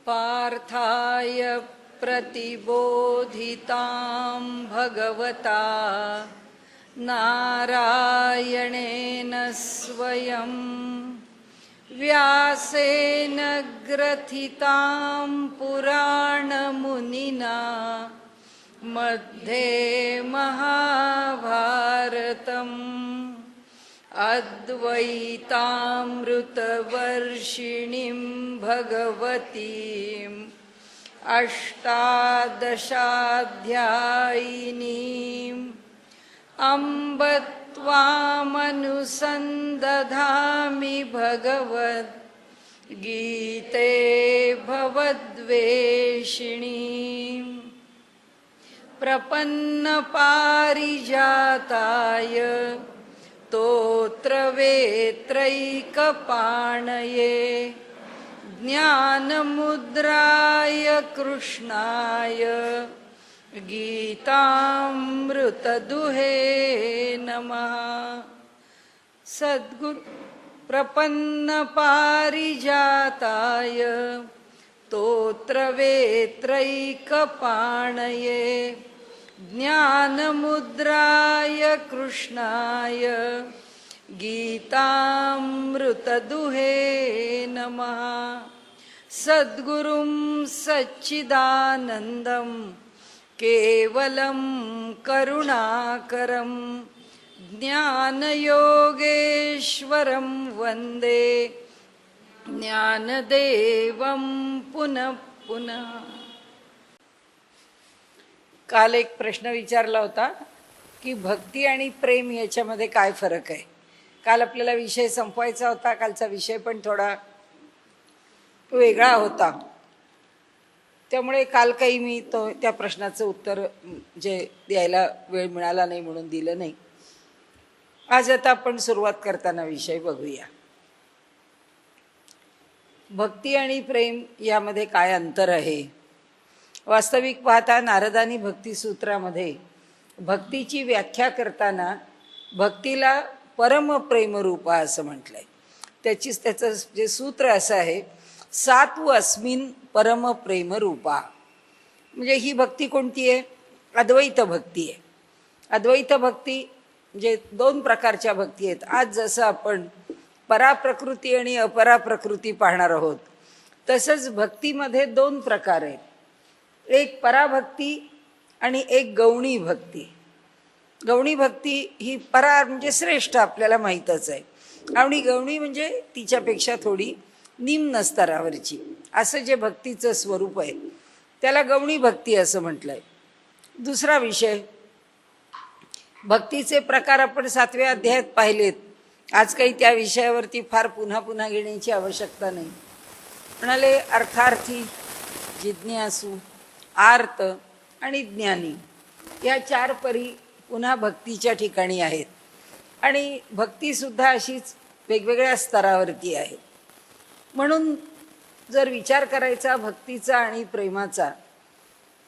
पार्थाय प्रतिबोधितां भगवता नारायणेन स्वयं व्यासेन ग्रथितां पुराणमुनिना मध्ये महाभारतम् अद्वैतामृतवर्षिणीं भगवतीम् अष्टादशाध्यायिनीम् अम्ब त्वामनुसन्दधामि भगवद्गीते भवद्वेषिणीम् प्रपन्नपारिजाताय स्तोत्रवेत्रैकपाणये ज्ञानमुद्राय कृष्णाय गीतामृतदुहे नमः। सद्गुरु प्रपन्नपारिजाताय स्तोत्रवेत्रैकपाणये ज्ञानमुद्राय कृष्णाय गीतामृतदुहे नमः। सद्गुरुं सच्चिदानन्दं केवलं करुणाकरं ज्ञानयोगेश्वरं वन्दे ज्ञानदेवं पुनः पुनः। काल एक प्रश्न विचारला होता की भक्ती आणि प्रेम याच्यामध्ये काय फरक आहे। काल आपल्याला विषय संपवायचा होता, कालचा विषय पण थोडा वेगळा होता, त्यामुळे काल काही मी त्या प्रश्नाचं उत्तर जे द्यायला वेळ मिळाला नाही म्हणून दिलं नाही। आज आता आपण सुरुवात करताना विषय बघूया, भक्ती आणि प्रेम यामध्ये काय अंतर आहे। वास्तविक पाहता नारदानी भक्तिसूत्रामध्ये भक्तीची व्याख्या करताना भक्तीला परमप्रेमरूपा असं म्हटलंय। त्याचं जे सूत्र असं आहे, सात्व अस्मिन परमप्रेमरूपा। म्हणजे ही भक्ती कोणती आहे? अद्वैत भक्ती आहे। अद्वैत भक्ती म्हणजे दोन प्रकारच्या भक्ती आहेत। आज जसं आपण पराप्रकृती आणि अपराप्रकृती पाहणार आहोत, तसंच भक्तीमध्ये दोन प्रकार आहेत, एक पराभक्ती आणि एक गौणी भक्ती। गौणी भक्ती ही परा म्हणजे श्रेष्ठ, आपल्याला माहीतच आहे, आणि गौणी म्हणजे तिच्यापेक्षा थोडी निम्न स्तरावरची, असं जे भक्तीचं स्वरूप आहे त्याला गौणी भक्ती असं म्हटलंय। दुसरा विषय, भक्तीचे प्रकार आपण 7व्या अध्यायात पाहिलेत। आज काही त्या विषयावरती फार पुन्हा पुन्हा घेण्याची आवश्यकता नाही। म्हणाले अर्थार्थी, जिज्ञासू, आर्त आणि ज्ञानी या 4 परी पुन्हा भक्तीच्या ठिकाणी आहेत। आणि भक्तीसुद्धा अशीच वेगवेगळ्या स्तरावरती आहे। म्हणून जर विचार करायचा भक्तीचा आणि प्रेमाचा,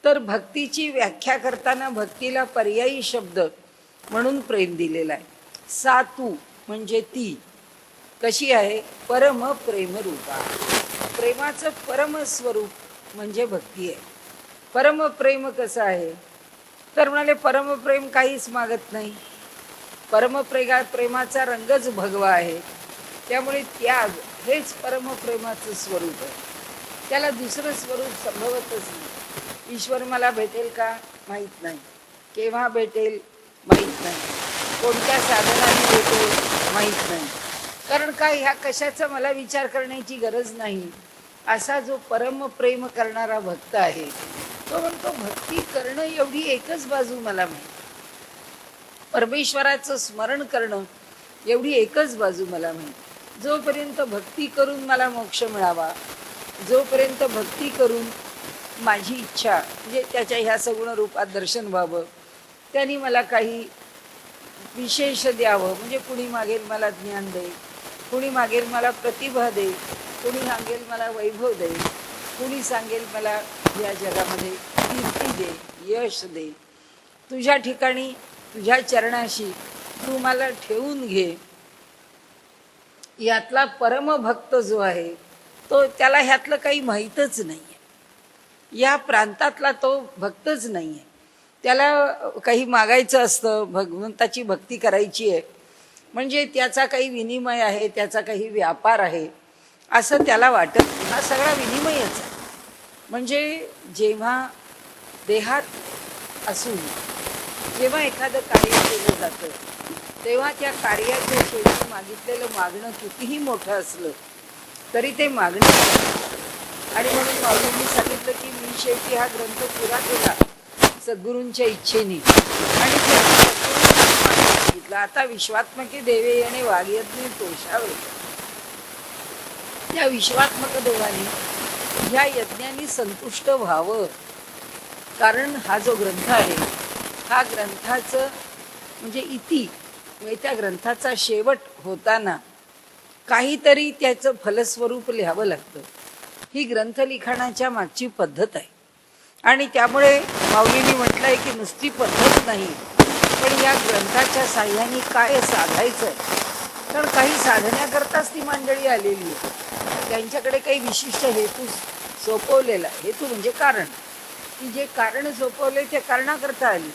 तर भक्तीची व्याख्या करताना भक्तीला पर्यायी शब्द म्हणून प्रेम दिलेला आहे। सातू म्हणजे ती कशी आहे? परम प्रेमरूपा। प्रेमाचं परमस्वरूप म्हणजे भक्ती आहे। परमप्रेम कसं आहे? तर म्हणाले परमप्रेम काहीच मागत नाही। प्रेमाचा रंगच भगवा आहे, त्यामुळे त्याग हेच परमप्रेमाचं स्वरूप आहे। त्याला दुसरं स्वरूप संभवतच नाही। ईश्वर मला भेटेल का? माहीत नाही। केव्हा भेटेल? माहीत नाही। कोणत्या साधनाने भेटेल? माहीत नाही। कारण काय, ह्या कशाचा मला विचार करण्याची गरज नाही। असा जो परमप्रेम करणारा भक्त आहे, तो म्हणतो भक्ती करणं एवढी एकच बाजू मला माहिती, परमेश्वराचं स्मरण करणं एवढी एकच बाजू मला माहिती। जोपर्यंत भक्ती करून मला मोक्ष मिळावा, जोपर्यंत भक्ती करून माझी इच्छा म्हणजे त्याच्या ह्या सगुण रूपात दर्शन व्हावं, त्यांनी मला काही विशेष द्यावं, म्हणजे कुणी मागेल मला ज्ञान दे, कुणी मागेल मला प्रतिभा दे, कुणी सांगेल मला वैभव दे, कुणी सांगेल मला या जगामध्ये कीर्ती दे, यश दे, तुझ्या ठिकाणी तुझ्या चरणाशी तू मला ठेवून घे। यातला परमभक्त जो आहे तो त्याला ह्यातलं काही माहीतच नाही आहे, या प्रांतातला तो भक्तच नाही आहे. त्याला काही मागायचं असतं, भगवंताची भक्ती करायची आहे, म्हणजे त्याचा काही विनिमय आहे, त्याचा काही व्यापार आहे असं त्याला वाटत. हा सगळा विनिमयच आहे. म्हणजे जेव्हा देहात असून जेव्हा एखादं कार्य केलं जातं तेव्हा त्या कार्याच्या शेवटी मागितलेलं मागणं कितीही मोठं असलं तरी ते मागणं. आणि म्हणून माऊलींनी सांगितलं की मी शेवटी हा ग्रंथ पुरा केला सद्गुरूंच्या इच्छेने आणि सांगितलं आता विश्वात्मके देवे येणे वाग्यज्ञ तोषावे. त्या विश्वात्मक देवाने ह्या यज्ञाने संतुष्ट व्हावं. कारण हा जो ग्रंथ आहे हा ग्रंथाचं म्हणजे इति म्हणजे त्या ग्रंथाचा शेवट होताना काहीतरी त्याचं फलस्वरूप लिहावं लागतं. ही ग्रंथलिखाणाच्या मागची पद्धत आहे. आणि त्यामुळे माऊलींनी म्हटलं आहे की नुसती पद्धत नाही, पण या ग्रंथाच्या साह्याने काय साधायचं आहे. कारण काही साधण्याकरताच ती मंडळी आलेली आहे, त्यांच्याकडे काही विशिष्ट हेतू सोपवलेला. हेतू म्हणजे कारण, की जे कारण सोपवले ते कारणाकरता आले.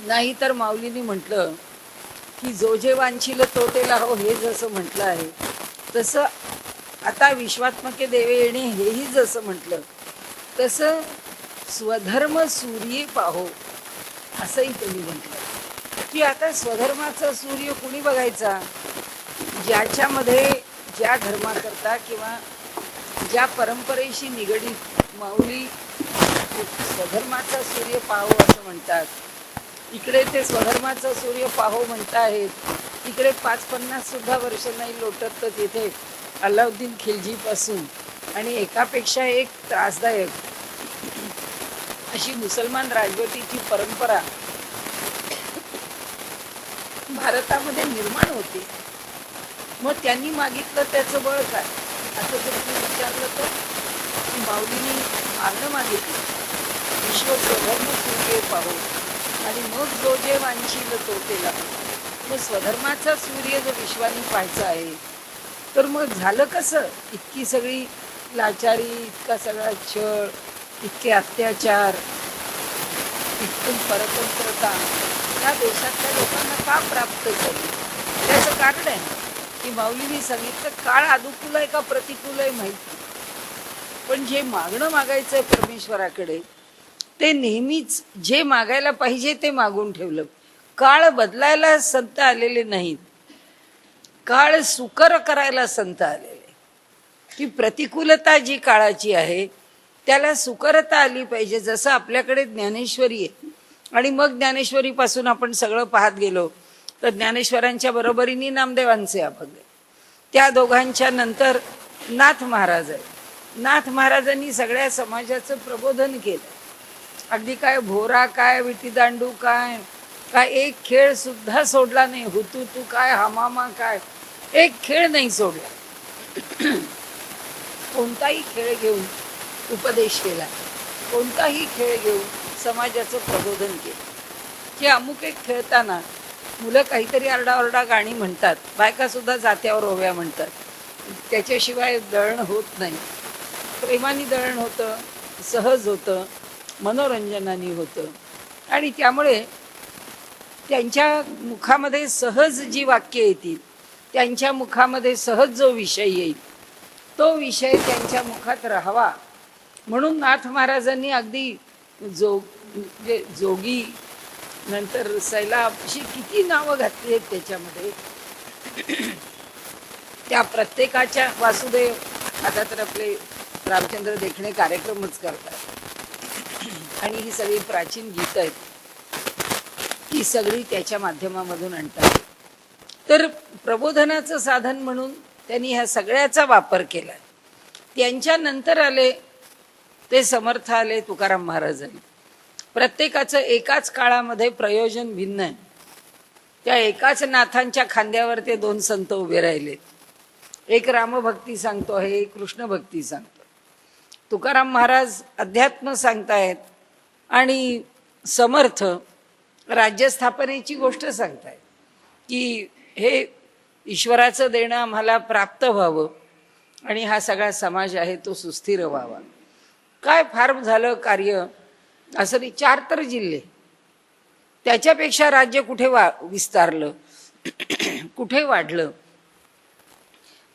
नाही तर माऊलींनी म्हटलं की जो जे वांछील तो ते लाहो, हे जसं म्हटलं आहे तसं आता विश्वात्मके देवे येणे हेही जसं म्हटलं तसं स्वधर्म सूर्य पाहो असंही त्यांनी म्हटलं. की आता स्वधर्माचा सूर्य कुणी बघायचा, ज्याच्यामध्ये ज्या धर्माकरता किंवा ज्या परंपरेशी निगडीत माऊली स्वधर्माचा सूर्य पाहो असं म्हणतात. इकडे ते स्वधर्माचा सूर्य पाहो म्हणताहेत, तिकडे 5-50 सुद्धा वर्ष नाही लोटत तर तिथे अलाउद्दीन खिलजीपासून आणि एकापेक्षा एक त्रासदायक अशी मुसलमान राजवटीची परंपरा भारतामध्ये निर्माण होते. मग त्यांनी मागितलं त्याचं बळ काय असं जर तुम्ही विचारलं तर माऊलींनी मागणं मागितलं विश्व स्वधर्म सूर्य पाहो आणि मग जो जे वांछील तो केला. मग स्वधर्माचा सूर्य जो विश्वाने पाहायचा आहे तर मग झालं कसं. इतकी सगळी लाचारी, इतका सगळा छळ, इतके अत्याचार, इतकी परतंत्रता या देशातल्या लोकांना का प्राप्त झाली. त्याचं कारण आहे की माऊलींनी सांगितलं काळ अनुकूल आहे का प्रतिकूल आहे माहिती, पण जे मागणं मागायचं आहे परमेश्वराकडे ते नेहमीच जे मागायला पाहिजे ते मागून ठेवलं. काळ बदलायला संत आलेले नाहीत, काळ सुकर करायला संत आलेले. की प्रतिकूलता जी काळाची आहे त्याला सुकरता आली पाहिजे. जसं आपल्याकडे ज्ञानेश्वरी आहे आणि मग ज्ञानेश्वरीपासून आपण सगळं पाहत गेलो तर ज्ञानेश्वरांच्या बरोबरीने नामदेवांचे अभंग, त्या दोघांच्या नंतर नाथ महाराज आहे. नाथ महाराजांनी सगळ्या समाजाचं प्रबोधन केलं. अगदी काय भोरा काय विटीदांडू काय काय एक खेळ सुद्धा सोडला नाही. हुतू काय हमामा काय एक खेळ नाही सोडला. कोणताही खेळ घेऊन उपदेश केला, कोणताही खेळ घेऊन समाजाचं प्रबोधन केलं. की अमुक एक खेळताना मुलं काहीतरी आरडाओरडा गाणी म्हणतात, बायका सुद्धा जात्यावर ओव्या म्हणतात, त्याच्याशिवाय दळण होत नाही. प्रेमाने दळण होतं, सहज होतं, मनोरंजनाने होतं. आणि त्यामुळे त्यांच्या मुखामध्ये सहज जी वाक्य येतील, त्यांच्या मुखामध्ये सहज जो विषय येईल तो विषय त्यांच्या मुखात राहावा म्हणून नाथ महाराजांनी अगदी जोगी नंतर सैलाब अशी किती नावं घातली आहेत त्याच्यामध्ये. त्या प्रत्येकाच्या वासुदेव आता तर आपले रामचंद्र देखणे कार्यक्रमच करतात आणि ही सगळी प्राचीन गीतं आहेत ती सगळी त्याच्या माध्यमामधून आणतात. तर प्रबोधनाचं साधन म्हणून त्यांनी ह्या सगळ्याचा वापर केला. त्यांच्या नंतर आले ते समर्थ आले तुकाराम महाराजांनी. प्रत्येकाचं एकाच काळामध्ये प्रयोजन भिन्न आहे. त्या एकाच नाथांच्या खांद्यावर ते दोन संत उभे राहिलेत. एक रामभक्ती सांगतो आहे, एक कृष्ण भक्ती सांगतो. तुकाराम महाराज अध्यात्म सांगतायत आणि समर्थ राज्यस्थापनेची गोष्ट सांगतायत की हे ईश्वराचं देणं आम्हाला प्राप्त व्हावं आणि हा सगळा समाज आहे तो सुस्थिर व्हावा. काय फार झालं कार्य असं नाही. 4 तर जिल्हे, त्याच्यापेक्षा राज्य कुठे विस्तारलं कुठे वाढलं.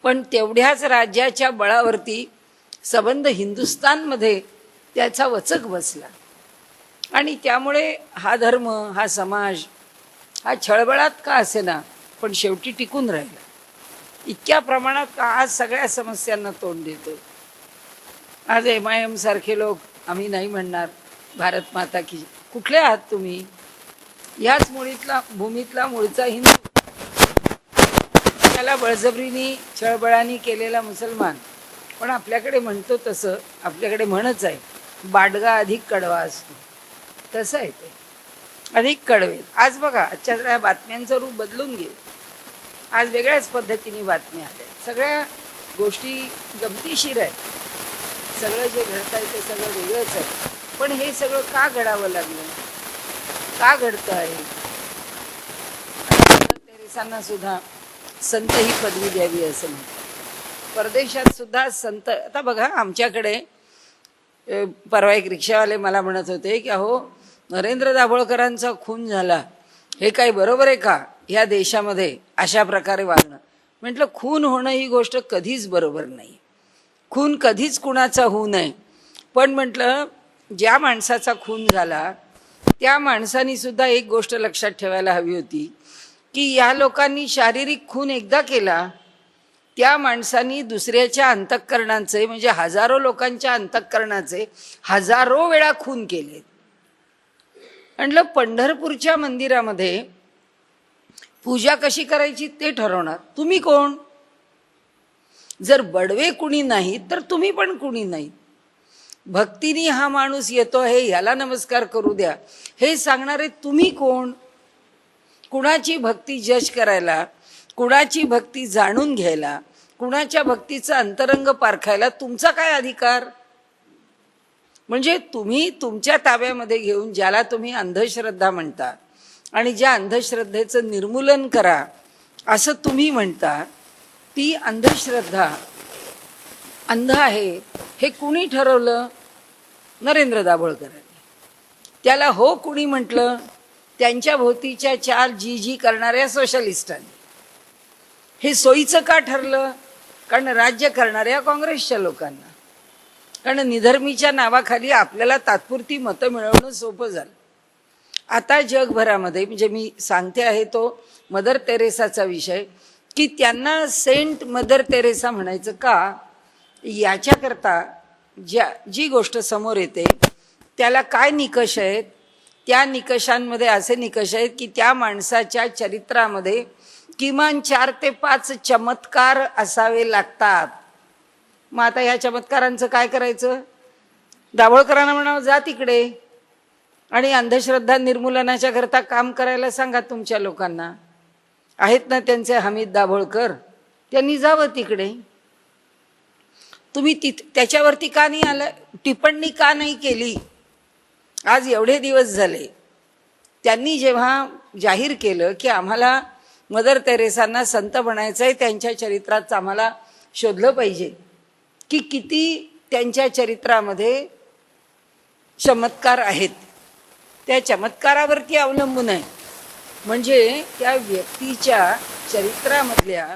पण तेवढ्याच राज्याच्या बळावरती सबंध हिंदुस्थानमध्ये त्याचा वचक बसला. आणि त्यामुळे हा धर्म, हा समाज, हा छळबळात का असेना पण शेवटी टिकून राहिला. इतक्या प्रमाणात का आज सगळ्या समस्यांना तोंड देतो. आज MIM सारखे लोक आम्ही नाही म्हणणार भारत माता की. कुठले आहात तुम्ही? याच भूमीतला मूळचा हिंदू, त्याला बळजबरीने छळबळानी केलेला मुसलमान. पण आपल्याकडे म्हणतो तसं, आपल्याकडे म्हणच आहे, बाडगा अधिक कडवा असतो. तसं आहे ते, अधिक कडवे. आज बघा आजच्या सगळ्या बातम्यांचं रूप बदलून गेलं. आज वेगळ्याच पद्धतीने बातम्या आल्या. सगळ्या गोष्टी गमतीशीर आहेत. सगळं जे घडत आहे ते सगळं वेगळंच आहे. पण हे सगळं का घडावं लागलं, का घडतं आहे? तेरेसांना सुद्धा संत ही पदवी द्यावी असं म्हणतात. परदेशात सुद्धा संत. आता बघा आमच्याकडे परवा एक रिक्षावाले मला म्हणत होते की अहो नरेंद्र दाभोळकरांचा खून झाला, हे काही बरोबर आहे का या देशामध्ये अशा प्रकारे वागणं? म्हटलं खून होणं ही गोष्ट कधीच बरोबर नाही. खून कधीच कुणाचा होऊ नये. पण म्हटलं ज्या माणसाचा खून झाला त्या माणसानी सुद्धा एक गोष्ट लक्षात ठेवायला हवी होती की या लोकांनी शारीरिक खून एकदा केला, त्या माणसांनी दुसऱ्याच्या अंतःकरणाचे म्हणजे हजारो लोकांच्या अंतःकरणाचे हजारो वेळा खून केले. म्हटलं पंढरपूरच्या मंदिरामध्ये पूजा कशी करायची ते ठरवणार तुम्ही कोण? जर बडवे कुणी नाही तर तुम्ही पण कुणी नाही. भक्तीने हा माणूस येतो आहे, याला नमस्कार करू द्या, हे सांगणारे तुम्ही कोण? कुणाची भक्ती जज करायला, कुणाची भक्ती जाणून घ्यायला, कुणाच्या भक्तीचं अंतरंग पारखायला तुमचा काय अधिकार? म्हणजे तुम्ही तुमच्या ताब्यामध्ये घेऊन ज्याला तुम्ही अंधश्रद्धा म्हणता आणि ज्या अंधश्रद्धेचं निर्मूलन करा असं तुम्ही म्हणता, ती अंधश्रद्धा अंध आहे हे कुणी ठरवलं? नरेंद्र दाभोळकरांनी. त्याला हो कुणी म्हटलं? त्यांच्या भोवतीच्या 4 जी करणाऱ्या सोशलिस्टांनी. हे सोयीचं का ठरलं? कारण राज्य करणाऱ्या काँग्रेसच्या लोकांना. कारण निधर्मीच्या नावाखाली आपल्याला तात्पुरती मतं मिळवणं सोपं झालं. आता जगभरामध्ये म्हणजे मी सांगते आहे तो मदर तेरेसाचा विषय, की त्यांना सेंट मदर तेरेसा म्हणायचं का, याच्याकरता जी गोष्ट समोर येते त्याला काय निकष आहेत? त्या निकषांमध्ये असे निकष आहेत की त्या माणसाच्या चरित्रामध्ये किमान 4 ते 5 चमत्कार असावे लागतात. मग आता ह्या चमत्कारांचं काय करायचं? दाभोळकरांना म्हणावं जा तिकडे आणि अंधश्रद्धा निर्मूलनाच्या करता काम करायला सांगा तुमच्या लोकांना. आहेत ना त्यांचे हमीद दाभोळकर, त्यांनी जावं तिकडे. तुम्ही त्याच्यावरती का नाही आलं? टिप्पणी का नाही केली? आज एवढे दिवस झाले. त्यांनी जेव्हा जाहीर केलं की आम्हाला मदर तेरेसांना संत बनायचं आहे, त्यांच्या चरित्रात आम्हाला शोधलं पाहिजे की किती त्यांच्या चरित्रामध्ये चमत्कार आहेत, त्या चमत्कारावरती अवलंबून आहे. म्हणजे त्या व्यक्तीच्या चरित्रामधल्या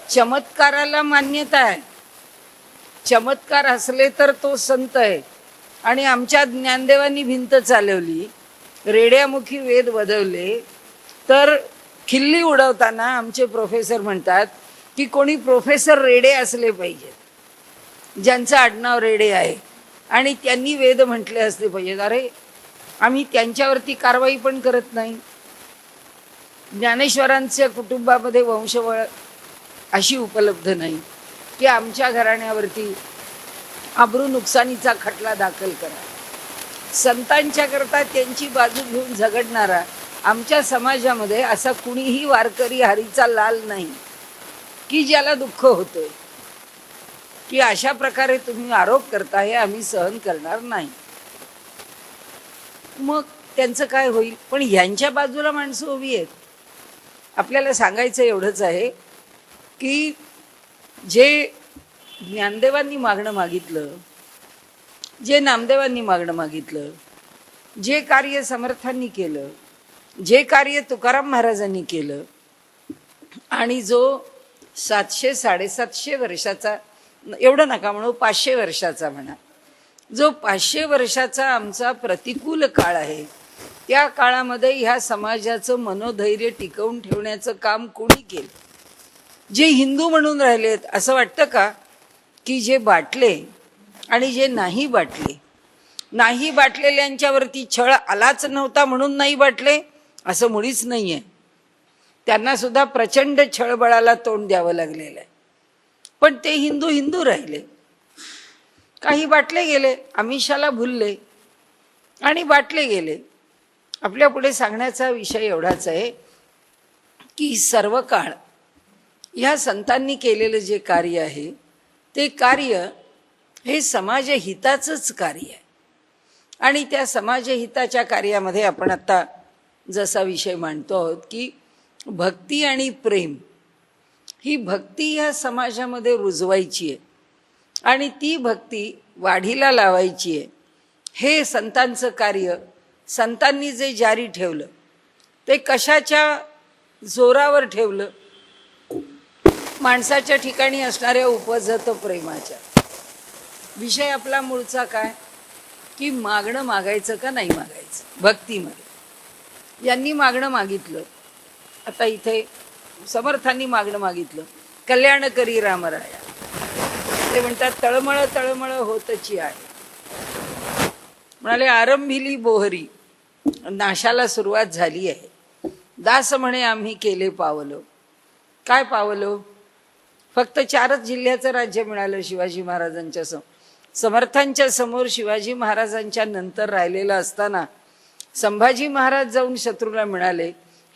चमत्काराला मान्यता आहे. चमत्कार असले तर तो संत आहे. आणि आमच्या ज्ञानदेवांनी भिंत चालवली, रेड्यामुखी वेद वदवले, तर खिल्ली उडवताना आमचे प्रोफेसर म्हणतात की कोणी प्रोफेसर रेडे असले पाहिजेत, ज्यांचं आडनाव रेडे आहे, आणि त्यांनी वेद म्हटले असले पाहिजेत. अरे आम्ही त्यांच्यावरती कारवाई पण करत नाही. ज्ञानेश्वरांच्या कुटुंबामध्ये वंशवळ अशी उपलब्ध नाही की आमच्या घराण्यावरती आबरू नुकसानीचा खटला दाखल करा. संतांच्या करता त्यांची बाजू घेऊन झगडणारा आमच्या समाजामध्ये असा कुणीही वारकरी हरीचा लाल नाही की ज्याला दुःख होतंय की अशा प्रकारे तुम्ही आरोप करता, हे आम्ही सहन करणार नाही. मग त्यांचं काय होईल? पण ह्यांच्या बाजूला माणसं उभी आहेत. आपल्याला सांगायचं एवढंच आहे की जे ज्ञानदेवांनी मागणं मागितलं, जे नामदेवांनी मागणं मागितलं, जे कार्य समर्थांनी केलं, जे कार्य तुकाराम महाराजांनी केलं, आणि जो 700-750 वर्षाचा, एवढं नका म्हणू, 500 वर्षाचा म्हणा, जो 500 वर्षाचा आमचा प्रतिकूल काळ आहे, त्या काळामध्ये ह्या समाजाचं मनोधैर्य टिकवून ठेवण्याचं काम कोणी केलं? जे हिंदू म्हणून राहिलेत, असं वाटतं का की जे बाटले आणि जे नाही बाटले, नाही बाटलेल्यांच्यावरती छळ आलाच नव्हता म्हणून नाही बाटले, असं मुळीच नाही आहे. त्यांना सुद्धा प्रचंड छळबळाला तोंड द्यावं लागलेलं आहे. पण ते हिंदू हिंदू राहिले. काही बाटले गेले, आमिषाला भुलले आणि बाटले गेले. आपल्या पुढे सांगण्याचा विषय एवढाच आहे की सर्व काळ ह्या संतांनी केलेलं जे कार्य आहे, ते कार्य हे समाजहिताचंच कार्य आहे. आणि त्या समाजहिताच्या कार्यामध्ये आपण आता जसा विषय मांडतो आहोत की भक्ती आणि प्रेम, ही भक्ती ह्या समाजामध्ये रुजवायची आहे आणि ती भक्ती वाढीला लावायची आहे. हे संतांचं कार्य, संतांनी जे जारी ठेवलं ते कशाच्या जोरावर ठेवलं? माणसाच्या ठिकाणी असणाऱ्या उपजत प्रेमाच्या. विषय आपला मूळचा काय की मागणं मागायचं का नाही मागायचं. भक्तीमध्ये यांनी मागणं मागितलं, आता इथे समर्थांनी मागणं मागितलं, कल्याण करी रामराया. ते म्हणतात तळमळ तळमळ होतची आहे. म्हणाले आरंभिली बोहरी, नाशाला सुरुवात झाली आहे. दास म्हणे आम्ही केले पावलो. काय पावलो? फक्त 4च जिल्ह्याचं राज्य मिळालं शिवाजी महाराजांच्या समर्थांच्या समोर. शिवाजी महाराजांच्या नंतर राहिलेलं असताना संभाजी महाराज जाऊन शत्रूला मिळाले,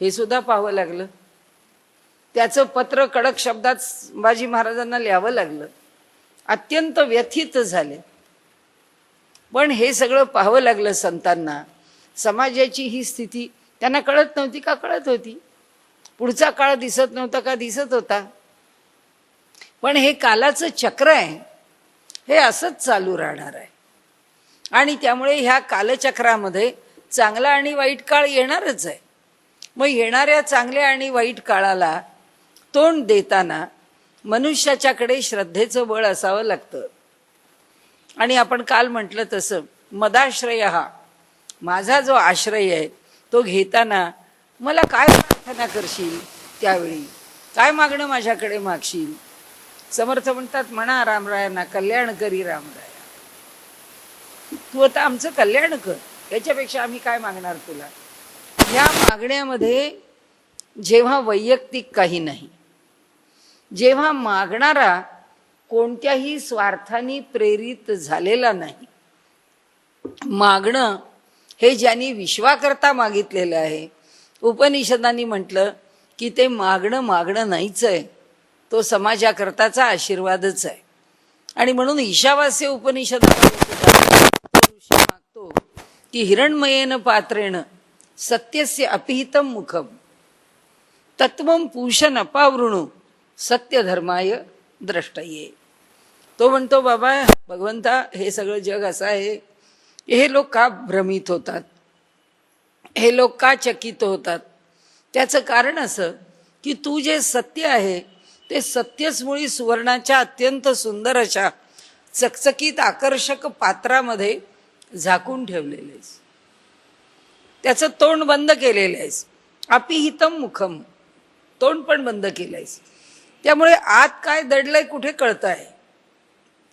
हे सुद्धा पाहावं लागलं. त्याचं पत्र कडक शब्दात संभाजी महाराजांना लिहावं लागलं. अत्यंत व्यथित झाले. पण हे सगळं पाहावं लागलं संतांना. समाजाची ही स्थिती त्यांना कळत नव्हती का? कळत होती. पुढचा काळ दिसत नव्हता का? दिसत होता. पण हे कालाचं चक्र आहे, हे असंच चालू राहणार आहे. आणि त्यामुळे ह्या कालचक्रामध्ये चांगला आणि वाईट काळ येणारच आहे. मग येणाऱ्या चांगल्या आणि वाईट काळाला तोंड देताना मनुष्याच्याकडे श्रद्धेचं बळ असावं लागतं. आणि आपण काल म्हटलं तसं मदाश्रय, हा माझा जो आश्रय आहे, तो घेताना मला काय प्रार्थना करशील, त्यावेळी काय मागणं माझ्याकडे मागशील? समर्थ म्हणतात म्हणा रामरायांना कल्याण करी रामराया. तू आता आमचं कल्याण कर, याच्यापेक्षा आम्ही काय मागणार तुला? ह्या मागण्यामध्ये जेव्हा वैयक्तिक काही नाही, जेव्हा मागणारा कोणत्याही स्वार्थाने प्रेरित झालेला नाही, मागणं हे ज्यांनी विश्वाकरता मागितलेलं आहे. उपनिषदांनी म्हटलं की ते मागणं मागणं नाहीच आहे, तो समाजाकरताचा आशीर्वादच आहे. आणि म्हणून ईशावास्य उपनिषदामध्ये तो ऋषी मागतो की हिरण्मयेन पात्रेण सत्यस्य अपिहितम मुखम तत्वम पूषण अपावृणू सत्यधर्माय द्रष्टये. तो म्हणतो बाबा भगवंता, हे सगळं जग असं आहे, हे लोक का भ्रमित होतात, हे लोक का चकित होतात? त्याचं कारण असं की तू जे सत्य आहे ते सत्यच मुळी सुवर्णाच्या अत्यंत सुंदर अशा चकचकीत आकर्षक पात्रामध्ये झाकून ठेवलेलं आहेस. त्याचं तोंड बंद केलेलं आहेस. अपिहितम मुखम, तोंड पण बंद केलंयस. त्यामुळे आत काय दडलंय कुठे कळतं आहे?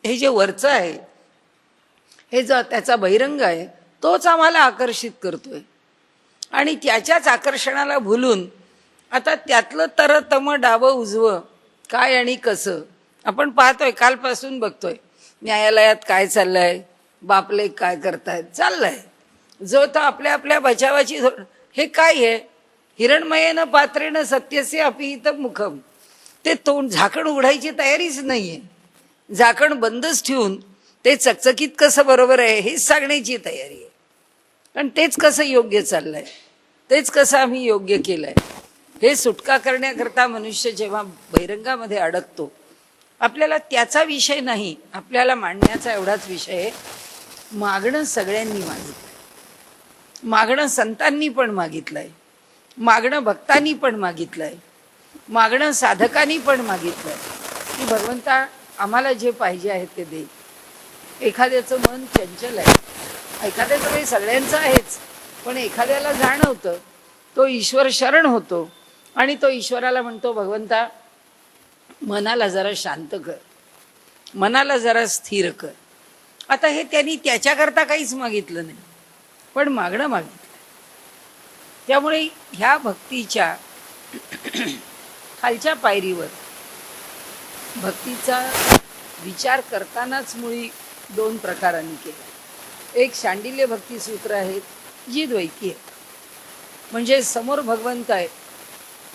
हे जे वरचं आहे, हे जो त्याचा बहिरंग आहे, तोच आम्हाला आकर्षित करतोय. आणि त्याच्याच आकर्षणाला भुलून आता त्यातलं तरतम डावं उजवं काय आणि कसं आपण पाहतोय, कालपासून बघतोय. न्यायालयात काय चाललंय, बापले काय करतायत, चाललंय. जो तर आपल्या आपल्या बचावाची, हे काय आहे? हिरण्मयेन पात्रेण सत्यस्य अपिहितम मुखम. ते तोंड झाकण उघडायची तयारीच नाहीये. झाकण बंदच ठेवून ते चकचकीत कसं बरोबर आहे हेच सांगण्याची तयारी आहे. पण तेच कसं योग्य चाललंय, तेच कसं आम्ही योग्य केलंय, हे सुटका करण्याकरता मनुष्य जेव्हा बहिरंगामध्ये अडकतो आपल्याला त्याचा विषय नाही, आपल्याला मांडण्याचा एवढाच विषय आहे, मागणं सगळ्यांनी मागितलंय, मागणं संतांनी पण मागितलंय, मागणं भक्तांनी पण मागितलंय, मागणं साधकांनी पण मागितलंय की भगवंता आम्हाला जे पाहिजे आहे ते दे. एखाद्याचं मन चंचल आहे, एखाद्याचं काही सगळ्यांचं आहेच, पण एखाद्याला जाणवतं, तो ईश्वर शरण होतो आणि तो ईश्वराला म्हणतो भगवंता मनाला जरा शांत कर, मनाला जरा स्थिर कर. आता हे त्यांनी त्याच्याकरता काहीच मागितलं नाही, पण मागणं मागितलं. त्यामुळे ह्या भक्तीच्या खालच्या पायरीवर भक्तीचा विचार करतानाच मुळी दोन प्रकारांनी केला. एक शांडिल्य भक्ती सूत्र आहेत जी द्वैती आहे, म्हणजे समोर भगवंत आहे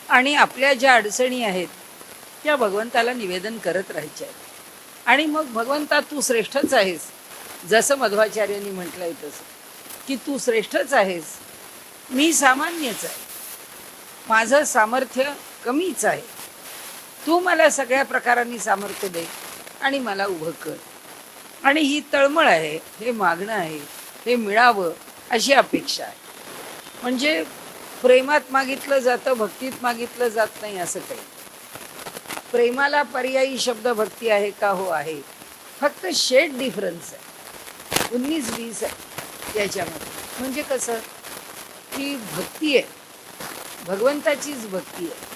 आणि आपल्या ज्या अडचणी आहेत त्या भगवंताला निवेदन करत राहायच्या आहेत. आणि मग भगवंता तू श्रेष्ठच आहेस, जसं मध्वाचार्यांनी म्हटलंय तसं की तू श्रेष्ठच आहेस, मी सामान्यच आहे, माझं सामर्थ्य कमीच आहे, तू मला सगळ्या प्रकारांनी सामर्थ्य दे आणि मला उभं कर. आणि ही तळमळ आहे, हे मागणं आहे, हे मिळावं अशी अपेक्षा आहे. म्हणजे प्रेमात मागितलं जातं, भक्तीत मागितलं जात नाही असं काही. प्रेमाला पर्यायी शब्द भक्ती आहे का? हो आहे, फक्त शेड डिफरन्स आहे, 19-20 आहे त्याच्यामध्ये. म्हणजे कसं की भक्ती आहे, भगवंताचीच भक्ती आहे,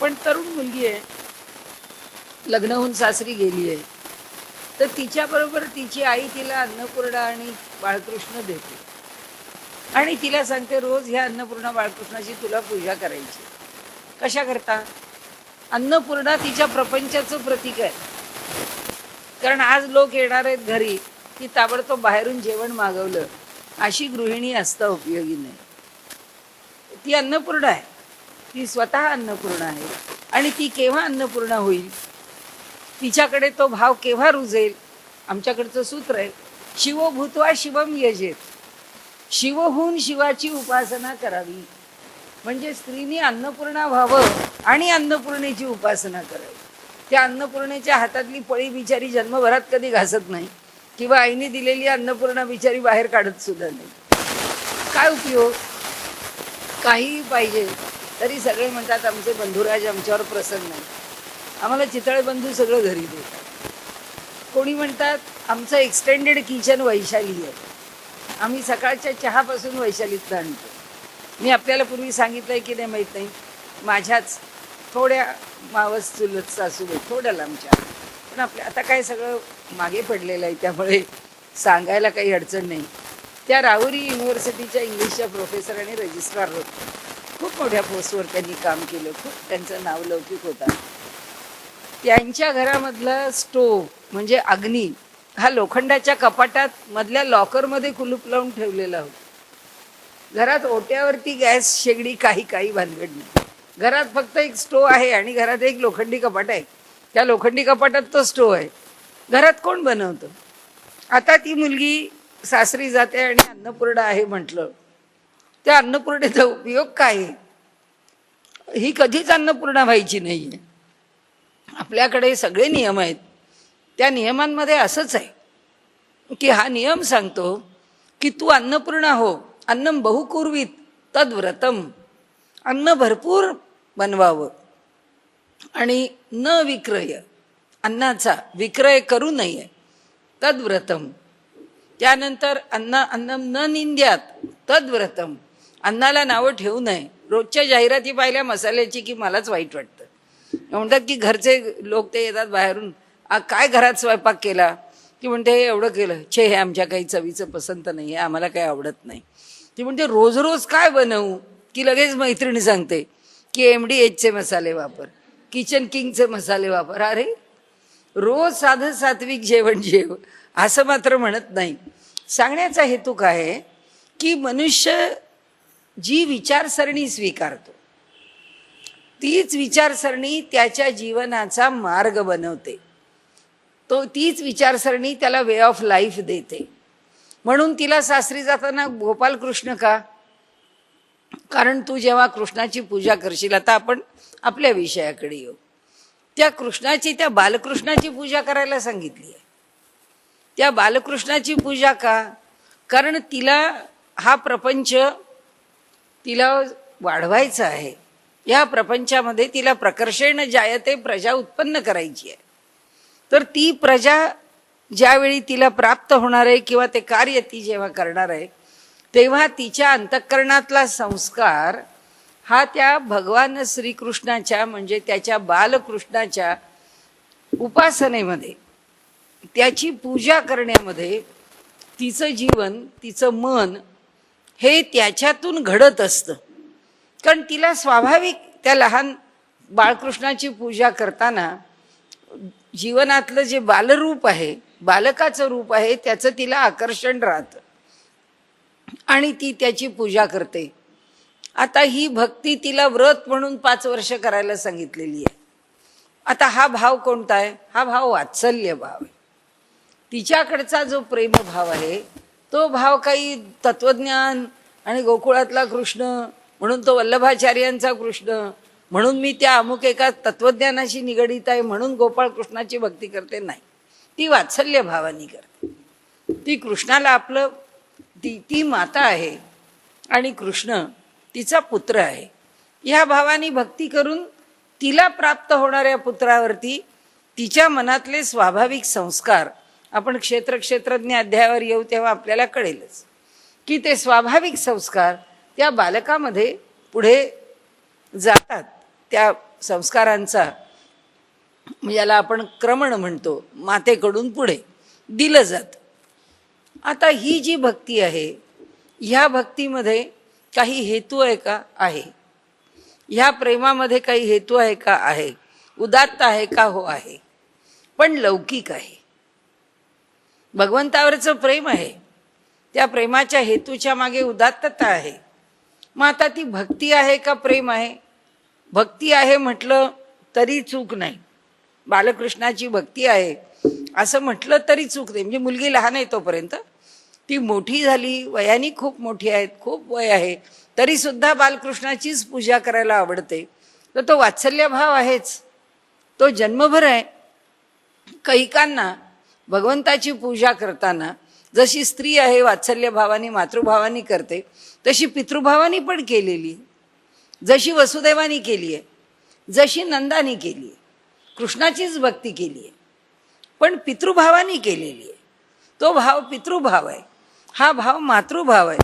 पण तरुण मुलगी आहे, लग्न होऊन सासरी गेली आहे, तर तिच्याबरोबर तिची आई तिला अन्नपूर्णा आणि बाळकृष्ण देते आणि तिला सांगते रोज ह्या अन्नपूर्णा बाळकृष्णाची तुला पूजा करायची. कशा करता? अन्नपूर्णा तिच्या प्रपंचाचं प्रतीक आहे. कारण आज लोक येणार आहेत घरी की ताबडतोब बाहेरून जेवण मागवलं, अशी गृहिणी असता उपयोगी नाही. ती अन्नपूर्णा आहे, ती स्वतः अन्नपूर्णा आहे. आणि ती केव्हा अन्नपूर्णा होईल, तिच्याकडे तो भाव केव्हा रुजेल? आमच्याकडचं सूत्र आहे शिवो भूत्वा शिवम यजेत, शिव होऊन शिवाची उपासना करावी. म्हणजे स्त्रीने अन्नपूर्णा व्हावं आणि अन्नपूर्णेची उपासना करावी. त्या अन्नपूर्णेच्या हातातली पळी बिचारी जन्मभरात कधी घासत नाही किंवा आईने दिलेली अन्नपूर्णा बिचारी बाहेर काढत सुद्धा नाही. काय उपयोग? काहीही पाहिजे तरी सगळे म्हणतात आमचे बंधुराज आमच्यावर प्रसन्न नाही, आम्हाला चितळे बंधू सगळं घरी देतात. कोणी म्हणतात आमचं एक्सटेंडेड किचन वैशाली आहे, आम्ही सकाळच्या चहापासून वैशालीत आणतो. मी आपल्याला पूर्वी सांगितलंय की नाही माहीत नाही, माझ्याच थोड्या मावस चुलत सासूबाई थोड्या लांबच्या, पण आपल्या आता काय सगळं मागे पडलेलं आहे त्यामुळे सांगायला काही अडचण नाही. त्या राहुरी युनिव्हर्सिटीच्या इंग्लिशच्या प्रोफेसर आणि रजिस्ट्रार होत्या. खूप मोठ्या पोस्टवर त्यांनी काम केलं, खूप त्यांचं नाव लौकिक होता. त्यांच्या घरामधला स्टोव म्हणजे अग्नी हा लोखंडाच्या कपाटात मधल्या लॉकरमध्ये कुलूप लावून ठेवलेला होता. घरात ओट्यावरती गॅस शेगडी काही भानगड नाही. घरात फक्त एक स्टोव आहे आणि घरात एक लोखंडी कपाट आहे, त्या लोखंडी कपाटात तो स्टोव आहे. घरात कोण बनवतं? आता ती मुलगी सासरी जाते आणि अन्नपूर्णा आहे म्हटलं, त्या अन्नपूर्णेचा उपयोग काय आहे? ही कधीच अन्नपूर्णा व्हायची नाही आहे. आपल्याकडे सगळे नियम आहेत, त्या नियमांमध्ये असंच आहे की हा नियम सांगतो की तू अन्नपूर्णा हो, अन्नम बहुकुर्वीत तद्व्रतम, अन्न भरपूर बनवावं आणि न विक्रय, अन्नाचा विक्रय करू नये, तद्व्रतम. त्यानंतर अन्नम न निंद्यात तद्व्रतम, अन्नाला नावं ठेवू नये. रोजच्या जाहिराती पाहिल्या मसाल्याची की मलाच वाईट वाटतं. म्हणतात की घरचे लोक ते येतात बाहेरून, काय घरात स्वयंपाक केला की म्हणते हे एवढं केलं, छे हे आमच्या काही चवीचं पसंत नाही आहे, आम्हाला काही आवडत नाही. ती म्हणते रोज रोज काय बनवू, की लगेच मैत्रिणी सांगते की MDHचे मसाले वापर, किचन किंगचे मसाले वापर. अरे रोज साधं सात्विक जेवण जेव असं मात्र म्हणत नाही. सांगण्याचा हेतू काय आहे की मनुष्य जी विचारसरणी स्वीकारतो तीच विचारसरणी त्याच्या जीवनाचा मार्ग बनवते, तीच विचारसरणी त्याला वे ऑफ लाईफ देते. म्हणून तिला सासरी जाताना गोपाल कृष्ण का? कारण तू जेव्हा कृष्णाची पूजा करशील, आता आपण आपल्या विषयाकडे येऊ, त्या कृष्णाची, त्या बालकृष्णाची पूजा करायला सांगितली आहे. त्या बालकृष्णाची पूजा का? कारण तिला हा प्रपंच तिला वाढवायचा आहे. या प्रपंचामध्ये तिला प्रकर्षेण जायते प्रजा उत्पन्न करायची आहे. तर ती प्रजा ज्यावेळी तिला प्राप्त होणार आहे किंवा ते कार्य ती जेव्हा करणार आहे, तेव्हा तिच्या अंतःकरणातला संस्कार हा त्या भगवान श्रीकृष्णाच्या म्हणजे त्याच्या बालकृष्णाच्या उपासनेमध्ये, त्याची पूजा करण्यामध्ये तिचं जीवन, तिचं मन हे त्याच्यातून घडत असतं. कारण तिला स्वाभाविक त्या लहान बाळकृष्णाची पूजा करताना जीवनातलं जे बालरूप आहे, बालकाचं रूप आहे, त्याचं तिला आकर्षण राहतं आणि ती त्याची पूजा करते. आता ही भक्ती तिला व्रत म्हणून 5 वर्ष करायला सांगितलेली आहे. आता हा भाव कोणता आहे? हा भाव वात्सल्य भाव आहे. तिच्याकडचा जो प्रेमभाव आहे तो भाव काही तत्वज्ञान आणि गोकुळातला कृष्ण म्हणून तो वल्लभाचार्यांचा कृष्ण म्हणून मी त्या अमुक एका तत्वज्ञानाशी निगडीत आहे म्हणून गोपाळ कृष्णाची भक्ती करते, नाही. ती वात्सल्य भावानी करते. ती कृष्णाला आपलं, ती माता आहे आणि कृष्ण तिचा पुत्र आहे. ह्या भावानी भक्ती करून तिला प्राप्त होणाऱ्या पुत्रावरती तिच्या मनातले स्वाभाविक संस्कार, आपण क्षेत्रज्ञ अध्यायावर येऊ तेव्हा आपल्याला कळेलच की ते स्वाभाविक संस्कार त्या बालकामध्ये पुढे जातात. त्या संस्कारांचा ज्याला आपण क्रमण म्हणतो, मातेकडून पुढे दिलं जातं. आता ही जी भक्ती आहे, ह्या भक्तीमध्ये काही हेतू आहे का? आहे. ह्या प्रेमामध्ये काही हेतू आहे का? आहे. उदात्त आहे का? हो आहे. पण लौकिक आहे. भगवंतावरचं प्रेम आहे, त्या प्रेमाच्या हेतूच्या मागे उदात्तता आहे. मग आता ती भक्ती आहे का प्रेम आहे? भक्ती आहे म्हटलं तरी चूक नाही. बालकृष्णाची भक्ती आहे असं म्हटलं तरी चूक नाही. म्हणजे मुलगी लहान आहे तोपर्यंत, ती मोठी झाली, वयाने खूप मोठी आहेत, खूप वय आहे, तरी सुद्धा बालकृष्णाचीच पूजा करायला आवडते, तर तो वात्सल्य भाव आहेच, तो जन्मभर आहे. कैकांना भगवंताची पूजा करताना जशी स्त्री आहे वात्सल्य भावानी मातृभावानी करते, तशी पितृभावानी पण केलेली, जशी वसुदेवानी केली आहे, जशी नंदानी केली आहे, कृष्णाचीच भक्ती केली आहे, पण पितृभावानी केलेली आहे. तो भाव पितृभाव आहे, हा भाव मातृभाव आहे.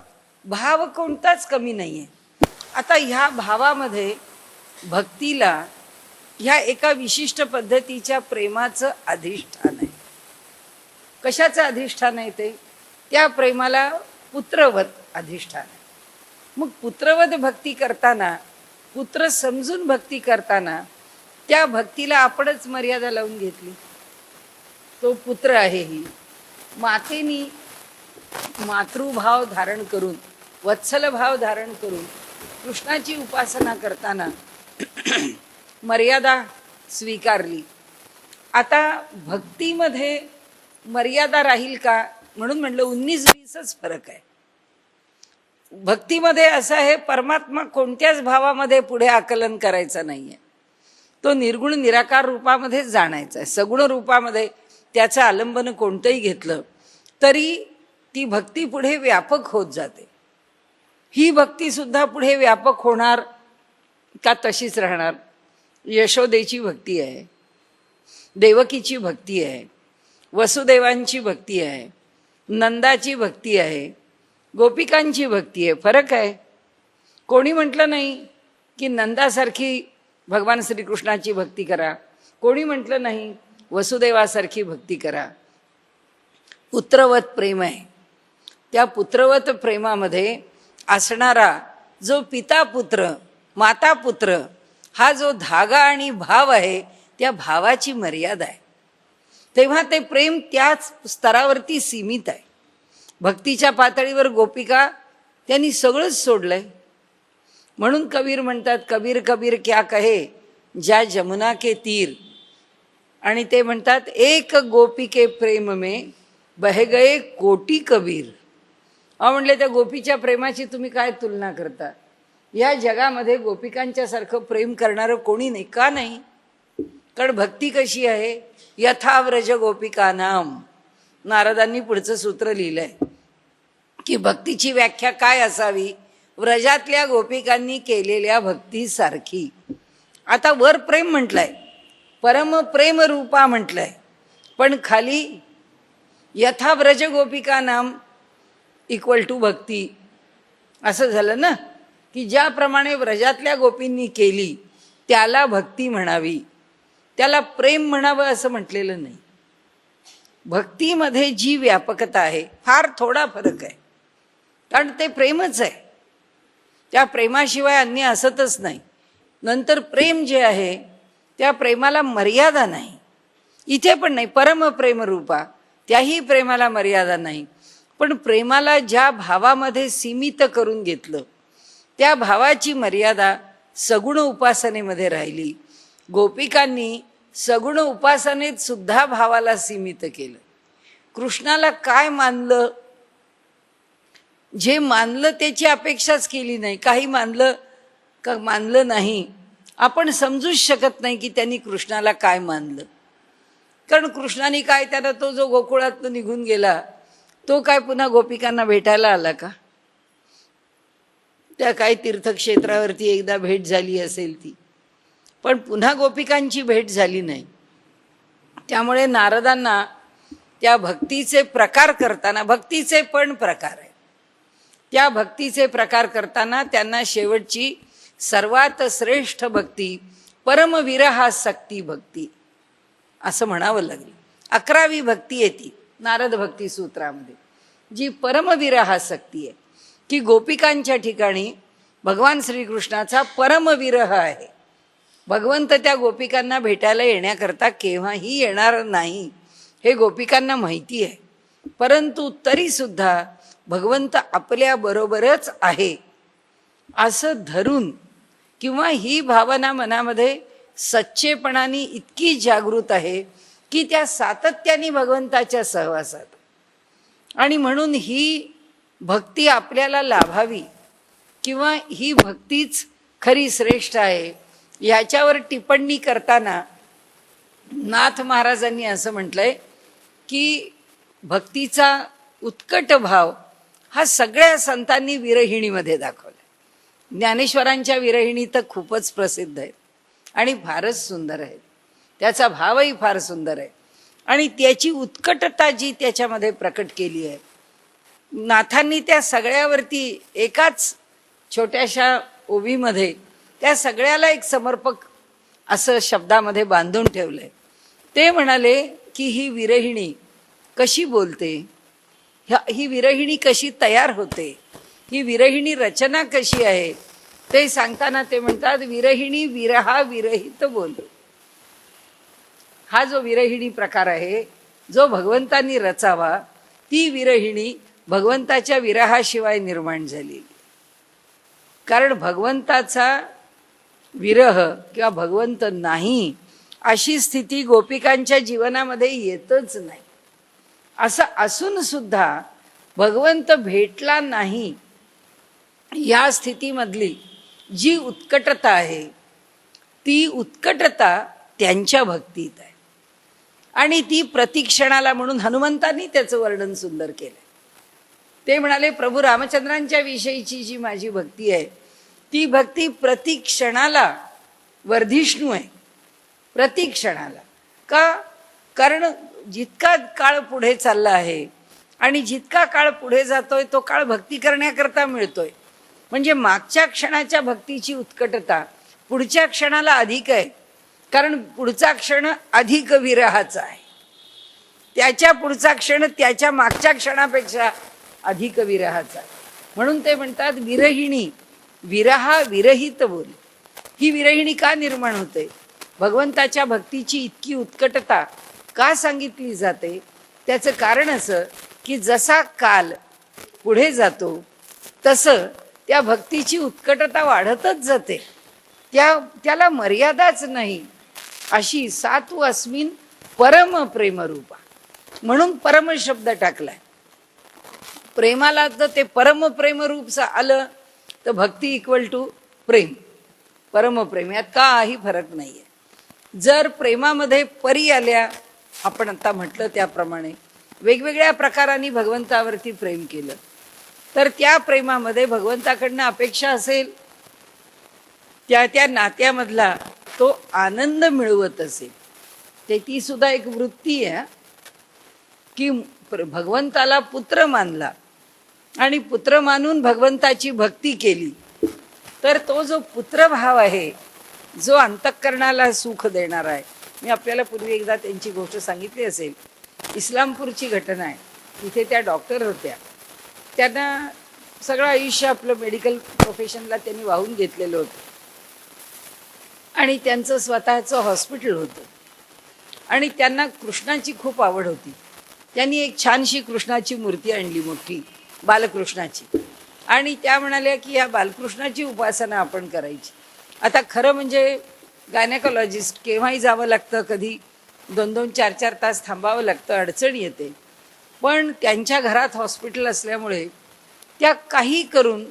भाव कोणताच कमी नाही आहे. आता ह्या भावामध्ये भक्तीला ह्या एका विशिष्ट पद्धतीच्या प्रेमाचं अधिष्ठान आहे. कशाचं अधिष्ठान आहे ते? त्या प्रेमाला पुत्रवत अधिष्ठान आहे. मग पुत्रवत भक्ती करताना, पुत्र समजून भक्ती करताना त्या भक्तीला आपणच मर्यादा लावून घेतली. तो पुत्र आहे, ही मातेनी मातृभाव धारण करून, वत्सल भाव धारण करून कृष्णाची उपासना करताना मर्यादा स्वीकारली. आता भक्तीमध्ये मर्यादा राहील का? म्हणून म्हणलं 19-20च फरक आहे. भक्तीमध्ये असं आहे, परमात्मा कोणत्याच भावामध्ये पुढे आकलन करायचं नाहीये, तो निर्गुण निराकार रूपामध्ये जाणायचा आहे. सगुण रूपामध्ये त्याचं आलंबन कोणतंही घेतलं तरी ती भक्ती पुढे व्यापक होत जाते. ही भक्ती सुद्धा पुढे व्यापक होणार का तशीच राहणार? यशोदेची भक्ती आहे, देवकीची भक्ती आहे, वसुदेवांची भक्ती आहे, नंदाची भक्ती आहे, गोपिकांची भक्ती आहे. फरक आहे. कोणी म्हटलं नाही की नंदासारखी भगवान श्रीकृष्णाची भक्ती करा, कोणी म्हटलं नाही वसुदेवासारखी भक्ती करा. पुत्रवत प्रेम आहे. त्या पुत्रवत प्रेमामध्ये असणारा जो पिता पुत्र माता पुत्र हा जो धागा आणि भाव आहे, त्या भावाची मर्यादा आहे. तेव्हा ते प्रेम त्याच स्तरावरती सीमित आहे. भक्तीच्या पातळीवर गोपिका त्यांनी सगळंच सोडलंय. म्हणून कबीर म्हणतात, कबीर कबीर क्या कहे ज्या जमुना के तीर. आणि ते म्हणतात, एक गोपी के प्रेम में बह गए कोटी कबीर. म्हणले त्या गोपीच्या प्रेमाची तुम्ही काय तुलना करता? या जगामध्ये गोपिकांच्या सारखं प्रेम करणारं कोणी नाही. का नाही? कारण भक्ती कशी आहे, यथा व्रज गोपिकानाम. नारदांनी पुढचं सूत्र लिहिलंय की भक्तीची व्याख्या काय असावी, व्रजातल्या गोपिकांनी केलेल्या भक्तीसारखी. आता वर प्रेम म्हटलंय, परम प्रेम रूपा म्हटलंय, पण खाली यथा व्रज गोपिकानाम इक्वल टू भक्ती असं झालं ना, की ज्याप्रमाणे व्रजातल्या गोपींनी केली त्याला भक्ती म्हणावी, त्याला प्रेम म्हणावं असं म्हटलेलं नाही. भक्तीमध्ये जी व्यापकता आहे फार थोडा फरक आहे, कारण ते प्रेमच आहे. त्या प्रेमाशिवाय अन्य असतच नाही. नंतर प्रेम जे आहे त्या प्रेमाला मर्यादा नाही. इथे पण नाही, परम प्रेम रूपा, त्याही प्रेमाला मर्यादा नाही. पण प्रेमाला ज्या भावामध्ये सीमित करून घेतलं त्या भावाची मर्यादा सगुण उपासनेमध्ये राहिली. गोपिकांनी सगुण उपासनेत सुद्धा भावाला सीमित केलं. कृष्णाला काय मानलं, जे मानलं त्याची अपेक्षाच केली नाही. काही मानलं का मानलं नाही, आपण समजूच शकत नाही की त्यांनी कृष्णाला काय मानलं. कारण कृष्णाने काय, त्याला तो जो गोकुळातून निघून गेला तो काय पुन्हा गोपिकांना भेटायला आला का? त्या काही तीर्थक्षेत्रावरती एकदा भेट झाली असेल ती, पण पुन्हा गोपिकांची भेट झाली नाही. त्यामुळे नारदांना त्या भक्तीचे प्रकार करताना, भक्तीचे पण प्रकार आहे, त्या भक्तीचे प्रकार करताना त्यांना शेवटची सर्वात श्रेष्ठ भक्ती परमविरहासक्ती भक्ती असं म्हणावं लागलं. 11वी भक्ती येते नारद भक्ती सूत्रामध्ये, जी परमविरहासक्ती आहे, की गोपिकांच्या ठिकाणी भगवान श्रीकृष्णाचा परमविरह आहे. भगवंत त्या गोपिकांना भेटायला येण्याकरता केव्हाही येणार नाही हे गोपिकांना माहिती आहे. परंतु तरी सुद्धा भगवंत आपल्या बरोबरच आहे असं धरून, किंवा ही भावना मनामध्ये सच्चेपणाने इतकी जागृत आहे की त्या सातत्याने भगवंताच्या सहवासात. आणि म्हणून ही भक्ती आपल्याला लाभावी, किंवा ही भक्तीच खरी श्रेष्ठ आहे, याच्यावर टिप्पणी करताना नाथ महाराजांनी असं म्हटलंय की भक्तीचा उत्कट भाव हा सगळ्या संतांनी विरहिणीमध्ये दाखवला. ज्ञानेश्वरांच्या विरहिणी तर खूपच प्रसिद्ध आहेत आणि फारच सुंदर आहेत, त्याचा भावही फार सुंदर आहे. आणि त्याची उत्कटता जी त्याच्यामध्ये प्रकट केली आहे, नाथांनी त्या सगळ्यावरती एकाच छोट्याशा ओवीमध्ये त्या सगळ्याला एक समर्पक असं शब्दामध्ये बांधून ठेवलंय. ते म्हणाले की ही विरहिणी कशी बोलते, ही विरहिणी कशी तयार होते, ही विरहिणी रचना कशी आहे, ते सांगताना ते म्हणतात विरहिणी विरहा विरहित बोल. हा जो विरहिणी प्रकार आहे जो भगवंतांनी रचावा, ती विरहिणी भगवंताच्या विरहाशिवाय निर्माण झालेली. कारण भगवंताचा विरह किंवा भगवंत नाही अशी स्थिती गोपिकांच्या जीवनामध्ये येतच नाही. असं असून सुद्धा भगवंत भेटला नाही या स्थितीमधली जी उत्कटता आहे, ती उत्कटता त्यांच्या भक्तीत आहे. आणि ती प्रतिक्षणाला, म्हणून हनुमंतांनी त्याचं वर्णन सुंदर केलं. ते म्हणाले प्रभू रामचंद्रांच्या विषयीची जी माझी भक्ती आहे ती भक्ती प्रतिक्षणाला वर्धिष्णू आहे. प्रतिक्षणाला का? कारण जितका काळ पुढे चालला आहे आणि जितका काळ पुढे जातोय तो काळ भक्ती करण्याकरता मिळतोय. म्हणजे मागच्या क्षणाच्या भक्तीची उत्कटता पुढच्या क्षणाला अधिक आहे, कारण पुढचा क्षण अधिक विरहाचा आहे, त्याच्या पुढचा क्षण त्याच्या मागच्या क्षणापेक्षा अधिक विरहाचा आहे. म्हणून ते म्हणतात विरहिणी विरहा विरहित बोल. ही विरहिणी का निर्माण होते, भगवंताच्या भक्तीची इतकी उत्कटता का सांगितली जाते, त्याचं कारण असं की जसा काल पुढे जातो तसं त्या भक्तीची उत्कटता वाढतच जाते, त्याला मर्यादाच नाही. अशी सात्व अस्मिन परम प्रेमरूपा, म्हणून परम शब्द टाकलाय. प्रेमाला तर ते परम प्रेमरूप आलं तर भक्ती इक्वल टू प्रेम, परमप्रेम, यात काही फरक नाहीये. जर प्रेमामध्ये परी आल्या, आपण आता म्हटलं त्याप्रमाणे वेगवेगळ्या प्रकारांनी भगवंतावरती प्रेम केलं, तर त्या प्रेमामध्ये भगवंताकडनं अपेक्षा असेल त्या त्या नात्यामधला तो आनंद मिळवत असेल. ते ती सुद्धा एक वृत्ती आहे की भगवंताला पुत्र मानला आणि पुत्र मानून भगवंताची भक्ती केली, तर तो जो पुत्रभाव आहे, जो अंतःकरणाला सुख देणारा आहे. मी आपल्याला पूर्वी एकदा त्यांची गोष्ट सांगितली असेल. इस्लामपूरची घटना आहे. तिथे त्या डॉक्टर होत्या. त्यांना सगळं आयुष्य आपलं मेडिकल प्रोफेशनला त्यांनी वाहून घेतलेलं होतं आणि त्यांचं स्वतःचं हॉस्पिटल होतं आणि त्यांना कृष्णाची खूप आवड होती. त्यांनी एक छानशी कृष्णाची मूर्ती आणली, मोठी बालकृष्णाची, आणि त्या म्हणाल्या की या बालकृष्णाची उपासना आपण करायची. आता खरं म्हणजे गायनेकोलॉजिस्ट केव्हाही जावं लागतं, कधी 2-2, 4-4 तास थांबावं लागतं, अडचण येते. पण त्यांच्या घरात हॉस्पिटल असल्यामुळे त्या काही करून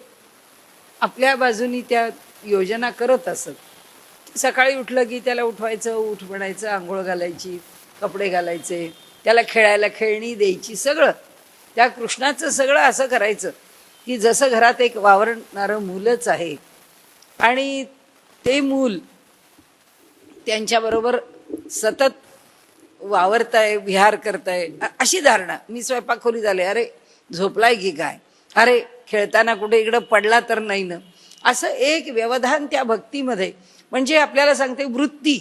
आपल्या बाजूनी त्या योजना करत असत. सकाळी उठलं की त्याला उठवायचं, उठ म्हणायचं, आंघोळ घालायची, कपडे घालायचे, त्याला खेळायला खेळणी द्यायची, सगळं त्या कृष्णाचं सगळं असं करायचं की जसं घरात एक वावरणारं मूलच आहे आणि ते मूल त्यांच्याबरोबर सतत वावरताय, विहार करताय, अशी धारणा. मी स्वयंपाकखोलीत आले, अरे झोपलाय की काय, अरे खेळताना कुठे इकडं पडला तर नाही ना, असं एक व्यवधान त्या भक्तीमध्ये. म्हणजे आपल्याला सांगते वृत्ती,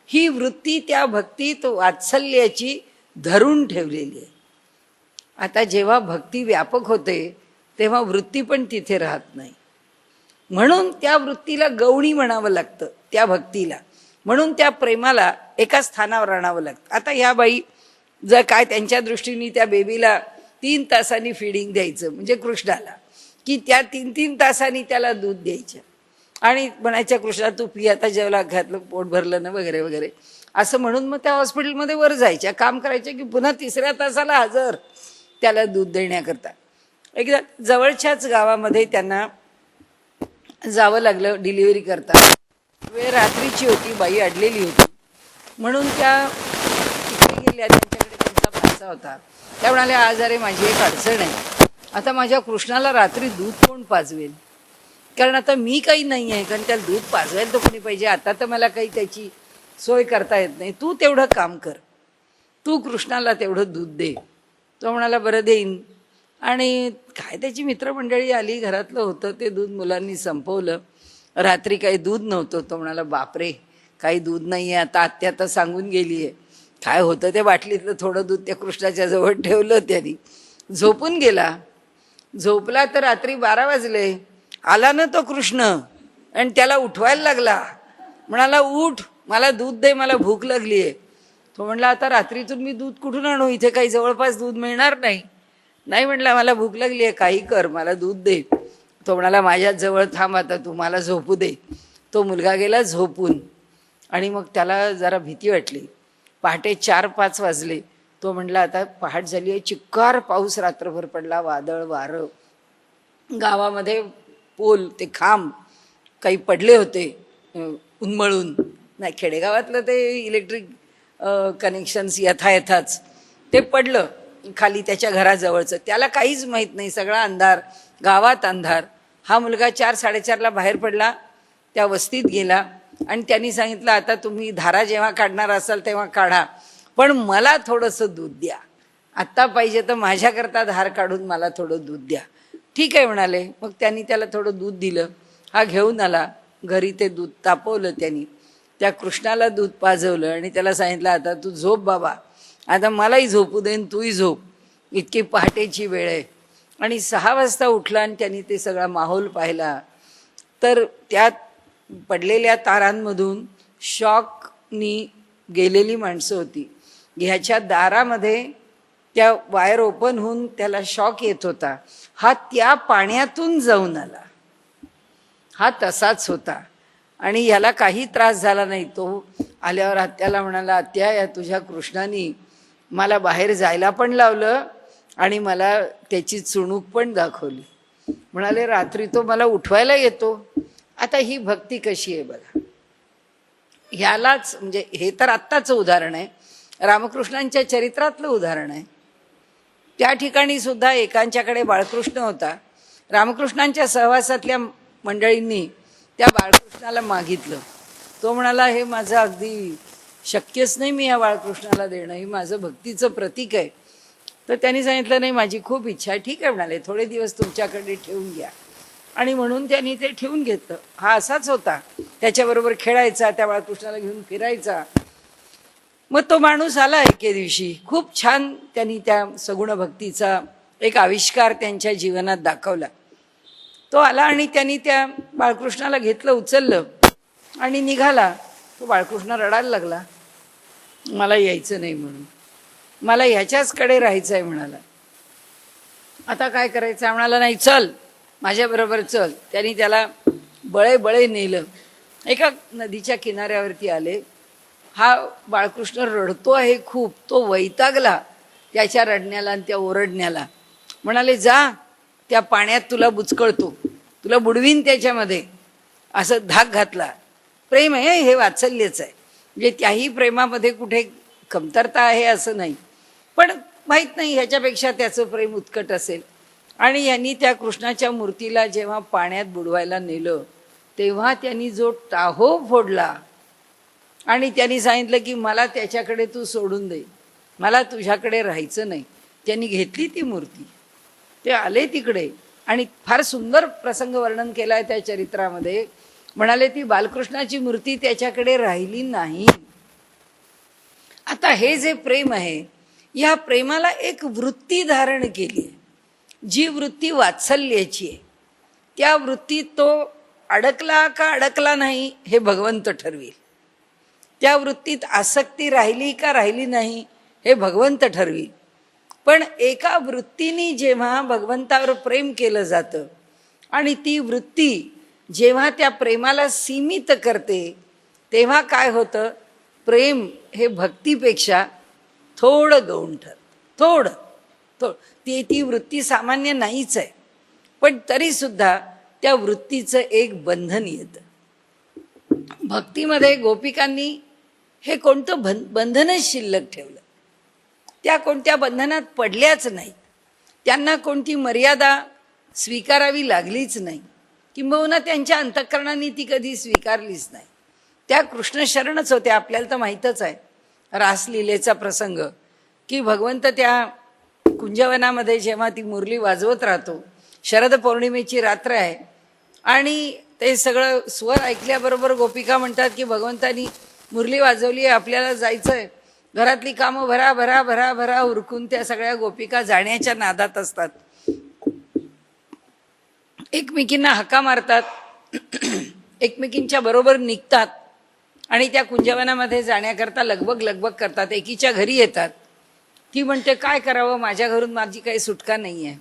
ही वृत्ती त्या भक्तीत वात्सल्याची धरून ठेवलेली आहे. आता जेव्हा भक्ती व्यापक होते तेव्हा वृत्ती पण तिथे राहत नाही. म्हणून त्या वृत्तीला गवणी म्हणावं लागतं, त्या भक्तीला. म्हणून त्या प्रेमाला एका स्थानावर आणावं लागतं. आता ह्या बाई जर काय त्यांच्या दृष्टीने त्या बेबीला 3 तासांनी फिडिंग द्यायचं, म्हणजे कृष्णाला, की त्या 3-3 तासांनी त्याला दूध द्यायचं आणि म्हणायच्या कृष्णा तू पी, आता जेवला, घातलं, पोट भरलं ना, वगैरे वगैरे असं म्हणून मग त्या हॉस्पिटलमध्ये वर जायच्या, काम करायचे की पुन्हा 3ऱ्या तासाला हजर त्याला दूध देण्याकरता. एकदा जवळच्याच गावामध्ये त्यांना जावं लागलं डिलिव्हरी करता. वेळ रात्रीची होती, बाई अडलेली होती, म्हणून त्या तिथे गेल्या. त्यांच्याकडे त्यांचा भाचा होता. त्या म्हणाल्या आज अरे माझी एक अडचण आहे, आता माझ्या कृष्णाला रात्री दूध कोण पाजवेल, कारण आता मी काही नाही आहे, कारण त्याला दूध पाजवायला तर कोणी पाहिजे. आता तर मला काही त्याची सोय करता येत नाही, तू तेवढं काम कर, तू कृष्णाला तेवढं दूध दे. तो म्हणाला बरं देईन. आणि काय त्याची मित्रमंडळी आली, घरातलं होतं ते दूध मुलांनी संपवलं. रात्री काही दूध नव्हतं. तो म्हणाला बापरे काही दूध नाही आहे, आता आत्या तर सांगून गेली आहे. काय होतं ते बाटलीतलं थोडं दूध त्या कृष्णाच्या जवळ ठेवलं. त्यांनी झोपून गेला. झोपला तर रात्री 12 वाजले. आला ना तो कृष्ण आणि त्याला उठवायला लागला. म्हणाला उठ, मला दूध दे, मला भूक लागली आहे. तो म्हणला आता रात्रीतून मी दूध कुठून आणू, इथे काही जवळपास दूध मिळणार नाही. नाही म्हणला मला भूक लागली आहे, काही कर, मला दूध दे. तो म्हणाला माझ्याच जवळ थांब, आता तू मला झोपू दे. तो मुलगा गेला झोपून आणि मग त्याला जरा भीती वाटली. पहाटे 4-5 वाजले. तो म्हणला आता पहाट झाली आहे, चिक्कार पाऊस रात्रभर पडला, वादळ वारं, गावामध्ये पोल ते खांब काही पडले होते उन्मळून. नाही खेडेगावातलं ते इलेक्ट्रिक कनेक्शन्स यथाच ते पडलं खाली त्याच्या घराजवळचं. त्याला काहीच माहीत नाही, सगळा अंधार, गावात अंधार. हा मुलगा 4-4:30ला बाहेर पडला, त्या वस्तीत गेला आणि त्यांनी सांगितलं आता तुम्ही धारा जेव्हा काढणार असाल तेव्हा काढा, पण मला थोडंसं दूध द्या, आत्ता पाहिजे तर माझ्याकरता धार काढून मला थोडं दूध द्या. ठीक आहे म्हणाले. मग त्यांनी त्याला थोडं दूध दिलं. हा घेऊन आला घरी. ते दूध तापवलं त्यांनी, त्या कृष्णाला दूध पाजवलं आणि त्याला सांगितलं आता तू झोप बाबा, आता मलाही झोपू देन, तूही झोप, इतकी पहाटेची वेळ आहे. आणि 6 वाजता उठला आणि त्यांनी ते सगळा माहोल पाहिला. तर त्यात पडलेल्या तारांमधून शॉकनी गेलेली माणसं होती. ह्याच्या दारामध्ये त्या वायर ओपन होऊन त्याला शॉक येत होता. हा त्या पाण्यातून जाऊन आला, हा तसाच होता आणि याला काही त्रास झाला नाही. तो आल्यावर आत्याला म्हणाला आत्या या तुझ्या कृष्णानी मला बाहेर जायला पण लावलं आणि मला त्याची चुणूक पण दाखवली. म्हणाले रात्री तो मला उठवायला येतो. आता ही भक्ती कशी आहे बघा. ह्यालाच म्हणजे हे तर आत्ताचं उदाहरण आहे, रामकृष्णांच्या चरित्रातलं उदाहरण आहे. त्या ठिकाणी सुद्धा एकांच्याकडे बाळकृष्ण होता. रामकृष्णांच्या सहवासातल्या मंडळींनी त्या बाळकृष्णाला मागितलं. तो म्हणाला, हे माझं अगदी शक्यच नाही, मी या बाळकृष्णाला देणं, हे माझं भक्तीचं प्रतीक आहे. तर त्यांनी सांगितलं, नाही माझी खूप इच्छा आहे. ठीक आहे म्हणाले, थोडे दिवस तुमच्याकडे ठेवून घ्या. आणि म्हणून त्यांनी ते ठेवून घेतलं. हा असाच होता, त्याच्याबरोबर खेळायचा, त्या बाळकृष्णाला घेऊन फिरायचा. मग तो माणूस आला एके दिवशी, खूप छान त्यांनी त्या सगुण भक्तीचा एक आविष्कार त्यांच्या जीवनात दाखवला. तो आला आणि त्यांनी त्या बाळकृष्णाला घेतलं, उचललं आणि निघाला. तो बाळकृष्ण रडायला लागला, मला यायचं नाही म्हणून, मला ह्याच्याचकडे राहायचं आहे म्हणाला. आता काय करायचं म्हणाला, नाही चल माझ्याबरोबर चल. त्यांनी त्याला बळे बळे नेलं. एका नदीच्या किनाऱ्यावरती आले. हा बाळकृष्ण रडतो आहे खूप. तो वैतागला त्याच्या रडण्याला आणि त्या ओरडण्याला. म्हणाले, जा त्या पाण्यात तुला बुचकळतो, तुला बुडवीन त्याच्यामध्ये, असं धाक घातला. प्रेम आहे हे, वात्सल्यच आहे. म्हणजे त्याही प्रेमामध्ये कुठे कमतरता आहे असं नाही, पण माहीत नाही ह्याच्यापेक्षा त्याचं प्रेम उत्कट असेल. आणि यांनी त्या कृष्णाच्या मूर्तीला जेव्हा पाण्यात बुडवायला नेलं तेव्हा त्यांनी जो टाहो फोडला आणि त्यांनी सांगितलं की मला त्याच्याकडे तू सोडून दे, मला तुझ्याकडे राहायचं नाही. त्यांनी घेतली ती मूर्ती. ते आले तिकडे आणि फार सुंदर प्रसंग वर्णन केला आहे त्या चरित्रामध्ये. म्हणाले, ती बालकृष्णाची मूर्ती त्याच्याकडे राहिली नाही. आता हे जे प्रेम आहे, या प्रेमाला एक वृत्ती धारण केली आहे, जी वृत्ती वात्सल्याची आहे. त्या वृत्तीत तो अडकला का अडकला नाही हे भगवंत ठरवेल. त्या वृत्तीत आसक्ती राहिली का राहिली नाही हे भगवंत ठरवेल. पण एका वृत्तीने जेव्हा भगवंतावर प्रेम केलं जातं आणि ती वृत्ती जेव्हा त्या प्रेमाला सीमित करते, तेव्हा काय होतं, प्रेम हे भक्तीपेक्षा थोडं गौण ठरतं. थोडं ती वृत्ती सामान्य नाहीच आहे, पण तरीसुद्धा त्या वृत्तीचं एक बंधन येतं. भक्तीमध्ये गोपिकांनी हे कोणतं बंधनच शिल्लक ठेवलं. त्या कोणत्या बंधनात पडल्याच नाहीत. त्यांना कोणती मर्यादा स्वीकारावी लागलीच नाही, किंबहुना त्यांच्या अंतःकरणाने ती कधी स्वीकारलीच नाही. त्या कृष्णशरणच होत्या. आपल्याला तर माहीतच आहे रासलीलेचा प्रसंग, की भगवंत त्या कुंजवनामध्ये जेव्हा ती मुरली वाजवत राहतो, शरद पौर्णिमेची रात्र आहे आणि ते सगळं स्वर ऐकल्याबरोबर गोपिका म्हणतात की भगवंतानी मुरली वाजवली आहे, आपल्याला जायचं आहे. घरातली कामं भरा भरा भरा भरा उरकून त्या सगळ्या गोपिका जाण्याच्या नादात असतात. एकमेकींना हाका मारतात, एकमेकींच्या बरोबर निघतात आणि त्या कुंजवनामध्ये जाण्याकरता लगबग करतात. एकीच्या घरी येतात. ती म्हणते, काय करावं, माझ्या घरून माझी काही सुटका नाही आहे,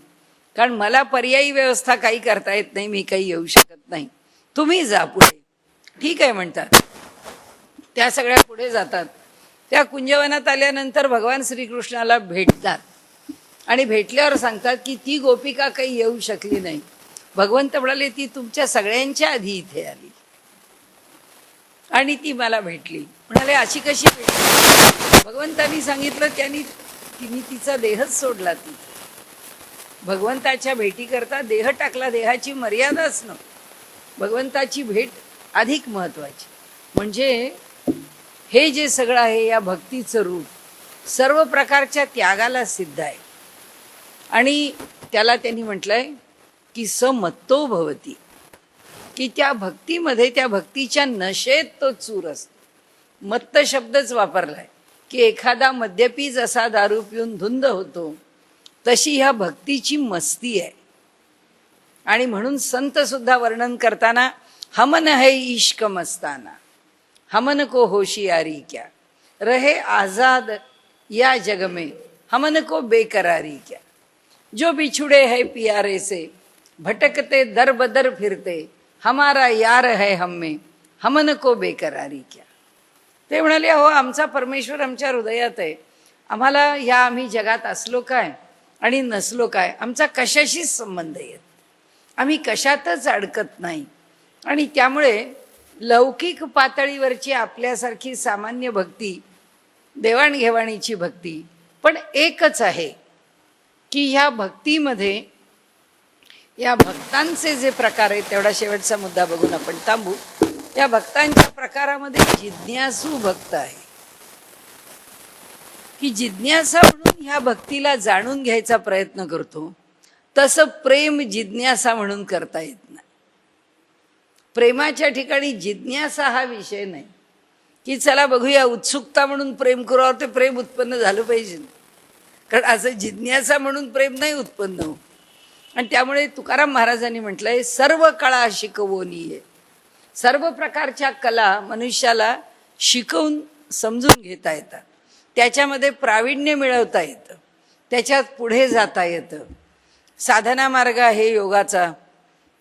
कारण मला पर्यायी व्यवस्था काही करता येत नाही, मी काही येऊ शकत नाही, तुम्ही जा पुढे. ठीक आहे म्हणतात. त्या सगळ्या पुढे जातात. त्या कुंजवनात आल्यानंतर भगवान श्रीकृष्णाला भेटतात आणि भेटल्यावर सांगतात की ती गोपिका काही येऊ शकली नाही. भगवंत म्हणाले, ती तुमच्या सगळ्यांच्या आधी इथे आली आणि ती मला भेटली. म्हणाले, अशी कशी भेटली? भगवंतांनी सांगितलं, तिने तिचा देहच सोडला. ती भगवंताच्या भेटीकरता देह टाकला. देहाची मर्यादाच नव्हती. भगवंताची भेट अधिक महत्वाची. म्हणजे हे जे सगळं आहे, या भक्तीचं रूप सर्व प्रकारच्या त्यागाला सिद्ध आहे. आणि त्याला त्यांनी म्हटलंय की समत्तो भवती, की त्या भक्तीमध्ये, त्या भक्तीच्या नशेत तो चूर असतो. मत्त शब्दच वापरलाय, की एखादा मद्यपी जसा दारू पिऊन धुंद होतो, तशी ह्या भक्तीची मस्ती आहे. आणि म्हणून संत सुद्धा वर्णन करताना, हमन है इश्क मस्ताना, हमन को होशियारी क्या, रहे आजाद या जग में, हमन को बेकरारी क्या, जो बिछुड़े है प्यारे से, भटकते दर बदर फिरते, हमारा यार है हम में, हमन को बेकरारी क्या. ते म्हणाले, हो आमचा परमेश्वर आमच्या हृदयात आहे. आम्हाला आम्ही जगात असलो काय आणि नसलो काय, आमचा कशाशीच संबंध येत, आम्ही कशातच अडकत नाही. आणि त्यामुळे लौकिक पातळीवरची आपल्यासारखी सामान्य भक्ती, देवाणघेवाणीची भक्ती, पण एकच आहे की ह्या भक्तीमध्ये या भक्तांचे जे प्रकार आहेत, तेवढा शेवटचा मुद्दा बघून आपण थांबू. या भक्तांच्या प्रकारामध्ये जिज्ञासू भक्त आहे की जिज्ञासा म्हणून ह्या भक्तीला जाणून घ्यायचा प्रयत्न करतो. तसं प्रेम जिज्ञासा म्हणून करता येत नाही. प्रेमाच्या ठिकाणी जिज्ञासा हा विषय नाही की चला बघूया उत्सुकता म्हणून प्रेम करू, ते प्रेम उत्पन्न झालं पाहिजे. कारण असं जिज्ञासा म्हणून प्रेम नाही उत्पन्न हो. आणि त्यामुळे तुकाराम महाराजांनी म्हटलंय, सर्व कळा शिकवोनी. सर्व प्रकारच्या कला मनुष्याला शिकवून समजून घेता येतात, त्याच्यामध्ये प्रावीण्य मिळवता येतं, त्याच्यात पुढे जाता येतं. साधना मार्ग आहे योगाचा,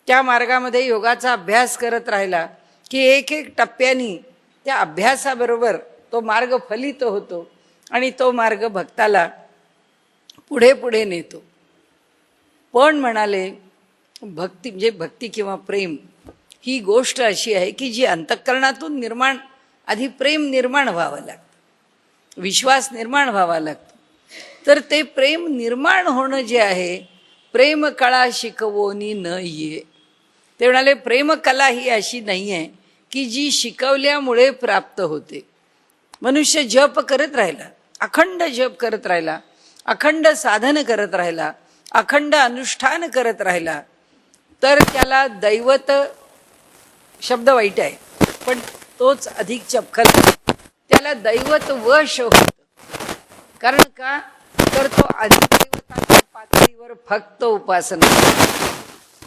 त्या मार्गामध्ये योगाचा अभ्यास करत राहिला की एक एक टप्प्यानी त्या अभ्यासाबरोबर तो मार्ग फलित होतो आणि तो मार्ग भक्ताला पुढे पुढे नेतो. पण म्हणाले भक्ती म्हणजे भक्ती किंवा प्रेम ही गोष्ट अशी आहे की जी अंतःकरणातून आधी प्रेम निर्माण व्हावं लागतं, विश्वास निर्माण व्हावा लागतो. तर ते प्रेम निर्माण होणं जे आहे, प्रेम कळा शिकवोनी न ये. ते म्हणाले प्रेमकला ही अशी नाही आहे की जी शिकवल्यामुळे प्राप्त होते. मनुष्य जप करत राहिला, अखंड जप करत राहिला, अखंड साधन करत राहिला, अखंड अनुष्ठान करत राहिला, तर त्याला दैवत शब्द वाईट आहे पण तोच अधिक चपखल, त्याला दैवत वश होत. कारण का, तर तो अधिदैवताच्या पातळीवर फक्त उपासना करतो,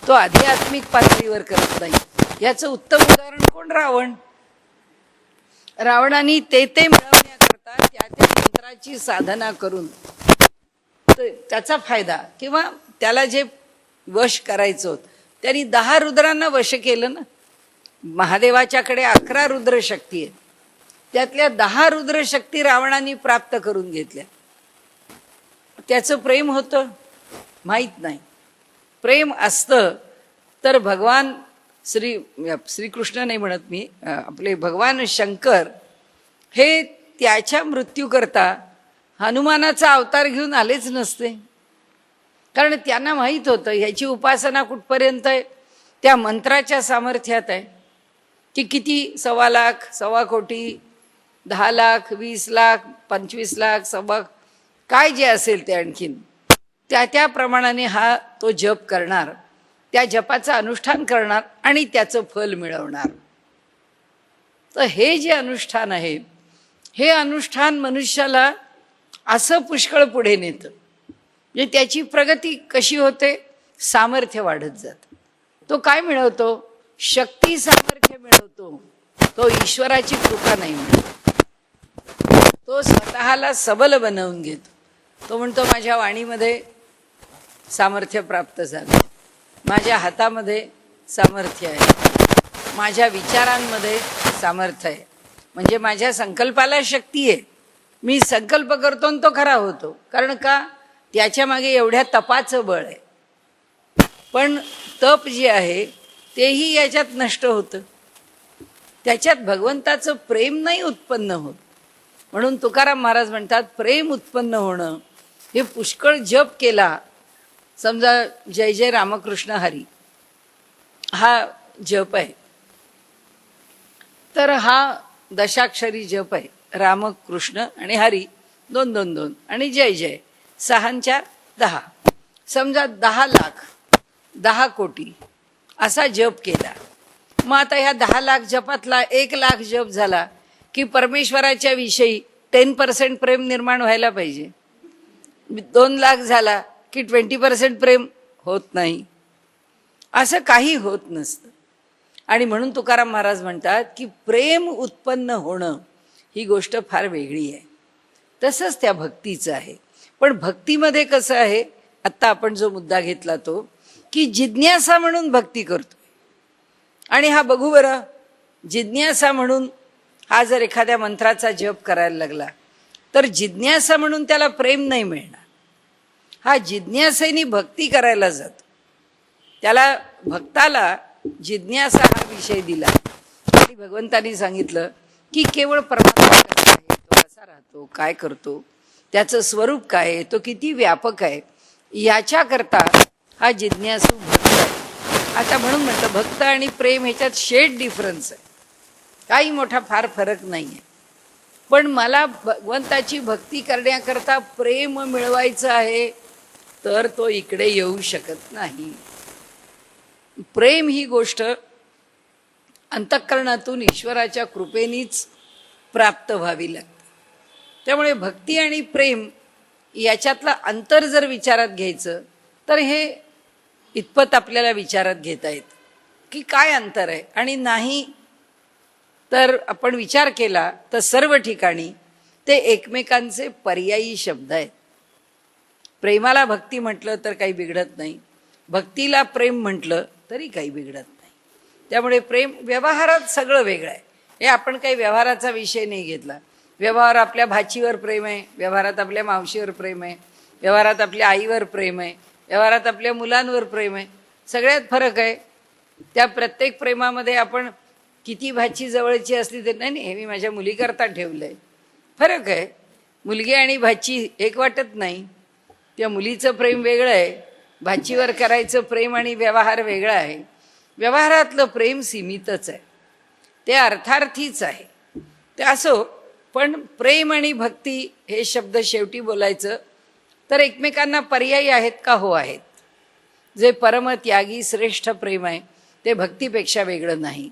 तो आध्यात्मिक पातळीवर करत नाही. याचं उत्तम उदाहरण कोण? रावण. रावणाने ते मिळवण्याकरता त्या मंत्राची साधना करून त्याचा फायदा, किंवा त्याला जे वश करायचं होतं त्यांनी 10 रुद्रांना वश केलं ना. महादेवाच्याकडे 11 रुद्र शक्ती आहेत, त्यातल्या 10 रुद्र शक्ती रावणाने प्राप्त करून घेतल्या. त्याचं प्रेम होतं माहीत नाही. प्रेम असतं तर भगवान श्रीकृष्ण नाही म्हणत मी, आपले भगवान शंकर हे त्याच्या मृत्यू करता हनुमानाचा अवतार घेऊन आलेच नसते. कारण त्यांना माहीत होतं ह्याची उपासना कुठपर्यंत आहे, त्या मंत्राच्या सामर्थ्यात आहे की किती 1.25 लाख, 1.25 कोटी, 10 लाख, 20 लाख, 25 लाख, 1.25 काय जे असेल ते आणखीन त्या प्रमाणाने हा तो जप करणार, त्या जपाचं अनुष्ठान करणार आणि त्याचं फल मिळवणार. तर हे जे अनुष्ठान आहे, हे अनुष्ठान मनुष्याला असं पुष्कळ पुढे नेतं. म्हणजे त्याची प्रगती कशी होते, सामर्थ्य वाढत जातं. तो काय मिळवतो, शक्ती सामर्थ्य मिळवतो. तो ईश्वराची कृपा नाही मिळत, तो स्वतःला सबल बनवून घेतो. तो म्हणतो माझ्या वाणीमध्ये सामर्थ्य प्राप्त झालं, माझ्या हातामध्ये सामर्थ्य आहे, माझ्या विचारांमध्ये सामर्थ्य आहे, म्हणजे माझ्या संकल्पाला शक्ती आहे. मी संकल्प करतो आणि तो खरा होतो. कारण का, त्याच्या मागे एवढ्या तपाचं बळ आहे. पण तप जे आहे तेही याच्यात नष्ट होतं, त्याच्यात भगवंताचं प्रेम नाही उत्पन्न होत. म्हणून तुकाराम महाराज म्हणतात प्रेम उत्पन्न होणं हे पुष्कळ जप केला. समजा जय जय रामकृष्ण हरी हा जप आहे, तर हा दशाक्षरी जप आहे. राम कृष्ण आणि हरी 2 2 2 आणि जय जय 6 4 10. समजा 10 लाख 10 कोटी असा जप केला. मग आता ह्या 10 लाख जपातला 1 लाख जप झाला की परमेश्वराच्या विषयी 10% प्रेम निर्माण व्हायला पाहिजे. 2 लाख झाला की 20% प्रेम होत नाही, असं काही होत नसतं. आणि म्हणून तुकाराम महाराज म्हणतात की प्रेम उत्पन्न होणं ही गोष्ट फार वेगळी आहे. तसंच त्या भक्तीचं आहे. पण भक्तीमध्ये कसं आहे, आत्ता आपण जो मुद्दा घेतला तो की जिज्ञासा म्हणून भक्ती करतो. आणि हा बघू बरं, जिज्ञासा म्हणून हा जर एखाद्या मंत्राचा जप करायला लागला तर जिज्ञासा म्हणून त्याला प्रेम नाही मिळणार. हा जिज्ञासेने भक्ती करायला जातो. त्याला भक्ताला जिज्ञासा हा विषय दिला. आणि भगवंतांनी सांगितलं की केवळ परमात्मा कसा आहे, तो कसा राहतो, काय करतो, त्याचं स्वरूप काय आहे, तो किती व्यापक आहे, याच्याकरता हा जिज्ञासू भक्त आहे. आता म्हणून म्हटलं भक्त आणि प्रेम ह्याच्यात शेड डिफरन्स आहे, काही मोठा फार फरक नाही आहे. पण मला भगवंताची भक्ती करण्याकरता प्रेम मिळवायचं आहे तर तो इकडे येऊ शकत नाही. प्रेम ही गोष्ट अंतःकरणातून ईश्वराच्या कृपेनीच प्राप्त व्हावी लागते. त्यामुळे भक्ती आणि प्रेम याच्यातलं अंतर जर विचारात घ्यायचं तर हे इतपत आपल्याला विचारात घेता येतं की काय अंतर आहे. आणि नाही तर आपण विचार केला तर सर्व ठिकाणी ते एकमेकांचे पर्यायी शब्द आहेत. प्रेमाला भक्ती म्हटलं तर काही बिघडत नाही, भक्तीला प्रेम म्हटलं तरी काही बिघडत नाही. त्यामुळे प्रेम व्यवहारात सगळं वेगळं आहे. हे आपण काही व्यवहाराचा विषय नाही घेतला. व्यवहार आपल्या भाचीवर प्रेम आहे, व्यवहारात आपल्या मावशीवर प्रेम आहे, व्यवहारात आपल्या आईवर प्रेम आहे, व्यवहारात आपल्या मुलांवर प्रेम आहे. सगळ्यात फरक आहे. त्या प्रत्येक प्रेमामध्ये आपण किती भाची जवळची असली तरी नाही नाही हे मी माझ्या मुलीकरता ठेवलं आहे, फरक आहे. मुलगी आणि भाची एक वाटत नाही. त्या मुलीचं प्रेम वेगळं आहे, भाचीवर करायचं प्रेम आणि व्यवहार वेगळा आहे. व्यवहारातलं प्रेम सीमितच आहे, ते अर्थार्थीच आहे. ते असो, पण प्रेम आणि भक्ती हे शब्द शेवटी बोलायचं तर एकमेकांना पर्यायी आहेत का? हो आहेत. जे परमत्यागी श्रेष्ठ प्रेम आहे ते भक्तीपेक्षा वेगळं नाही.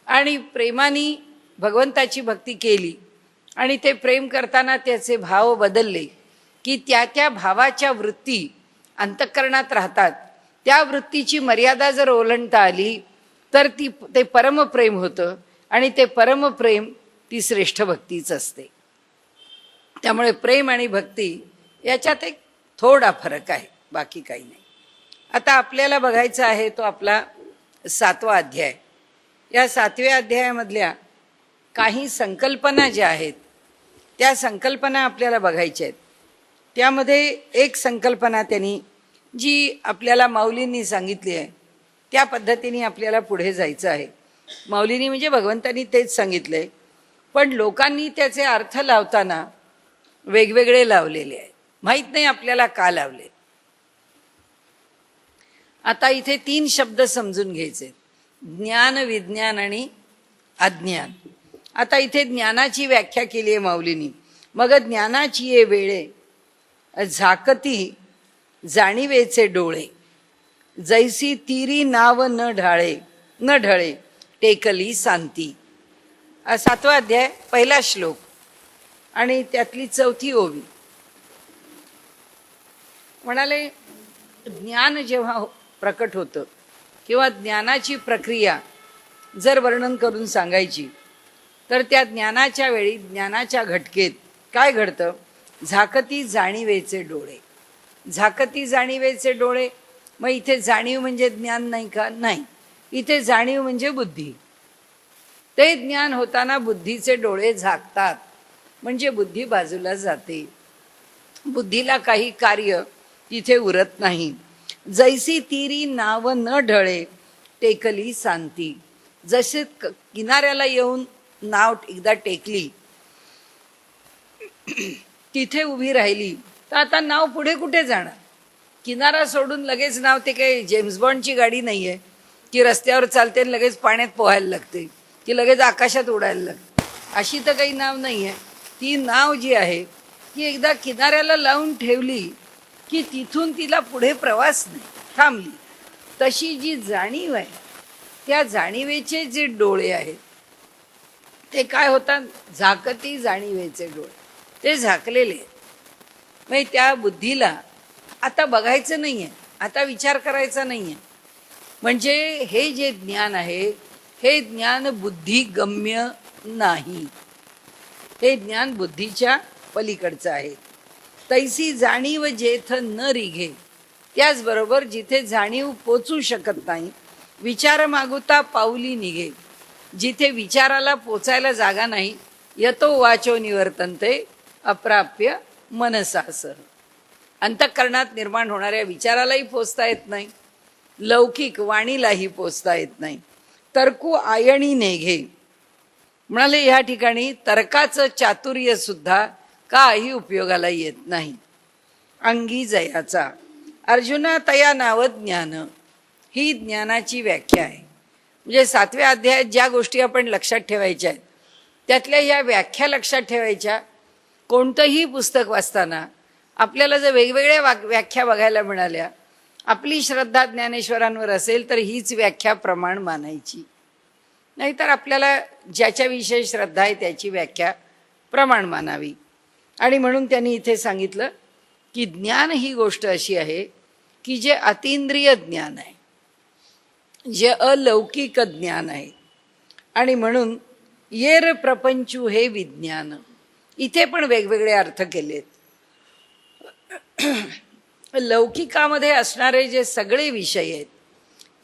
आणि प्रेमाने भगवंताची भक्ती केली आणि ते प्रेम करताना त्याचे भाव बदलले की त्या त्या भावाच्या वृत्ती अंतःकरणात राहतात. त्या वृत्तीची मर्यादा जर ओलांडता आली तर ते परमप्रेम होतं आणि ते परमप्रेम ती श्रेष्ठ भक्तीच असते. त्यामुळे प्रेम आणि भक्ती याच्यात एक थोडा फरक आहे, बाकी काही नाही. आता आपल्याला बघायचा आहे तो आपला 7वा अध्याय. या 7व्या अध्यायामधल्या काही संकल्पना ज्या आहेत त्या संकल्पना आपल्याला बघायच्या आहेत. त्यामध्ये एक संकल्पना त्यांनी जी आपल्याला माऊलींनी सांगितली आहे त्या पद्धतीने आपल्याला पुढे जायचं आहे. माऊलींनी म्हणजे भगवंतांनी तेच सांगितलंय, पण लोकांनी त्याचे अर्थ लावताना वेगवेगळे लावलेले आहेत. माहीत नाही आपल्याला का लावले. आता इथे 3 शब्द समजून घ्यायचे, ज्ञान, विज्ञान आणि अज्ञान. आता इथे ज्ञानाची व्याख्या केली आहे माऊलींनी. मग ज्ञानाची ये वेळे झाकती जाणीवेचे डोळे, जैसी तिरी नाव न ढळे टेकली सांती. 7वा अध्याय, पहिला श्लोक आणि त्यातली 4थी ओवी. म्हणाले ज्ञान जेव्हा प्रकट होतं किंवा ज्ञानाची प्रक्रिया जर वर्णन करून सांगायची तर त्या ज्ञानाच्या वेळी ज्ञानाच्या घटकेत काय घडतं? झाकती जाणीवेचे डोळे. झाकती जाणीवेचे डोळे. मग इथे जाणीव म्हणजे ज्ञान नाही का? नाही, इथे जाणीव म्हणजे बुद्धी. ते ज्ञान होताना बुद्धीचे डोळे झाकतात म्हणजे बुद्धी बाजूला जाते, बुद्धीला काही कार्य तिथे उरत नाही. जैसी तिरी नाव न ढळे टेकली सांती. जसे किनाऱ्याला येऊन नाव एकदा टेकली तिथे उभी राहिली तर आता नाव पुढे कुठे जाणार? किनारा सोडून लगेच नाव, ते काही जेम्स बॉन्डची गाडी नाही आहे की रस्त्यावर चालते आणि लगेच पाण्यात पोहायला लागते की लगेच आकाशात उडायला लागते. अशी तर काही नाव नाही आहे. ती नाव जी आहे ती एकदा किनाऱ्याला लावून ठेवली की तिथून तिला पुढे प्रवास नाही, थांबली. तशी जी जाणीव आहे त्या जाणीवेचे जे डोळे आहेत ते काय होतात? झाकती जाणीवेचे डोळे. ते झाकलेले आहेत. म्हणजे त्या बुद्धीला आता बघायचं नाही आहे, आता विचार करायचा नाही आहे. म्हणजे हे जे ज्ञान आहे हे ज्ञान बुद्धिगम्य नाही, हे ज्ञान बुद्धीच्या पलीकडचं आहे. तैसी जाणीव जेथ न रिघे. त्याचबरोबर जिथे जाणीव पोचू शकत नाही, विचार मागुता पाऊली निघे. जिथे विचाराला पोचायला जागा नाही, यतो वाचो निवर्तन्ते अप्राप्य मनसासह. अंतःकरणात निर्माण होणाऱ्या विचारालाही पोचता येत नाही, लौकिक वाणीलाही पोचता येत नाही. तर्कू आयणी नेघे. म्हणाले ह्या ठिकाणी तर्काचं चातुर्य सुद्धा काही उपयोगाला येत नाही. अंगी जयाचा अर्जुना तया नाव ज्ञान, ही ज्ञानाची व्याख्या आहे. म्हणजे 7व्या अध्यायात ज्या गोष्टी आपण लक्षात ठेवायच्या आहेत त्यातल्या या व्याख्या लक्षात ठेवायच्या. कोणतंही पुस्तक वाचताना आपल्याला जर वेगवेगळ्या व्याख्या बघायला मिळाल्या, आपली श्रद्धा ज्ञानेश्वरांवर असेल तर हीच व्याख्या प्रमाण मानायची, नाहीतर आपल्याला ज्याच्याविषयी श्रद्धा आहे त्याची व्याख्या प्रमाण मानावी. आणि म्हणून त्यांनी इथे सांगितलं की ज्ञान ही गोष्ट अशी आहे की जे अतींद्रिय ज्ञान आहे, जे अलौकिक ज्ञान आहे. आणि म्हणून येर प्रपंचू हे विज्ञान, इथे पण वेगवेगळे अर्थ केलेत. लौकिकामध्ये असणारे जे सगळे विषय आहेत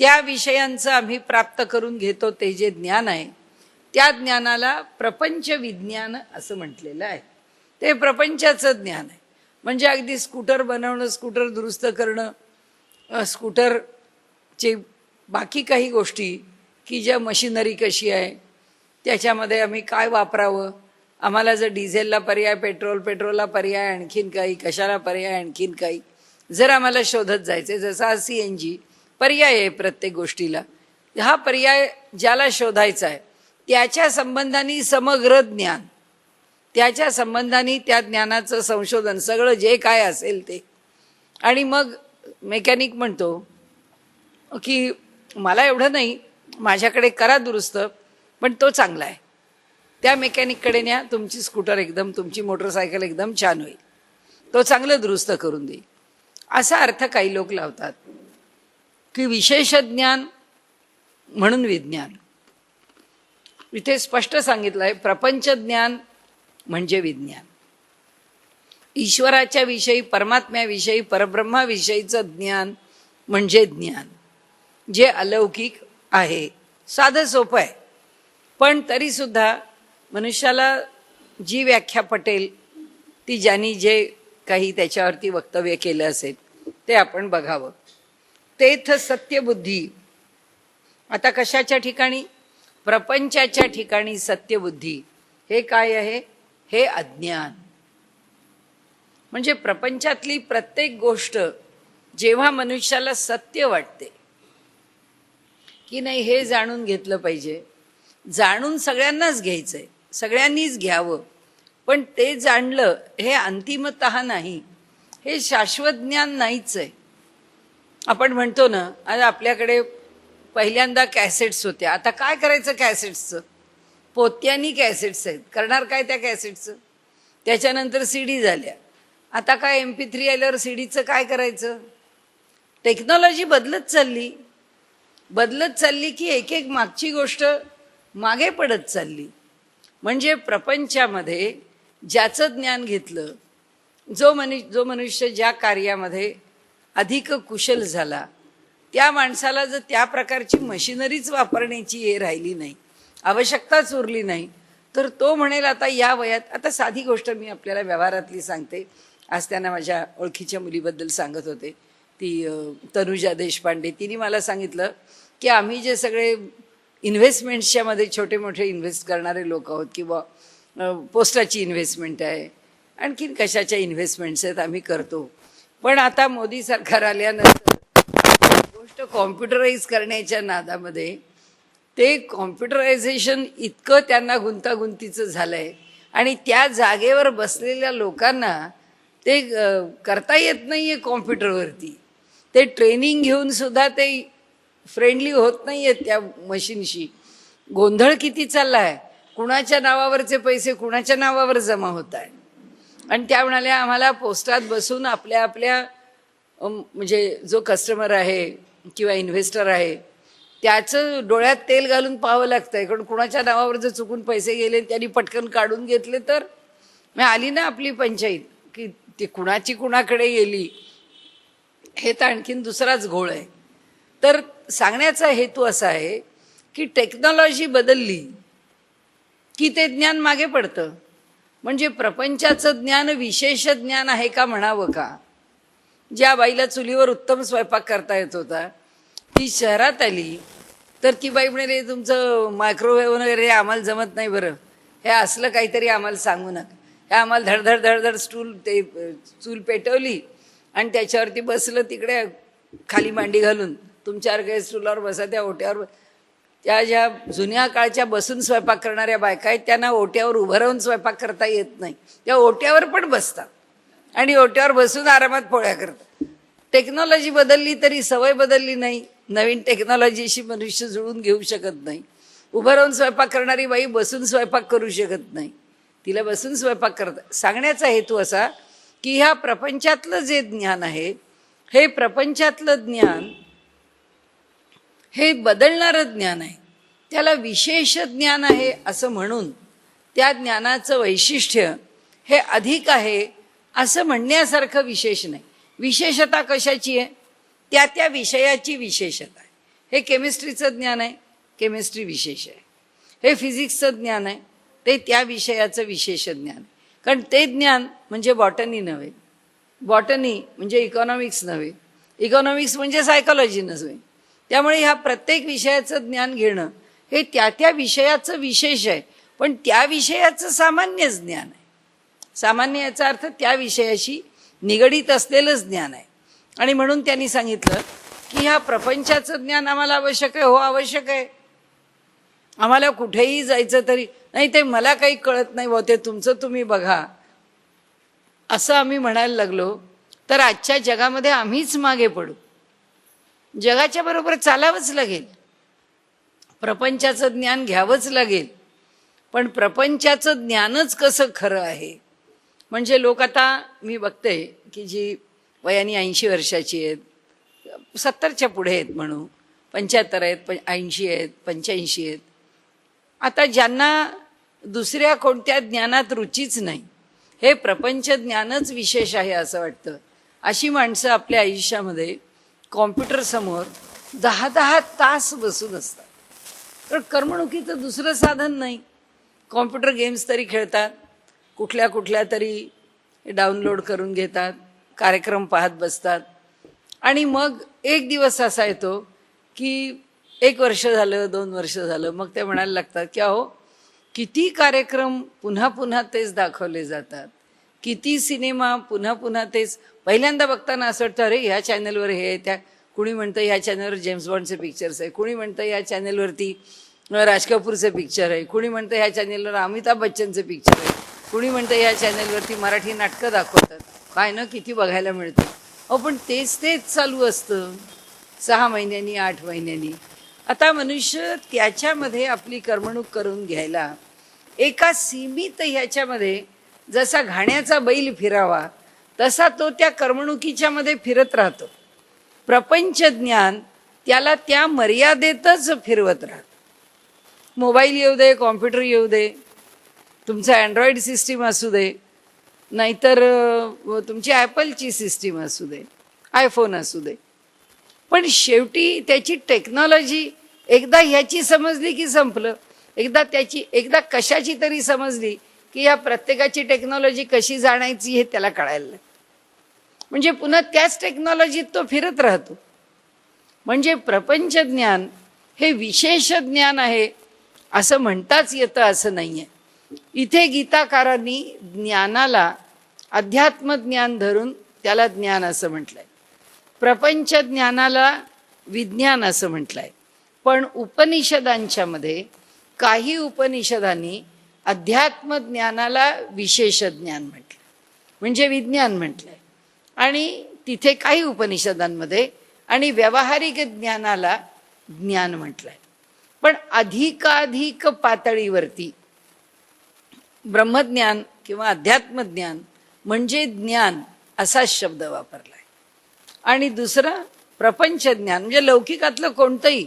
त्या विषयांचं आम्ही प्राप्त करून घेतो ते जे ज्ञान आहे त्या ज्ञानाला प्रपंच विज्ञान असं म्हटलेलं आहे. ते प्रपंचाचं ज्ञान आहे. म्हणजे अगदी स्कूटर बनवणं, स्कूटर दुरुस्त करणं, स्कूटरचे बाकी काही गोष्टी की ज्या मशिनरी कशी आहे, त्याच्यामध्ये आम्ही काय वापरावं, आम्हाला जर डिझेलला पर्याय पेट्रोलला पर्याय आणखीन काही, कशाला पर्याय आणखीन काही, जर आम्हाला शोधत जायचे, जसा हा CNG पर्याय आहे प्रत्येक गोष्टीला, हा पर्याय ज्याला शोधायचा आहे त्याच्या संबंधाने समग्र ज्ञान, त्याच्या संबंधाने त्या ज्ञानाचं संशोधन सगळं जे काय असेल ते. आणि मग मेकॅनिक म्हणतो की मला एवढं नाही, माझ्याकडे करा दुरुस्त, पण तो चांगला आहे, त्या मेकॅनिककडे न्या, तुमची स्कूटर एकदम, तुमची मोटरसायकल एकदम छान होईल, तो चांगलं दुरुस्त करून देईल. असा अर्थ काही लोक लावतात की विशेष ज्ञान म्हणून विज्ञान. इथे स्पष्ट सांगितलं आहे प्रपंच ज्ञान म्हणजे विज्ञान. ईश्वराच्या विषयी, परमात्म्याविषयी, परब्रह्माविषयीचं ज्ञान म्हणजे ज्ञान, जे अलौकिक आहे. साधं सोपं आहे, पण तरीसुद्धा मनुष्याला जी व्याख्या पटेल ती ज्यांनी जे काही त्याच्यावरती वक्तव्य केलं असेल ते आपण बघावं. तेथ सत्यबुद्धी. आता कशाच्या ठिकाणी? प्रपंचाच्या ठिकाणी सत्यबुद्धी. हे काय आहे? हे अज्ञान. म्हणजे प्रपंचातली प्रत्येक गोष्ट जेव्हा मनुष्याला सत्य वाटते की नाही हे जाणून घेतलं पाहिजे, जाणून सगळ्यांनाच घ्यायचंय, सगळ्यांनीच घ्यावं, पण ते जाणलं हे अंतिमतः नाही, हे शाश्वत ज्ञान नाहीच आहे. आपण म्हणतो ना, आज आपल्याकडे पहिल्यांदा कॅसेट्स होत्या, आता काय करायचं कॅसेट्सचं? पोत्यांनी कॅसेट्स आहेत, करणार काय त्या कॅसेट्सचं? त्याच्यानंतर CD झाल्या, आता काय MP3 आल्यावर CDचं काय करायचं? टेक्नॉलॉजी बदलत चालली की एक एक मागची गोष्ट मागे पडत चालली. म्हणजे प्रपंचामध्ये ज्याचं ज्ञान घेतलं, जो मनुष्य ज्या कार्यामध्ये अधिक कुशल झाला, त्या माणसाला जर त्या प्रकारची मशिनरीच वापरण्याची हे राहिली नाही, आवश्यकताच उरली नाही, तर तो म्हणेल आता या वयात. आता साधी गोष्ट मी आपल्याला व्यवहारातली सांगते. आज त्यांना माझ्या ओळखीच्या मुलीबद्दल सांगत होते, ती तनुजा देशपांडे. तिने मला सांगितलं की आम्ही जे सगळे इन्व्हेस्टमेंट्सच्या मध्ये छोटे मोठे इन्व्हेस्ट करणारे लोक आहोत, किंवा पोस्टाची इन्व्हेस्टमेंट आहे, आणखीन कशाच्या इन्व्हेस्टमेंट्स आहेत, आम्ही करतो. पण आता मोदी सरकार आल्यानंतर गोष्ट कॉम्प्युटराईज करण्याच्या नादामध्ये ते कॉम्प्युटरायझेशन इतकं त्यांना गुंतागुंतीचं झालंय, आणि त्या जागेवर बसलेल्या लोकांना ते करता येत नाहीये कॉम्प्युटरवरती. ते ट्रेनिंग घेऊन सुद्धा ते फ्रेंडली होत नाहीयेत त्या मशीनशी. गोंधळ किती चालला आहे, कुणाच्या नावावरचे पैसे कुणाच्या नावावर जमा होत आहे. आणि त्या म्हणाल्या आम्हाला पोस्टात बसून आपल्या म्हणजे जो कस्टमर आहे किंवा इन्व्हेस्टर आहे त्याचं डोळ्यात तेल घालून पाहावं लागतंय, कारण कुणाच्या नावावर जर चुकून पैसे गेले त्यांनी पटकन काढून घेतले तर मग आली ना आपली पंचायत की ती कुणाची कुणाकडे गेली, हे तर आणखीन दुसराच घोळ आहे. तर सांगण्याचा हेतू असा आहे की टेक्नॉलॉजी बदलली की ते ज्ञान मागे पडतं. म्हणजे प्रपंचाचं ज्ञान विशेष ज्ञान आहे का म्हणावं का? ज्या बाईला चुलीवर उत्तम स्वयंपाक करता येत होता ती शहरात आली तर ती बाई म्हणे तुमचं मायक्रोवेव्ह वगैरे आम्हाला जमत नाही बरं, हे असलं काहीतरी आम्हाला सांगू नका. हे आम्हाला धडधड धडधड चूल पेटवली आणि त्याच्यावरती बसलं तिकडे खाली मांडी घालून, तुमच्यावर काही स्टूलावर बसा, त्या ओट्यावर. त्या ज्या जुन्या काळच्या बसून स्वयंपाक करणाऱ्या बायका आहेत त्यांना ओट्यावर उभं राहून स्वयंपाक करता येत नाही, त्या ओट्यावर पण बसतात आणि ओट्यावर बसून आरामात पोळ्या करतात. टेक्नॉलॉजी बदलली तरी सवय बदलली नाही. नवीन टेक्नॉलॉजीशी मनुष्य जुळून घेऊ शकत नाही. उभं राहून स्वयंपाक करणारी बाई बसून स्वयंपाक करू शकत नाही, तिला बसून स्वयंपाक करता. सांगण्याचा हेतू असा की ह्या प्रपंचातलं जे ज्ञान आहे, हे प्रपंचातलं ज्ञान हे बदलणारं ज्ञान आहे. त्याला विशेष ज्ञान आहे असं म्हणून त्या ज्ञानाचं वैशिष्ट्य हे अधिक आहे असं म्हणण्यासारखं विशेष नाही. विशेषता कशाची आहे? त्या त्या विषयाची विशेषता आहे. हे केमिस्ट्रीचं ज्ञान आहे, केमिस्ट्री विशेष आहे. हे फिजिक्सचं ज्ञान आहे, ते त्या विषयाचं विशेष ज्ञान आहे. कारण ते ज्ञान म्हणजे बॉटनी नव्हे, बॉटनी म्हणजे इकॉनॉमिक्स नव्हे, इकॉनॉमिक्स म्हणजे सायकोलॉजी नव्हे. त्यामुळे ह्या प्रत्येक विषयाचं ज्ञान घेणं हे त्या त्या विषयाचं विशेष आहे, पण त्या विषयाचं सामान्य ज्ञान आहे. सामान्य याचा अर्थ त्या विषयाशी निगडीत असलेलंच ज्ञान आहे. आणि म्हणून त्यांनी सांगितलं की ह्या प्रपंचाचं ज्ञान आम्हाला आवश्यक आहे. हो, आवश्यक आहे. आम्हाला कुठेही जायचं तरी नाही, ते मला काही कळत नाही बुवा, ते तुमचं तुम्ही बघा, असं आम्ही म्हणायला लागलो तर आजच्या जगामध्ये आम्हीच मागे पडू. जगाच्या बरोबर चालावंच लागेल, प्रपंचाचं ज्ञान घ्यावंच लागेल. पण प्रपंचाचं ज्ञानच कसं खरं आहे? म्हणजे लोक आता मी बघते की जी वयाने 80 वर्षाची आहेत, 70च्या पुढे आहेत, म्हणू 75 आहेत, 80 आहेत, 85 आहेत, आता ज्यांना दुसऱ्या कोणत्या ज्ञानात रुचीच नाही, हे प्रपंच ज्ञानच विशेष आहे असं वाटतं, अशी माणसं आपल्या आयुष्यामध्ये कॉम्प्युटरसमोर 10-10 तास बसून असतात. तर करमणुकीचं दुसरं साधन नाही. कॉम्प्युटर गेम्स तरी खेळतात, कुठल्या कुठल्या तरी डाउनलोड करून घेतात, कार्यक्रम पाहत बसतात. आणि मग एक दिवस असा येतो की 1 वर्ष झालं, 2 वर्ष झालं, मग ते म्हणायला लागतात की अहो किती कार्यक्रम पुन्हा पुन्हा तेच दाखवले जातात, किती सिनेमा पुन्हा पुन्हा तेच. पहिल्यांदा बघताना असं वाटतं अरे ह्या चॅनलवर हे, त्या कुणी म्हणतं ह्या चॅनलवर जेम्स बॉन्डचे पिक्चर्स आहे, कुणी म्हणतं ह्या चॅनलवरती राज कपूरचे पिक्चर आहे, कुणी म्हणतं ह्या चॅनलवर अमिताभ बच्चनचे पिक्चर आहे, कुणी म्हणतं ह्या चॅनलवरती मराठी नाटकं दाखवतात. काय ना किती बघायला मिळतं. अहो पण तेच चालू असतं 6 महिन्यांनी 8 महिन्यांनी. आता मनुष्य त्याच्यामध्ये आपली करमणूक करून घ्यायला एका सीमित ह्याच्यामध्ये जसा घाण्याचा बैल फिरावा तसा तो त्या करमणुकीच्या मध्ये फिरत राहतो. प्रपंच ज्ञान त्याला त्या मर्यादेतच फिरवत राहतं. मोबाईल येऊ दे, कॉम्प्युटर येऊ दे, तुमचं अँड्रॉइड सिस्टीम असू दे, नाहीतर तुमची ॲपलची सिस्टीम असू दे, आयफोन असू दे, पण शेवटी त्याची टेक्नॉलॉजी एकदा ह्याची समजली की संपलं. एकदा कशाची तरी समजली की या प्रत्येकाची टेक्नॉलॉजी कशी जाणायची हे त्याला कळायला लागतं. म्हणजे पुन्हा त्याच टेक्नॉलॉजीत तो फिरत राहतो. म्हणजे प्रपंच ज्ञान हे विशेष ज्ञान आहे असं म्हणताच येतं असं नाही आहे. इथे गीताकारांनी ज्ञानाला अध्यात्मज्ञान धरून त्याला ज्ञान असं म्हटलंय, प्रपंच ज्ञानाला विज्ञान असं म्हटलंय. पण उपनिषदांच्या मध्ये काही उपनिषदांनी अध्यात्मज्ञानाला विशेष ज्ञान म्हटलं, म्हणजे विज्ञान म्हटलंय. आणि तिथे काही उपनिषदांमध्ये आणि व्यावहारिक ज्ञानाला ज्ञान म्हटलंय. पण अधिकाधिक पातळीवरती ब्रह्मज्ञान किंवा अध्यात्मज्ञान म्हणजे ज्ञान असा शब्द वापरलाय. आणि दुसरं प्रपंच ज्ञान म्हणजे लौकिकातलं कोणतंही,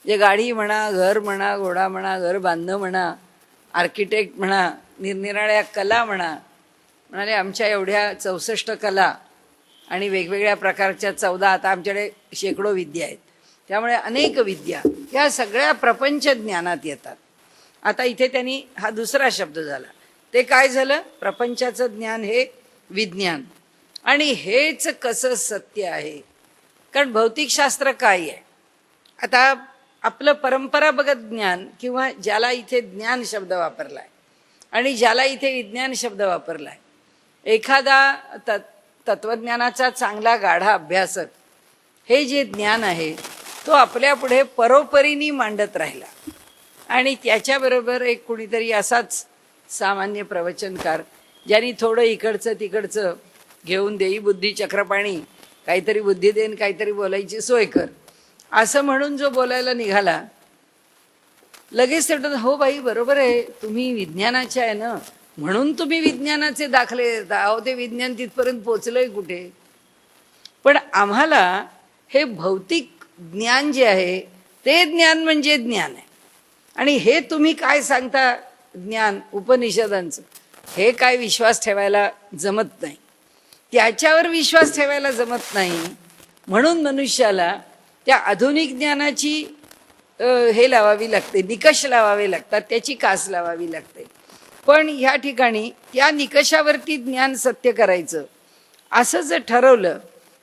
जे गाडी म्हणा, घर म्हणा, घोडा म्हणा, घर बांधणं म्हणा, आर्किटेक्ट म्हणा, निरनिराळ्या कला म्हणा. म्हणाले आमच्या एवढ्या 64 कला आणि वेगवेगळ्या प्रकारच्या 14, आता आमच्याकडे शेकडो विद्या आहेत, त्यामुळे अनेक विद्या ह्या सगळ्या प्रपंच ज्ञानात येतात. आता इथे त्यांनी हा दुसरा शब्द झाला, ते काय झालं? प्रपंचाचं ज्ञान हे विज्ञान. आणि हेच कसं सत्य आहे? कारण भौतिकशास्त्र काय आहे? आता आपलं परंपरागत ज्ञान किंवा ज्याला इथे ज्ञान शब्द वापरलाय आणि ज्याला इथे विज्ञान शब्द वापरलाय, एखादा तत्वज्ञानाचा चांगला गाढा अभ्यासक हे जे ज्ञान आहे तो आपल्या पुढे परोपरीने मांडत राहिला आणि त्याच्याबरोबर एक कुणीतरी असाच सामान्य प्रवचनकार ज्यांनी थोडं इकडचं तिकडचं घेऊन देई बुद्धी चक्रपाणी, काहीतरी बुद्धी देन काहीतरी बोलायची सोय कर, असं म्हणून जो बोलायला निघाला, लगेच तेवढं हो बाई बरोबर आहे, तुम्ही विज्ञानाचे आहे ना म्हणून तुम्ही विज्ञानाचे दाखले देता, अहो ते विज्ञान तिथपर्यंत पोचलंय कुठे. पण आम्हाला हे भौतिक ज्ञान जे आहे ते ज्ञान म्हणजे ज्ञान आहे आणि हे तुम्ही काय सांगता ज्ञान उपनिषदांचं, हे काय विश्वास ठेवायला जमत नाही, त्याच्यावर विश्वास ठेवायला जमत नाही. म्हणून मनुष्याला त्या आधुनिक ज्ञानाची हे लावावी लागते, निकष लावावे लागतात, त्याची कास लावावी लागते. पण ह्या ठिकाणी त्या निकषावरती ज्ञान सत्य करायचं असं जर ठरवलं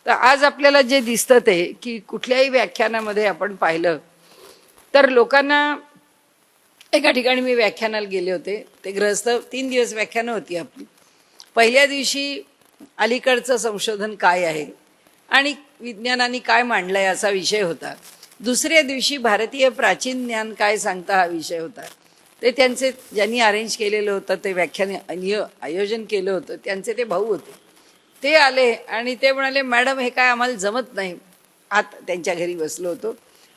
तर आज आपल्याला जे दिसतं ते की कुठल्याही व्याख्यानामध्ये आपण पाहिलं तर लोकांना, एका ठिकाणी मी व्याख्यानाला गेले होते, ते गृहस्थ 3 दिवस व्याख्यानं होती आपली. पहिल्या दिवशी अलीकडचं संशोधन काय आहे आणि विज्ञानाने काय मांडलंय असा विषय होता. दुसऱ्या दिवशी भारतीय प्राचीन ज्ञान काय सांगता हा विषय होता. ते त्यांचे ज्यांनी अरेंज केलेलं होतं ते व्याख्यान आयोजन केलं होतं त्यांचे ते भाऊ होते, ते आले आणि ते म्हणाले मॅडम हे काय आम्हाला जमत नाही. आत त्यांच्या घरी बसलो होतो,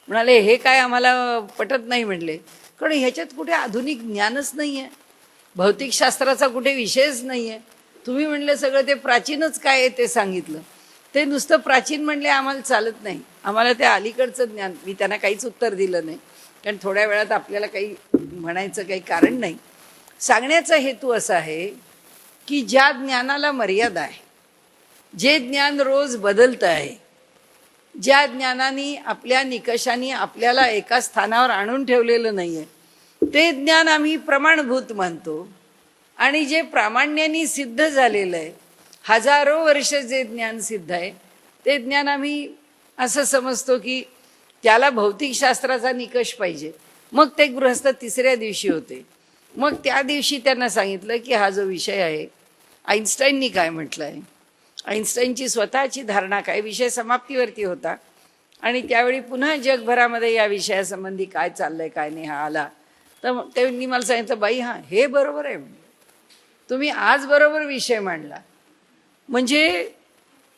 म्हणाले हे काय आम्हाला पटत नाही म्हणले, कारण ह्याच्यात कुठे आधुनिक ज्ञानच नाही आहे, भौतिकशास्त्राचा कुठे विषयच नाही आहे. तुम्ही म्हणले सगळं ते प्राचीनच काय आहे ते सांगितलं, ते नुसतं प्राचीन म्हणले आम्हाला चालत नाही, आम्हाला ते अलीकडचं ज्ञान. मी त्यांना काहीच उत्तर दिलं नाही, कारण थोड्या वेळात आपल्याला काही म्हणायचं काही कारण नाही. सांगण्याचा हेतू असा आहे की ज्या ज्ञानाला मर्यादा आहे, जे ज्ञान रोज बदलतं आहे, ज्या ज्ञानाने आपल्या निकषाने आपल्याला एका स्थानावर आणून ठेवलेलं नाही आहे, ते ज्ञान आम्ही प्रमाणभूत मानतो. आणि जे प्रामाण्याने सिद्ध झालेलं आहे, हजारो वर्ष जे ज्ञान सिद्ध आहे ते ज्ञान आम्ही असं समजतो की त्याला भौतिकशास्त्राचा निकष पाहिजे. मग ते गृहस्थ तिसऱ्या दिवशी होते. मग त्या दिवशी त्यांना सांगितलं की हा जो विषय आहे आईन्स्टाईननी काय म्हटलं आहे, आईन्स्टाईनची स्वतःची धारणा काय, विषय समाप्तीवरती होता आणि त्यावेळी पुन्हा जगभरामध्ये या विषयासंबंधी काय चाललंय काय नाही हा आला. तर त्यांनी मला सांगितलं बाई हां हे बरोबर आहे, म्हणजे तुम्ही आज बरोबर विषय मांडला. म्हणजे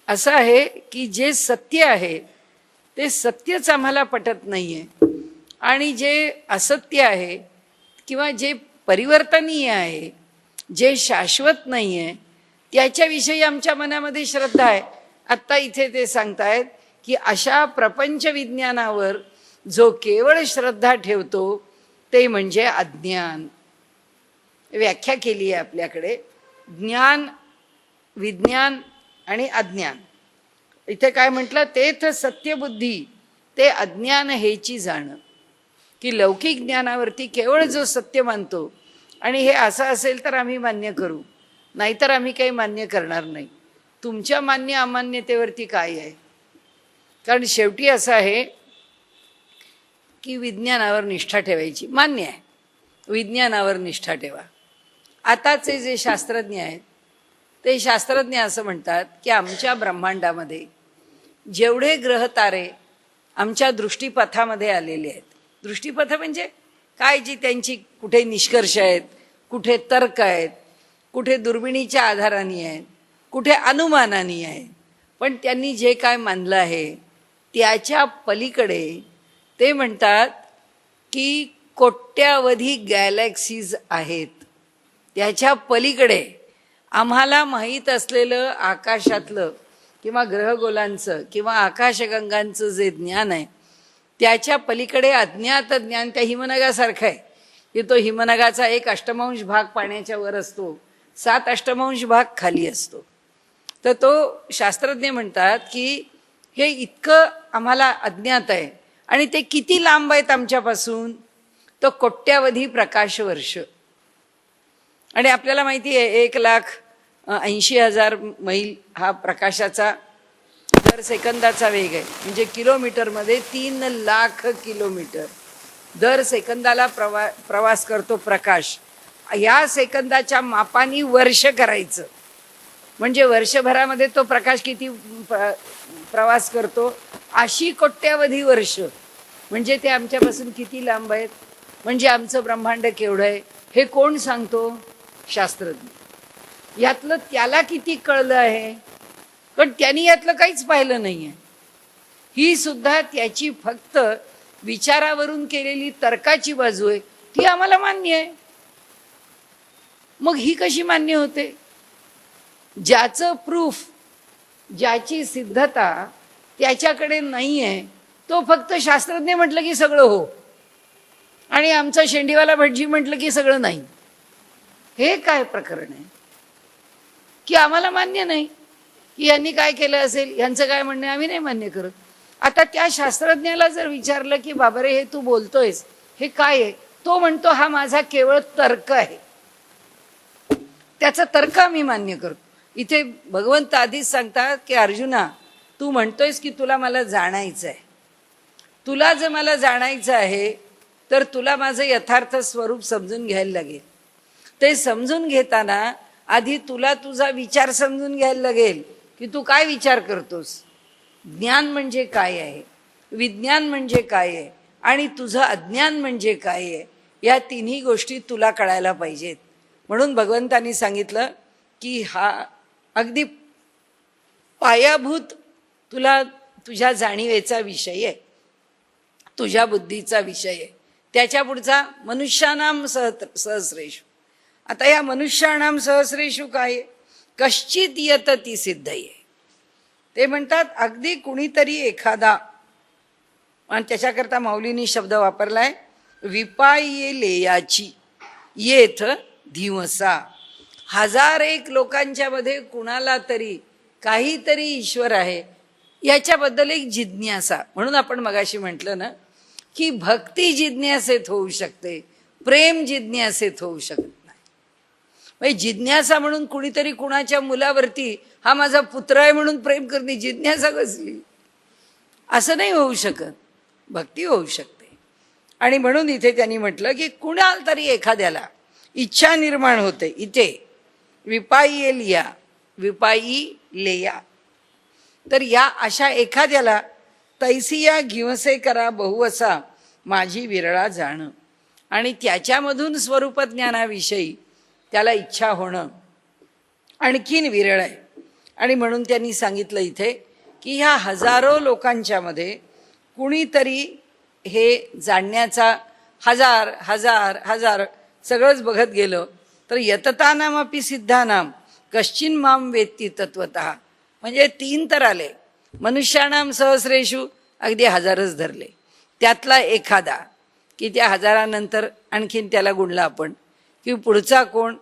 असं आहे की जे सत्य आहे ते सत्यच आम्हाला पटत नाही आहे आणि जे असत्य आहे किंवा जे परिवर्तनीय आहे, जे शाश्वत नाही आहे, त्याच्याविषयी आमच्या मनामध्ये श्रद्धा आहे. आत्ता इथे ते सांगतायत की अशा प्रपंच विज्ञानावर जो केवळ श्रद्धा ठेवतो ते म्हणजे अज्ञान. व्याख्या केली आहे आपल्याकडे, ज्ञान, विज्ञान आणि अज्ञान. इथे काय म्हटलं, तेथ सत्यबुद्धी ते अज्ञान हेची जाणं, की लौकिक ज्ञानावरती केवळ जो सत्य मानतो आणि हे असं असेल तर आम्ही मान्य करू, नाहीतर आम्ही काही मान्य करणार नाही. तुमच्या मान्य अमान्यतेवरती काय आहे, कारण शेवटी असं आहे की विज्ञानावर निष्ठा ठेवायची, मान्य आहे, विज्ञानावर निष्ठा ठेवा. आताचे जे शास्त्रज्ञ आहेत ते शास्त्रज्ञ असं म्हणतात की आमच्या ब्रह्मांडामध्ये जेवढे ग्रह तारे आमच्या दृष्टीपथामध्ये आलेले आहेत, दृष्टीपथ म्हणजे काय, जी त्यांची कुठे निष्कर्ष आहेत, कुठे तर्क आहेत, कुठे दुर्बिणीच्या आधाराने आहेत, कुठे अनुमानाने आहेत, पण त्यांनी जे काय मानलं आहे त्याच्या पलीकडे ते म्हणतात की कोट्यावधी गॅलेक्सीज आहेत. त्याच्या पलीकडे आम्हाला माहीत असलेलं आकाशातलं किंवा ग्रहगोलांचं किंवा आकाशगंगांचं जे ज्ञान आहे त्याच्या पलीकडे अज्ञात ज्ञान त्या हिमनगासारखं आहे की तो हिमनगाचा 1/8 भाग पाण्याच्या वर असतो, 7/8 भाग खाली असतो. तर तो शास्त्रज्ञ म्हणतात की हे इतकं आम्हाला अज्ञात आहे आणि ते किती लांब आहेत आमच्यापासून, तो कोट्यावधी प्रकाश वर्ष. आणि आपल्याला माहिती आहे 1,80,000 मैल हा प्रकाशाचा दर सेकंदाचा वेग आहे, म्हणजे किलोमीटरमध्ये 3 लाख किलोमीटर दर सेकंदाला प्रवास करतो प्रकाश. या सेकंदाच्या मापानी वर्ष करायचं, म्हणजे वर्षभरामध्ये तो प्रकाश किती प्रवास करतो, 80 कोट्यावधी वर्ष. म्हणजे ते आमच्यापासून किती लांब आहेत, म्हणजे आमचं ब्रह्मांड केवढं आहे हे कोण सांगतो? शास्त्रज्ञ. यातलं त्याला किती कळलं आहे, पण त्यांनी यातलं काहीच पाहिलं नाही आहे. ही सुद्धा त्याची फक्त विचारावरून केलेली तर्काची बाजू आहे, ती आम्हाला मान्य आहे. मग ही कशी मान्य होते? ज्याचं प्रूफ, ज्याची सिद्धता त्याच्याकडे नाही आहे, तो फक्त शास्त्रज्ञ म्हटलं की सगळं हो, आणि आमचा शेंडीवाला भटजी म्हटलं की सगळं नाही. हे काय प्रकरण आहे की आम्हाला मान्य नाही की यांनी काय केलं असेल, यांचं काय म्हणणं आम्ही नाही मान्य करत. आता त्या शास्त्रज्ञाला जर विचारलं की बाबा रे हे तू बोलतोयस हे काय आहे, तो म्हणतो हा माझा केवळ तर्क आहे, त्याचा तर्क आम्ही मान्य करतो. इथे भगवंत आधीच सांगतात की अर्जुना, तू म्हणतोयस की तुला मला जाणायचं आहे. तुला जर मला जाणायचं आहे तर तुला माझं यथार्थ स्वरूप समजून घ्यायला लागेल. ते समजून घेताना आधी तुला तुझा विचार समजून घ्यायला लागेल की तू काय विचार करतोस. ज्ञान म्हणजे काय आहे, विज्ञान म्हणजे काय आहे, आणि तुझं अज्ञान म्हणजे काय आहे, या तिन्ही गोष्टी तुला कळायला पाहिजेत. म्हणून भगवंतांनी सांगितलं की हा अगदी पायाभूत तुला तुझ्या जाणीवेचा विषय आहे, तुझ्या बुद्धीचा विषय आहे. त्याच्या पुढचा मनुष्यानाम सहस्रेषु. आता या मनुष्यानाम सहस्रेषु काय? कश्चित यतती सिद्धये. ते म्हणतात अगदी कुणीतरी एखादा, आणि त्याच्याकरता माऊलींनी शब्द वापरलाय विपाये लेयाची येथ धीमसा. 1001 लोकांच्या मध्ये कुणाला तरी काहीतरी ईश्वर आहे याच्याबद्दल एक जिज्ञासा. म्हणून आपण मगाशी म्हटलं ना की भक्ती जिज्ञासेत होऊ शकते, प्रेम जिज्ञासेत होऊ शकत नाही. म्हणजे जिज्ञासा म्हणून कुणीतरी कुणाच्या मुलावरती हा माझा पुत्र आहे म्हणून प्रेम करणे जिज्ञासा कसली, असं नाही होऊ शकत. भक्ती होऊ शकते. आणि म्हणून इथे त्यांनी म्हटलं की कुणाला तरी एखाद्याला इच्छा निर्माण होते. इथे विपाई लिया, विपाई लेया, तर या अशा एखाद्याला तैसिया घिवसे करा बहुवसा माझी विरळा जाणं, आणि त्याच्यामधून स्वरूपज्ञानाविषयी त्याला इच्छा होणं आणखीन विरळ आहे. आणि म्हणून त्यांनी सांगितलं इथे की ह्या हजारो लोकांच्या मध्ये कुणीतरी हे जाणण्याचा हजार हजार हजार सगळंच बघत गेलं तर यततानाम अपि सिद्धानाम कश्चिन माम वेत्ती तत्वतः. म्हणजे 3 तर आले, मनुष्यानाम सहस्रेषु अगदी 1000च धरले, त्यातला एखादा की त्या 1000नंतर आणखीन त्याला गुणला आपण की पुढचा कोण,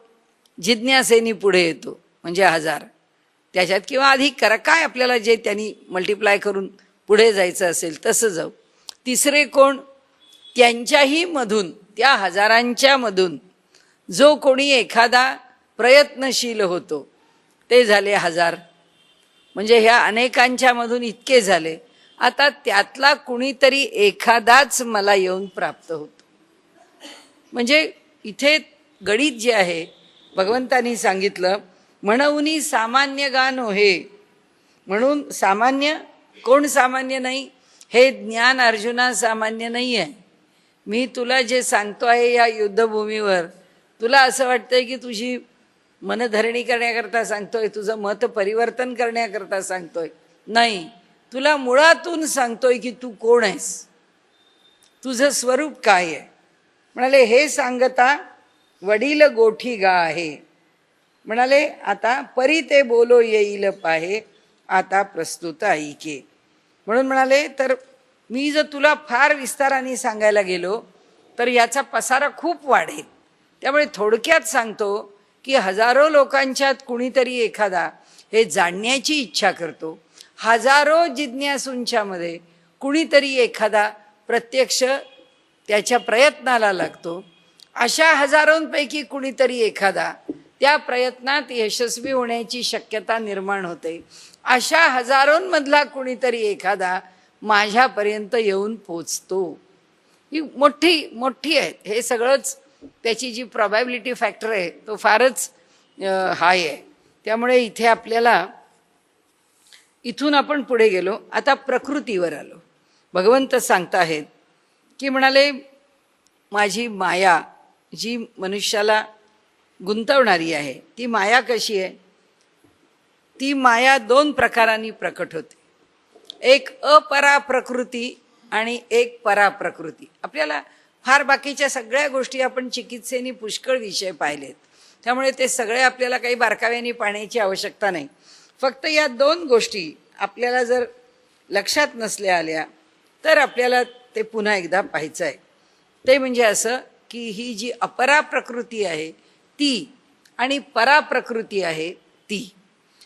जिज्ञासेनी पुढे येतो म्हणजे 1000 त्याच्यात किंवा अधिक करा, काय आपल्याला जे त्यांनी मल्टिप्लाय करून पुढे जायचं असेल तसं जाऊ. तिसरे कोण, त्यांच्याही मधून, त्या 1000च्या मधून जो कोणी एखादा प्रयत्नशील होतो ते झाले 1000. म्हणजे ह्या अनेकांच्या मधून इतके झाले. आता त्यातला कुणीतरी एखादाच मला येऊन प्राप्त होतो. म्हणजे इथे गणित जे आहे भगवंतांनी सांगितलं म्हणून सामान्य गान हे. म्हणून सामान्य कोण सामान्य नाही, हे ज्ञान अर्जुना सामान्य नाही आहे. मी तुला जे सांगतो आहे या युद्धभूमीवर, तुला असं वाटतंय की तुझी मनधरणी करण्याकरता सांगतोय, तुझं मत परिवर्तन करण्याकरता सांगतोय. नाही, तुला मुळातून सांगतोय की तू कोण आहेस, तुझं स्वरूप काय आहे. म्हणाले हे सांगता वडील गोठी गा आहे. म्हणाले आता परी ते बोलो येईल पाहे आता प्रस्तुत ऐके. म्हणून म्हणाले तर मी जर तुला फार विस्ताराने सांगायला गेलो तर याचा पसारा खूप वाढेल. त्यामुळे थोडक्यात सांगतो की हजारो लोकांच्यात कुणीतरी एखादा हे जाणण्याची इच्छा करतो. हजारो जिज्ञासूंच्या मध्ये कुणीतरी एखादा प्रत्यक्ष त्याच्या प्रयत्नाला लागतो. अशा हजारोंपैकी कुणीतरी एखादा त्या प्रयत्नात यशस्वी होण्याची शक्यता निर्माण होते. अशा हजारोंमधला कुणीतरी एखादा माझ्यापर्यंत येऊन पोचतो. ही मोठी मोठी आहे. हे सगळंच त्याची जी प्रॉबॅबिलिटी फॅक्टर आहे तो फारच हाय आहे. त्यामुळे इथे आपल्याला इथून आपण पुढे गेलो, आता प्रकृतीवर आलो. भगवंत सांगताहेत की म्हणाले, माझी माया जी मनुष्याला गुंतवणारी आहे ती माया कशी आहे? ती माया दोन प्रकारांनी प्रकट होते. एक अपरा प्रकृती आणि एक परा प्रकृती. आपल्याला फार बाकीच्या सगळ्या गोष्टी आपण चिकित्सेने पुष्कळ विषय पाहिलेत, त्यामुळे ते सगळे आपल्याला काही बारकाव्याने पाहण्याची आवश्यकता नाही. फक्त या दोन गोष्टी आपल्याला जर लक्षात नसल्या आल्या तर आपल्याला ते पुन्हा एकदा पाहायचं आहे. ते म्हणजे असं की ही जी अपरा प्रकृती आहे ती आणि परा प्रकृती आहे ती.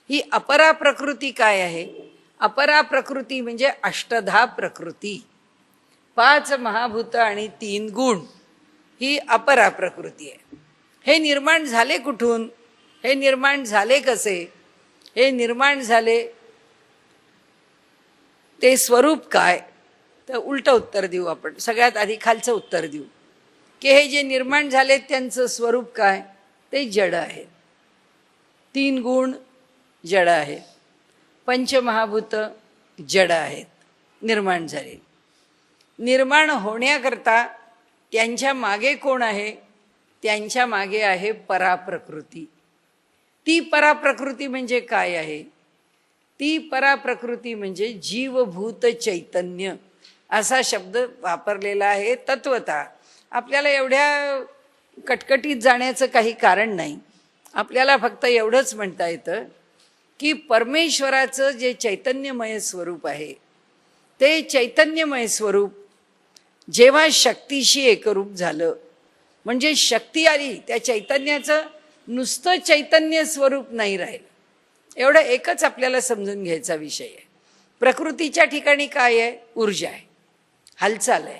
ही अपरा प्रकृती काय आहे? अपरा प्रकृती म्हणजे अष्टधा प्रकृती, 5 महाभूत आणि 3 गुण, ही अपरा प्रकृती आहे. हे निर्माण झाले कुठून? हे निर्माण झाले कसे? हे निर्माण झाले ते स्वरूप काय? तर उलटं उत्तर देऊ आपण. सगळ्यात आधी खालचं उत्तर देऊ की हे जे निर्माण झाले त्यांचं स्वरूप काय? ते जड आहेत. 3 गुण जड आहेत, पंचमहाभूत जड आहेत, निर्माण झाले. निर्माण होण्याकरता त्यांच्या मागे कोण आहे? त्यांच्या मागे आहे पराप्रकृती. ती पराप्रकृती म्हणजे काय आहे? ती पराप्रकृती म्हणजे जीवभूत चैतन्य असा शब्द वापरलेला आहे. तत्वतः आपल्याला एवढ्या कटकटीत जाण्याचं काही कारण नाही. आपल्याला फक्त एवढंच म्हणता येतं की परमेश्वराचं जे चैतन्यमय स्वरूप आहे ते चैतन्यमय स्वरूप जेव्हा शक्तीशी एकरूप झालं, म्हणजे शक्ती आली, त्या चैतन्याचं नुसतं चैतन्य स्वरूप नाही राहिलं. एवढं एकच आपल्याला समजून घ्यायचा विषय आहे. प्रकृतीच्या ठिकाणी काय आहे? ऊर्जा आहे, हालचाल आहे,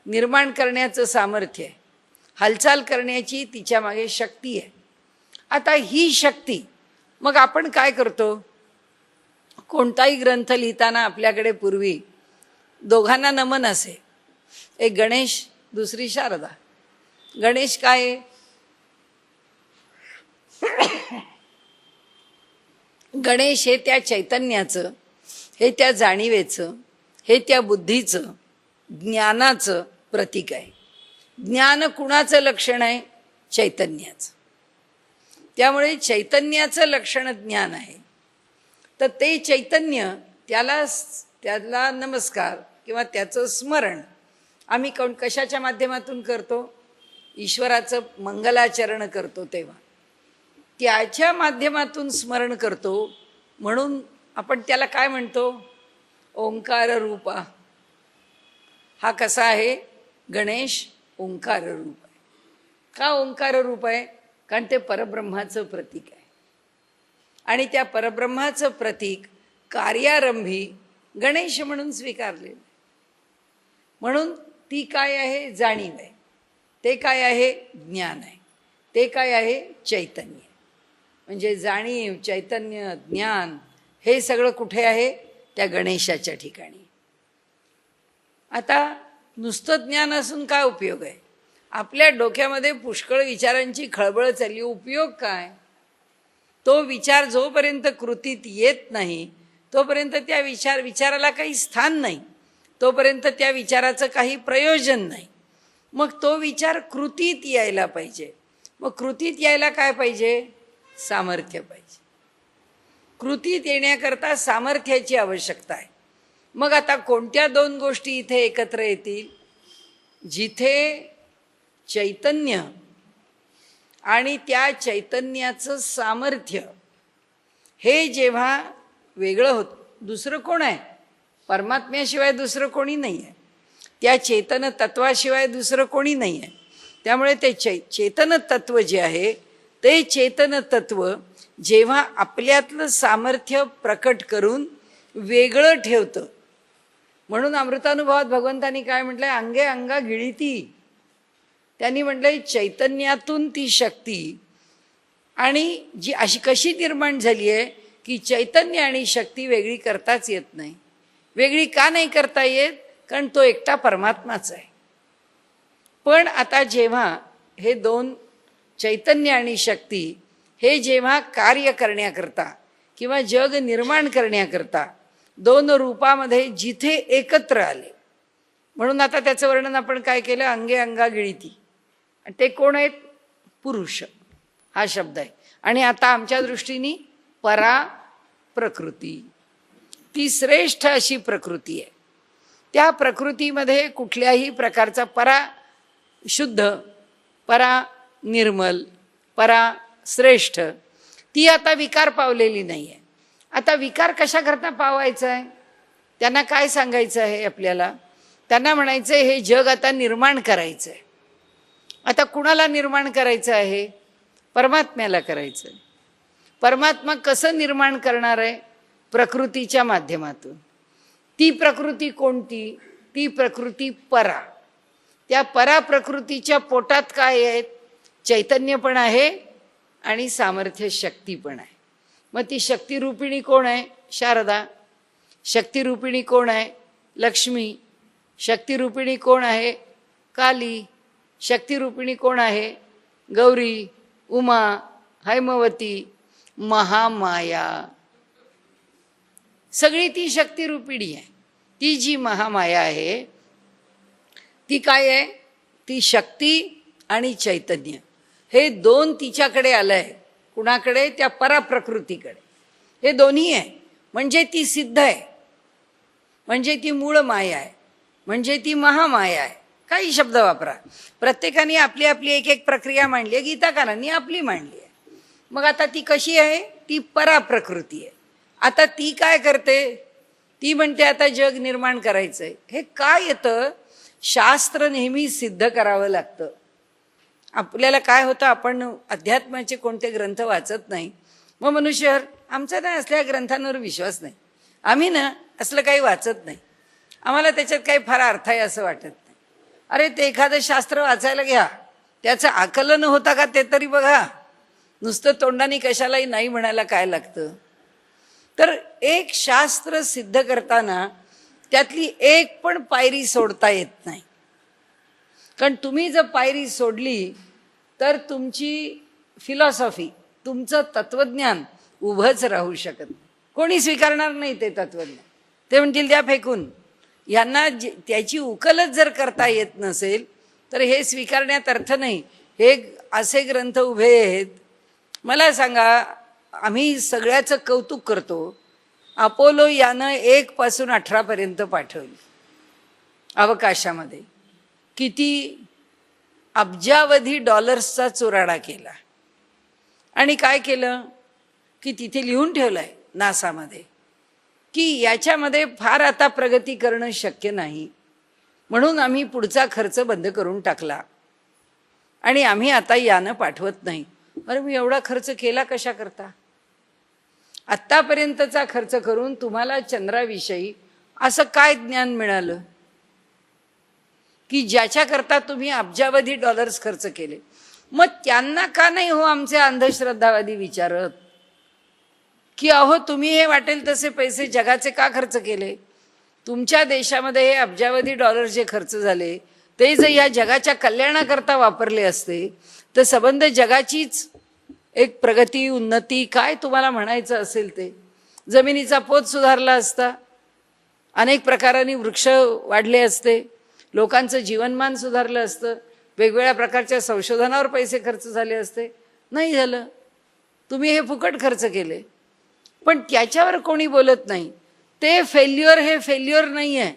निर्माण करण्याचं सामर्थ्य आहे, हालचाल करण्याची तिच्या मागे शक्ती आहे. आता ही शक्ती मग आपण काय करतो? कोणताही ग्रंथ लिहिताना आपल्याकडे पूर्वी दोघांना नमन असे, एक गणेश, दुसरी शारदा. गणेश काय? गणेश हे त्या चैतन्याचं, हे त्या जाणीवेचं, हे त्या बुद्धीचं, ज्ञानाचं प्रतीक आहे. ज्ञान कुणाचं लक्षण आहे? चैतन्याचं. त्यामुळे चैतन्याचं लक्षण ज्ञान आहे. तर ते चैतन्य, त्याला नमस्कार किंवा त्याचं स्मरण आम्ही कशाच्या माध्यमातून करतो? ईश्वराचं मंगलाचरण करतो तेव्हा त्याच्या माध्यमातून स्मरण करतो. म्हणून आपण त्याला काय म्हणतो? ओंकार रूपा. हा कसा आहे? गणेश ओंकार रूप आहे. का ओंकार रूप आहे? कारण ते परब्रह्माचं प्रतीक आहे. आणि त्या परब्रह्माचं प्रतीक कार्यारंभी गणेश म्हणून स्वीकारले. म्हणून ती काय आहे? जाणीव आहे. ते काय आहे? ज्ञान आहे. ते काय आहे? चैतन्य. म्हणजे जाणीव, चैतन्य, ज्ञान हे सगळं कुठे आहे? त्या गणेशाच्या ठिकाणी. आता नुसतं ज्ञान असून काय उपयोग आहे? आपल्या डोक्यामध्ये पुष्कळ विचारांची खळबळ चालली, उपयोग काय? तो विचार जोपर्यंत कृतीत येत नाही तोपर्यंत त्या विचाराला काही स्थान नाही, तोपर्यंत त्या विचाराचं काही प्रयोजन नाही. मग तो विचार कृतीत यायला पाहिजे. मग कृतीत यायला काय पाहिजे? सामर्थ्य पाहिजे. कृतीत येण्याकरता सामर्थ्याची आवश्यकता आहे. मग आता कोणत्या दोन गोष्टी इथे एकत्र येतील? जिथे चैतन्य आणि त्या चैतन्याचं सामर्थ्य हे जेव्हा वेगळं होतं, दुसरं कोण आहे? परमात्म्याशिवाय दुसरं कोणी नाही आहे. त्या चेतन तत्वाशिवाय दुसरं कोणी नाही आहे. त्यामुळे ते चेतन तत्व जे आहे ते चेतन तत्व जेव्हा आपल्यातलं सामर्थ्य प्रकट करून वेगळं ठेवतं. म्हणून अमृतानुभवात भगवंतांनी काय म्हटलंय? अंगे अंगा गिळिती. त्यांनी म्हटलंय चैतन्यातून ती शक्ती आणि जी अशी कशी निर्माण झाली आहे की चैतन्य आणि शक्ती वेगळी करताच येत नाही. वेगळी का नाही करता येत? कारण तो एकटा परमात्माच आहे. पण आता जेव्हा हे दोन चैतन्य आणि शक्ती हे जेव्हा कार्य करण्याकरता किंवा जग निर्माण करण्याकरता दोन रूपामध्ये जिथे एकत्र आले, म्हणून आता त्याचं वर्णन आपण काय केलं? अंगे अंगा गिळती. ते कोण आहेत? पुरुष हा शब्द आहे. आणि आता आमच्या दृष्टीने परा प्रकृती, ती श्रेष्ठ अशी प्रकृती आहे. त्या प्रकृतीमध्ये कुठल्याही प्रकारचा परा शुद्ध, परा निर्मल, परा श्रेष्ठ, ती आता विकार पावलेली नाही आहे. आता विकार कशा करता पावायचा आहे? त्यांना काय सांगायचं आहे आपल्याला? त्यांना म्हणायचं हे जग आता निर्माण करायचं आहे. आता कुणाला निर्माण करायचं आहे? परमात्म्याला करायचं आहे. परमात्मा कसं निर्माण करणार आहे? प्रकृतीच्या माध्यमातून. ती प्रकृती कोणती? ती प्रकृती परा. त्या परा प्रकृतीच्या पोटात काय आहेत? चैतन्य पण आहे आणि सामर्थ्य शक्ती पण आहे. मग ती शक्तिरूपिणी कोण आहे? शारदा. शक्तिरूपिणी कोण आहे? लक्ष्मी. शक्तिरूपिणी कोण आहे? काली. शक्तिरूपिणी कोण आहे? गौरी, उमा, हैमवती, महामाया. सगळी ती शक्तिरूपिणी आहे. ती जी महामाया आहे ती काय आहे? ती शक्ती आणि चैतन्य हे दोन तिच्याकडे आलं आहे. कुणाकडे? त्या पराप्रकृतीकडे. हे दोन्ही आहे. म्हणजे ती सिद्ध आहे, म्हणजे ती मूळ माया आहे, म्हणजे ती महामाया आहे. काही शब्द वापरा. प्रत्येकाने आपली आपली एक एक प्रक्रिया मांडली आहे. गीताकारांनी आपली मांडली आहे. मग आता ती कशी आहे? ती पराप्रकृती आहे. आता ती काय करते? ती म्हणते आता जग निर्माण करायचं आहे. हे काय येतं? शास्त्र नेहमी सिद्ध करावं लागतं. आपल्याला काय होतं? आपण अध्यात्माचे कोणते ग्रंथ वाचत नाही. मग मनुष्य आमचा नाही असल्या ग्रंथांवर विश्वास नाही, आम्ही ना असलं काही वाचत नाही, आम्हाला त्याच्यात काही फार अर्थ आहे असं वाटत नाही. अरे ते एखादं शास्त्र वाचायला घ्या, त्याचं आकलन होता का ते तरी बघा. नुसतं तोंडाने कशालाही नाही म्हणायला काय लागतं? तर एक शास्त्र सिद्ध करताना त्यातली एक पण पायरी सोडता येत नाही. कारण तुम्ही जर पायरी सोडली तर तुमची फिलॉसॉफी, तुमचं तत्वज्ञान उभंच राहू शकत नाही. कोणी स्वीकारणार नाही ते तत्वज्ञान. ते म्हणतील द्या फेकून. यांना त्याची उकलच जर करता येत नसेल तर हे स्वीकारण्यात अर्थ नाही. हे असे ग्रंथ उभे आहेत. मला सांगा, आम्ही सगळ्याचं कौतुक करतो. अपोलो यानं 1 पासून 18 पर्यंत पाठवली अवकाशामध्ये. किती अब्जावधी डॉलर्सचा चुराडा केला. आणि काय केलं की तिथे लिहून ठेवलंय नासामध्ये की याच्यामध्ये फार आता प्रगती करणं शक्य नाही, म्हणून आम्ही पुढचा खर्च बंद करून टाकला आणि आम्ही आता यानं पाठवत नाही. अरे मी एवढा खर्च केला कशा करता? आत्तापर्यंतचा खर्च करून तुम्हाला चंद्राविषयी असं काय ज्ञान मिळालं की ज्याच्याकरता तुम्ही अब्जावधी डॉलर्स खर्च केले? मग त्यांना का नाही हो आमचे अंधश्रद्धावादी विचारत की अहो तुम्ही हे वाटेल तसे पैसे जगाचे का खर्च केले? तुमच्या देशामध्ये हे अब्जावधी डॉलर्स जे खर्च झाले ते जर या जगाच्या कल्याणाकरता वापरले असते तर संबंध जगाचीच एक प्रगती, उन्नती, काय तुम्हाला म्हणायचं असेल ते, जमिनीचा पोत सुधारला असता, अनेक प्रकारांनी वृक्ष वाढले असते, लोकांचं जीवनमान सुधारलं असतं, वेगवेगळ्या प्रकारच्या संशोधनावर पैसे खर्च झाले असते. नाही झालं. तुम्ही हे फुकट खर्च केले. पण त्याच्यावर कोणी बोलत नाही. ते फेल्युअर हे फेल्युअर नाही आहे,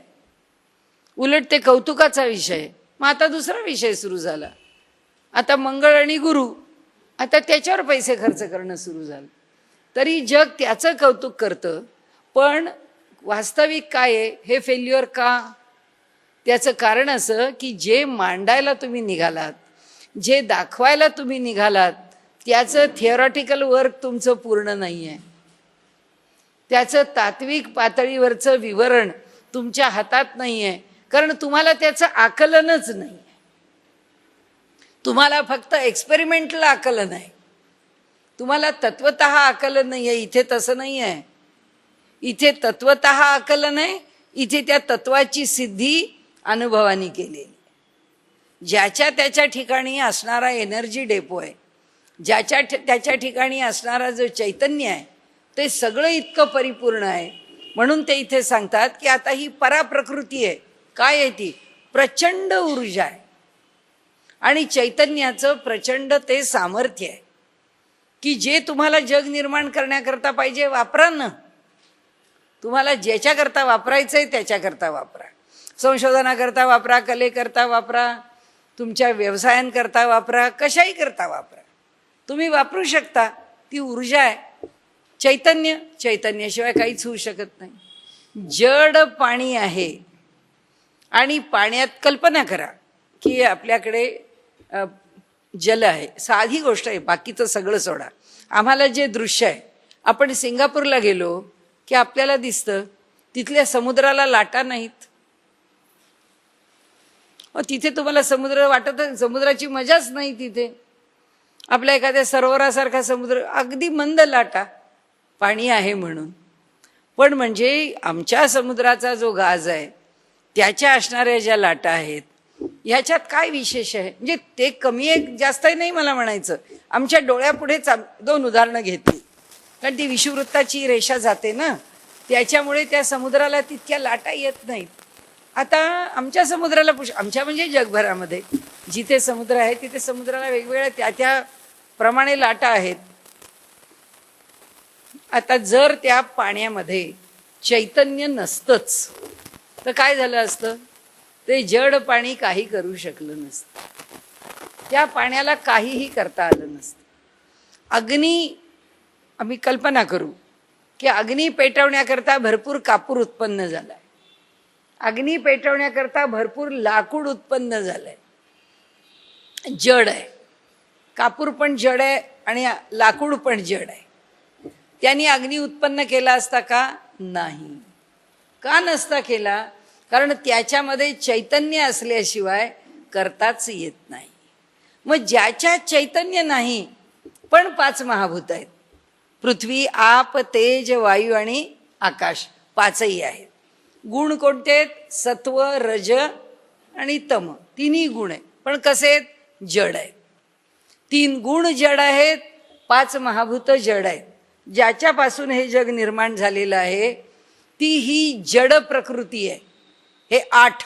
उलट ते कौतुकाचा विषय. मग आता दुसरा विषय सुरू झाला. आता मंगळ आणि गुरु, आता त्याच्यावर पैसे खर्च करणं सुरू झालं. तरी जग त्याचं कौतुक करतं. पण वास्तविक काय आहे? हे फेल्युअर का? त्याचं कारण असं की जे मांडायला तुम्ही निघालात, जे दाखवायला तुम्ही निघालात, त्याचं थिअरॉटिकल वर्क तुमचं पूर्ण नाही आहे. त्याचं तात्विक पातळीवरचं विवरण तुमच्या हातात नाही आहे. कारण तुम्हाला त्याचं आकलनच नाही. तुम्हाला फक्त एक्सपेरिमेंटल आकलन आहे. तुम्हाला तत्वतः आकलन नाही आहे. इथे तसं नाही आहे. इथे तत्वतः आकलन आहे. इथे त्या तत्वाची सिद्धी अनुभवानी केलेली. ज्याच्या त्याच्या ठिकाणी असणारा एनर्जी डेपो आहे, ज्याच्या त्याच्या ठिकाणी असणारा जो चैतन्य आहे, ते सगळं इतकं परिपूर्ण आहे. म्हणून ते इथे सांगतात की आता ही पराप्रकृती आहे. काय आहे ती? प्रचंड ऊर्जा आहे. आणि चैतन्याचं प्रचंड ते सामर्थ्य आहे की जे तुम्हाला जग निर्माण करण्याकरता पाहिजे वापरा ना. तुम्हाला ज्याच्याकरता वापरायचं आहे त्याच्याकरता वापरा. संशोधनाकरता वापरा, कलेकरता वापरा, तुमच्या व्यवसायांकरता वापरा, कशाही करता वापरा. तुम्ही वापरू शकता. ती ऊर्जा आहे. चैतन्य, चैतन्याशिवाय काहीच होऊ शकत नाही. जड पाणी आहे आणि पाण्यात कल्पना करा की आपल्याकडे जल आहे. साधी गोष्ट आहे, बाकीचं सगळं सोडा. आम्हाला जे दृश्य आहे, आपण सिंगापूरला गेलो की आपल्याला दिसतं तिथल्या समुद्राला लाटा नाहीत. तिथे तुम्हाला समुद्र वाटत, समुद्राची मजाच नाही तिथे. आपल्या एखाद्या सरोवरासारखा समुद्र, अगदी मंद लाटा, पाणी आहे म्हणून. पण म्हणजे आमच्या समुद्राचा जो गाज आहे, त्याच्या असणाऱ्या ज्या लाटा आहेत, ह्याच्यात काय विशेष आहे? म्हणजे ते कमी आहे जास्त नाही मला म्हणायचं. आमच्या डोळ्यापुढेच 2 उदाहरणं घेतली. कारण ती विषुववृत्ताची रेषा जाते ना, त्याच्यामुळे त्या समुद्राला तितक्या लाटा येत नाहीत. आता आमच्या समुद्राला आमच्या म्हणजे जगभरामध्ये जिथे समुद्र आहे तिथे समुद्राला वेगवेगळ्या त्या त्या प्रमाणे लाटा आहेत. आता जर त्या पाण्यामध्ये चैतन्य नसतंच तर काय झालं असतं? ते जड पाणी काही करू शकलं नसतं. त्या पाण्याला काहीही करता आलं नसतं. अग्नी, आम्ही कल्पना करू की अग्नी पेटवण्याकरता भरपूर कापूर उत्पन्न झालाय, अग्नी पेटवण्याकरता भरपूर लाकूड उत्पन्न झालंय. जड आहे. कापूर पण जड आहे आणि लाकूड पण जड आहे. त्यांनी अग्नी उत्पन्न केला असता का? नाही. का नसता केला? कारण त्याच्यामध्ये चैतन्य असल्याशिवाय करताच येत नाही. मग ज्याच्या चैतन्य नाही पण 5 महाभूत आहेत, पृथ्वी, आप, तेज, वायू आणि आकाश, 5ही आहेत. गुण कोणते आहेत? सत्व, रज आणि तम, 3ही गुण आहेत. पण कसे आहेत? जड आहेत. 3 गुण जड आहेत, 5 महाभूत जड आहेत. ज्याच्यापासून हे जग निर्माण झालेलं आहे ती ही जड प्रकृती आहे. हे 8,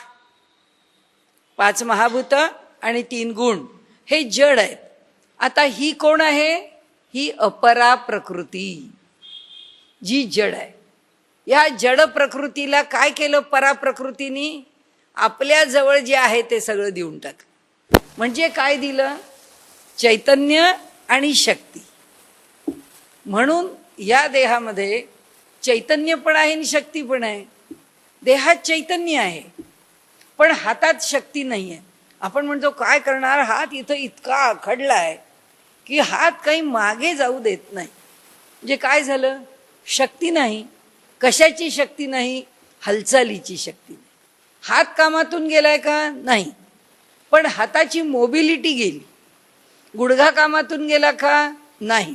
5 महाभूत आणि 3 गुण हे जड आहेत. आता ही कोण आहे? ही अपरा प्रकृती, जी जड आहे. या जड प्रकृतीला काय केलं पराप्रकृतीने? आपल्या जवळ जे आहे ते सगळं देऊन टाकलं. म्हणजे काय दिलं? चैतन्य आणि शक्ती. म्हणून या देहामध्ये चैतन्य पण आहे आणि शक्ती पण आहे. देहात चैतन्य आहे पण हातात शक्ती नाही आहे. आपण म्हणतो काय करणार, हात इथं इतका आखडला आहे की हात काही मागे जाऊ देत नाही. म्हणजे काय झालं? शक्ती नाही. कशाची शक्ती नाही? हालचालीची शक्ती नाही. हात कामातून गेलाय का? नाही. पण हाताची मोबिलिटी गेली. गुडघा कामातून गेला का? नाही.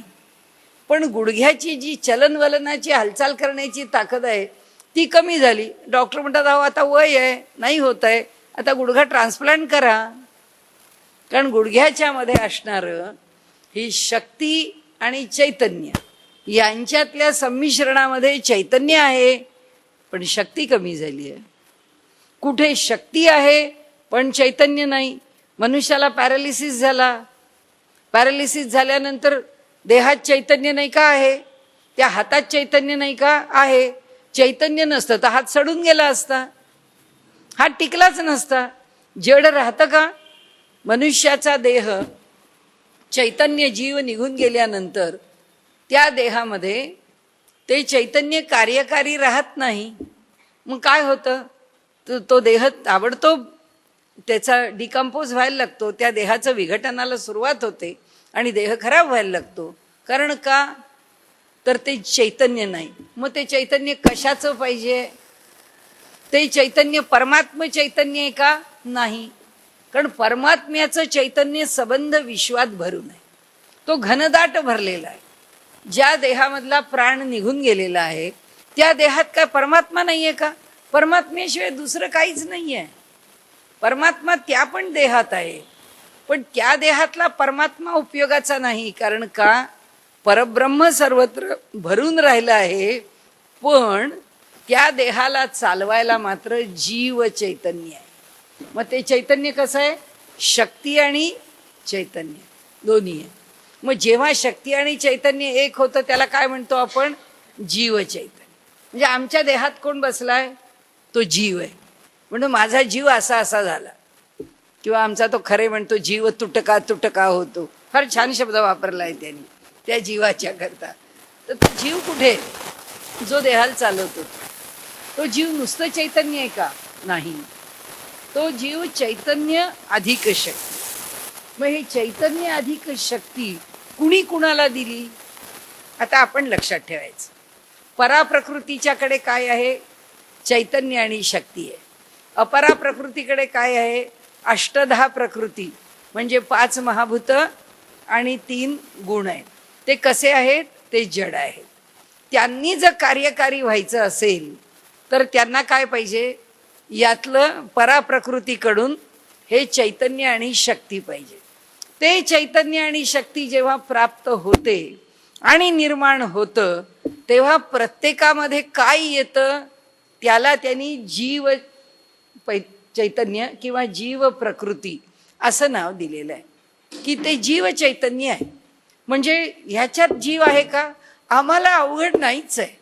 पण गुडघ्याची जी चलनवलनाची हालचाल करण्याची ताकद आहे ती कमी झाली. डॉक्टर म्हणतात अहो आता वय आहे, नाही होत आहे, आता गुडघा ट्रान्सप्लांट करा. कारण गुडघ्याच्या मध्ये असणारं ही शक्ती आणि चैतन्य यांच्यातल्या संमिश्रणामध्ये चैतन्य आहे पण शक्ती कमी झाली आहे. कुठे शक्ती आहे पण चैतन्य नाही. मनुष्याला पॅरालिसिस झाला. पॅरालिसिस झाल्यानंतर देहात चैतन्य नाही का? आहे. त्या हातात चैतन्य नाही का? आहे. चैतन्य नसतं तर हात सडून गेला असता, हात टिकलाच नसता. जड राहतं का? मनुष्याचा देह चैतन्य जीव निघून गेल्यानंतर त्या देहामध्ये ते चैतन्य कार्यकारी राहत नाही. मग काय होतं? तो देह ताबडतोब त्याचा डिकम्पोज व्हायला लागतो. त्या देहाचं विघटनाला सुरुवात होते आणि देह खराब व्हायला लागतो. कारण का? तर ते चैतन्य नाही. मग ते चैतन्य कशाचं पाहिजे? ते चैतन्य परमात्म चैतन्य आहे का? नाही. कारण परमात्म्याचं चैतन्य सबंध विश्वात भरून आहे. तो घनदाट भरलेला आहे. ज्या देहामधला प्राण निघून गेलेला आहे त्या देहात काय परमात्मा नाहीये का? परमात्म्याशिवाय दुसरं काहीच नाहीये. परमात्मा त्या पण देहात आहे, पण त्या देहातला परमात्मा उपयोगाचा नाही. कारण का? परब्रह्म सर्वत्र भरून राहिलं आहे, पण त्या देहाला चालवायला मात्र जीव चैतन्य आहे. मग ते चैतन्य कसं आहे? शक्ती आणि चैतन्य दोन्ही आहे. मग जेव्हा शक्ती आणि चैतन्य एक होतं त्याला काय म्हणतो आपण? जीव चैतन्य. म्हणजे आमच्या देहात कोण बसलाय? तो जीव आहे. म्हणून माझा जीव असा असा झाला, किंवा आमचा तो खरे म्हणतो जीव तुटका तुटका होतो. फार छान शब्द वापरलाय त्यांनी त्या जीवाच्या करता. तर तो जीव कुठे? जो देहाल चालवतो तो जीव नुसतं चैतन्य आहे का? नाही, तो जीव चैतन्य अधिक शक्ती. मग हे चैतन्य अधिक शक्ती कुणी कुणाला दिली? आता आपण लक्षात ठेवायचं. पराप्रकृतीच्याकडे काय आहे? चैतन्य आणि शक्ती आहे. अपरा प्रकृतीकडे काय आहे? अष्टधा प्रकृती, म्हणजे 5 महाभूत आणि 3 गुण आहेत. ते कसे आहेत? ते जड आहेत. त्यांनी जर कार्यकारी व्हायचं असेल तर त्यांना काय पाहिजे? यातलं पराप्रकृतीकडून हे चैतन्य आणि शक्ती पाहिजे. ते चैतन्य आणि शक्ती जेव्हा प्राप्त होते आणि निर्माण होतं तेव्हा प्रत्येकामध्ये काय येतं? त्याला त्यांनी जीव चैतन्य किंवा जीव प्रकृती असं नाव दिलेलं आहे. की ते जीव चैतन्य आहे. म्हणजे ह्याच्यात जीव आहे का? आम्हाला अवघड नाहीच आहे.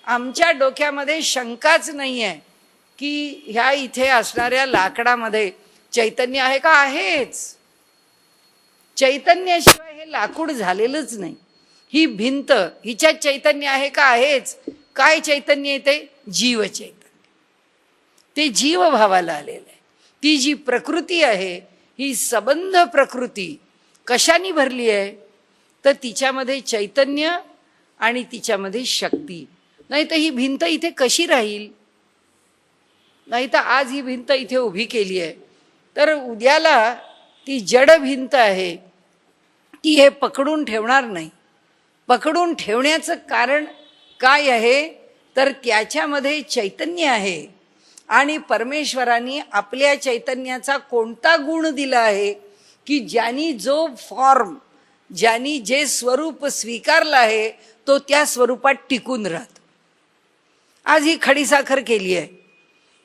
आमच्या डोक्यामध्ये शंकाच नाही आहे की ह्या इथे असणाऱ्या लाकडामध्ये चैतन्य आहे का? आहेच. चैतन्याशिवाय हे लाकूड झालेलंच नाही. ही भिंत, हिच्यात चैतन्य आहे का? आहेच. काय चैतन्य येते? जीव चैतन्य. ते जीव भावाला आलेलं आहे. ती जी प्रकृती आहे ही सबंध प्रकृती कशाने भरली आहे? तर तिच्यामध्ये चैतन्य आणि तिच्यामध्ये शक्ती. नाही तर ही भिंत इथे कशी राहील? नाही तर आज ही भिंत इथे उभी केली आहे तर उद्याला ती जड भिंत आहे ती हे पकडून ठेवणार नाही. पकडून ठेवण्याचं कारण काय आहे? तर त्याच्यामध्ये चैतन्य आहे आणि परमेश्वराने आपल्या चैतन्याचा कोणता गुण दिला आहे की ज्यांनी जो फॉर्म, ज्यांनी जे स्वरूप स्वीकारलं आहे तो त्या स्वरूपात टिकून राहतो. आज ही खडीसाखर केली आहे,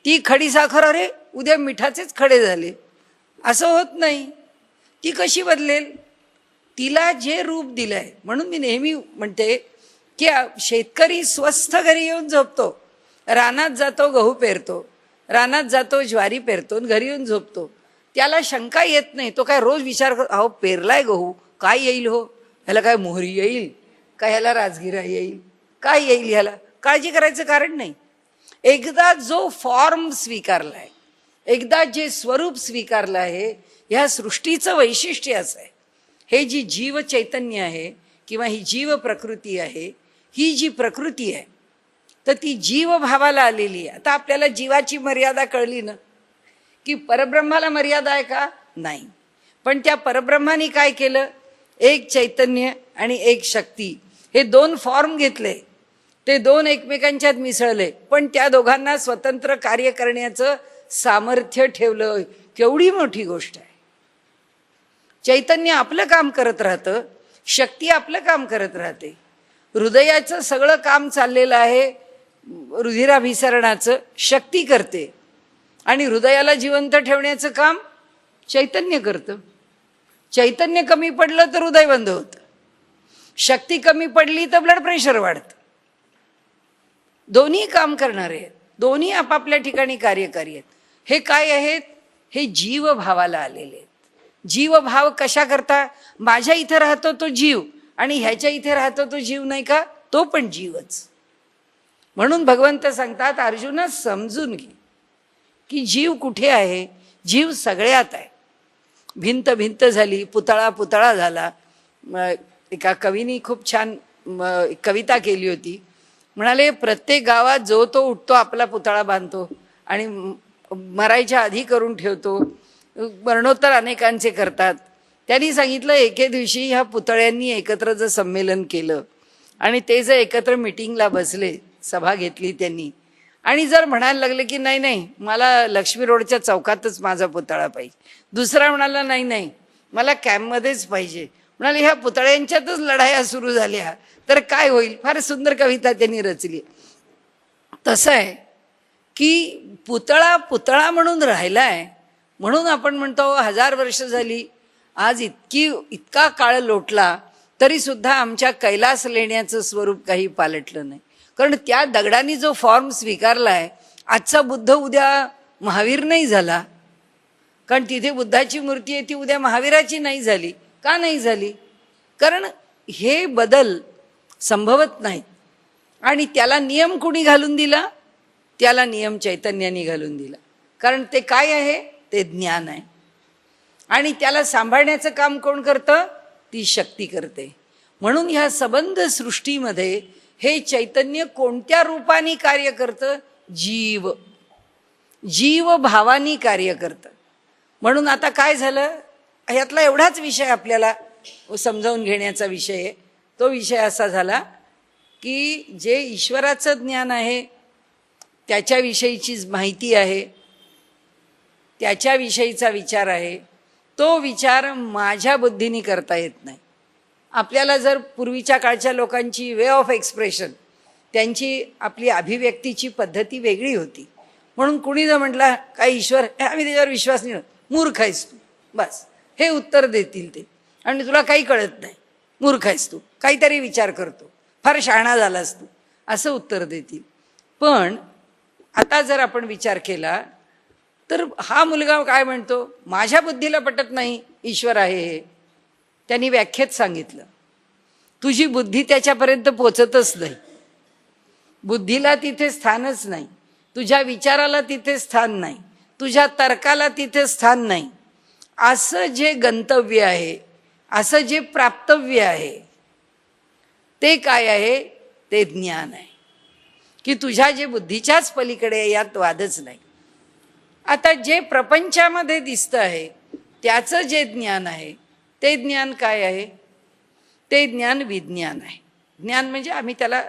ती खडीसाखर अरे उद्या मिठाचेच खडे झाले असं होत नाही. ती कशी बदलेल? तिला जे रूप दिलंय. म्हणून मी नेहमी म्हणते की शेतकरी स्वस्थ घरी येऊन झोपतो, रानात जातो गहू पेरतो, रानात जातो ज्वारी पेरतो, घरी येऊन झोपतो. त्याला शंका येत नाही. तो काय रोज विचार करतो अहो पेरलाय गहू काय येईल हो, ह्याला काय मोहरी येईल काय, ह्याला राजगिरा येईल काय येईल, ह्याला काळजी करायचं कारण नाही. एकदा जो फॉर्म स्वीकारलाय, एकदा जे स्वरूप स्वीकारलं आहे, ह्या सृष्टीचं वैशिष्ट्य असं आहे. हे जी जीव चैतन्य आहे किंवा ही जीव प्रकृती आहे, ही जी प्रकृती आहे तर ती जीव भावाला आलेली आहे. आता आपल्याला जीवाची मर्यादा कळली ना, की परब्रह्माला मर्यादा आहे का? नाही. पण त्या परब्रह्माने काय केलं? एक चैतन्य आणि एक शक्ती हे 2 फॉर्म घेतले, ते 2 एकमेकांच्यात मिसळले, पण त्या दोघांना स्वतंत्र कार्य करण्याचं सामर्थ्य ठेवलं. केवढी मोठी गोष्ट आहे. चैतन्य आपलं काम करत राहतं, शक्ती आपलं काम करत राहते. हृदयाचं सगळं काम चाललेलं आहे रुधिराभिसरणाचं, शक्ती करते. आणि हृदयाला जिवंत ठेवण्याचं काम चैतन्य करतं. चैतन्य कमी पडलं तर हृदय बंद होतं, शक्ती कमी पडली तर ब्लड प्रेशर वाढतं. दोन्ही काम करणारे आहेत, दोन्ही आपापल्या ठिकाणी कार्यकारी आहेत. हे काय आहेत? हे जीवभावाला आलेले आहेत. जीवभाव कशा करता? माझ्या इथे राहतो तो जीव आणि ह्याच्या इथे राहतो तो जीव नाही का? तो पण जीवच. म्हणून भगवंत सांगतात अर्जुना समजून घे की जीव कुठे आहे? जीव सगळ्यात आहे. भिंत भिंत झाली, पुतळा पुतळा झाला. एका कवीनी खूप छान कविता केली होती. म्हणाले प्रत्येक गावात जो तो उठतो आपला पुतळा बांधतो आणि मरायच्या आधी करून ठेवतो. मरणोत्तर अनेकांचे करतात. त्यांनी सांगितलं एके दिवशी ह्या पुतळ्यांनी एकत्र जर संमेलन केलं आणि ते जर एकत्र मिटिंगला बसले, सभा घेतली त्यांनी, आणि जर म्हणायला लागले की नाही नाही मला लक्ष्मी रोडच्या चौकातच माझा पुतळा पाहिजे, दुसरा म्हणाला नाही नाही मला कॅम्पमध्येच पाहिजे, म्हणाले ह्या पुतळ्यांच्यातच लढाया सुरू झाल्या तर काय होईल. फार सुंदर कविता त्यांनी रचली. तसं आहे की पुतळा पुतळा म्हणून राहिलाय म्हणून आपण म्हणतो 1000 वर्ष झाली, आज इतका काळ लोटला तरी सुद्धा आमच्या कैलास लेण्याचं स्वरूप काही पालटलं नाही. कारण त्या दगडांनी जो फॉर्म स्वीकारलाय, आजचा बुद्ध उद्या महावीर नाही झाला, कारण तिथे बुद्धाची मूर्ती आहे ती उद्या महावीराची नाही झाली. का नाही झाली? कारण हे बदल संभवत नाहीत. आणि त्याला नियम कुणी घालून दिला? त्याला नियम चैतन्याने घालून दिला. कारण ते काय आहे? ते ज्ञान आहे. आणि त्याला सांभाळण्याचं काम कोण करतं? ती शक्ती करते. म्हणून ह्या सबंध सृष्टीमध्ये हे चैतन्य कोणत्या रूपाने कार्य करतं? जीव, जीव भावानी कार्य करतं. म्हणून आता काय झालं, यातला एवढाच विषय आपल्याला समजावून घेण्याचा विषय आहे. तो विषय असा झाला की जे ईश्वराचं ज्ञान आहे, त्याच्याविषयीची माहिती आहे, त्याच्याविषयीचा विचार आहे, तो विचार माझ्या बुद्धीने करता येत नाही. आपल्याला जर पूर्वीच्या काळच्या लोकांची वे ऑफ एक्सप्रेशन, त्यांची आपली अभिव्यक्तीची पद्धती वेगळी होती. म्हणून कुणी जर म्हटलं काय ईश्वर, आम्ही त्याच्यावर विश्वास नाही, मूर्ख आहेस तू, बस हे उत्तर देतील ते. आणि तुला काही कळत नाही, मूर्ख आहेस तू, काहीतरी विचार करतो, फार शहाणा झालास तू, असं उत्तर देतील. पण आता जर आपण विचार केला तर हा मुलगा काय म्हणतो, माझ्या बुद्धीला पटत नाही ईश्वर आहे हे. त्यांनी व्याख्येत सांगितलं, तुझी बुद्धी त्याच्यापर्यंत पोचतच नाही, बुद्धीला तिथे स्थानच नाही, तुझ्या विचाराला तिथे स्थान नाही, तुझ्या तर्काला तिथे स्थान नाही. असं जे गंतव्य आहे, असं जे प्राप्तव्य आहे, ते काय आहे? ते ज्ञान आहे. की तुझ्या जे बुद्धीच्याच पलीकडे, यात वादच नाही. आता जे प्रपंचामध्ये दिसतं आहे त्याचं जे ज्ञान आहे ते ज्ञान काय आहे? ते ज्ञान विज्ञान आहे. ज्ञान म्हणजे आम्ही त्याला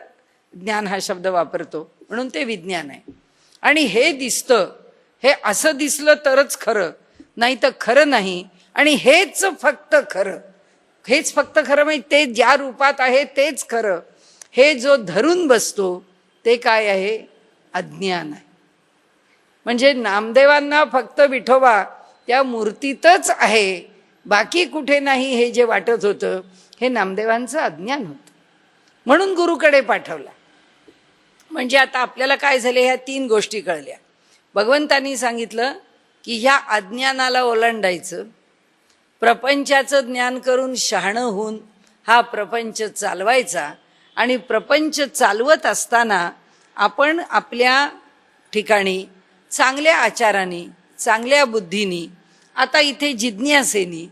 ज्ञान हा शब्द वापरतो म्हणून ते विज्ञान आहे. आणि हे दिसतं, हे असं दिसलं तरच खरं, नाही तर खरं नाही. आणि हेच फक्त खरं, हेच फक्त खरं म्हणजे ते ज्या रूपात आहे तेच खरं, हे जो धरून बसतो ते काय आहे? अज्ञान आहे. म्हणजे नामदेवांना फक्त विठोबा त्या मूर्तीतच आहे, बाकी कुठे नाही, हे जे वाटत होतं हे नामदेवांचं अज्ञान होतं. म्हणून गुरुकडे पाठवला. म्हणजे आता आपल्याला काय झाले, ह्या 3 गोष्टी कळल्या. भगवंतांनी सांगितलं की ह्या अज्ञानाला ओलांडायचं, प्रपंचाचं ज्ञान करून शहाणं होऊन हा प्रपंच चालवायचा. आणि प्रपंच चालवत असताना आपण आपल्या ठिकाणी चांगल्या आचाराने, चांगल्या बुद्धीनी, आता इथे जिज्ञासेनी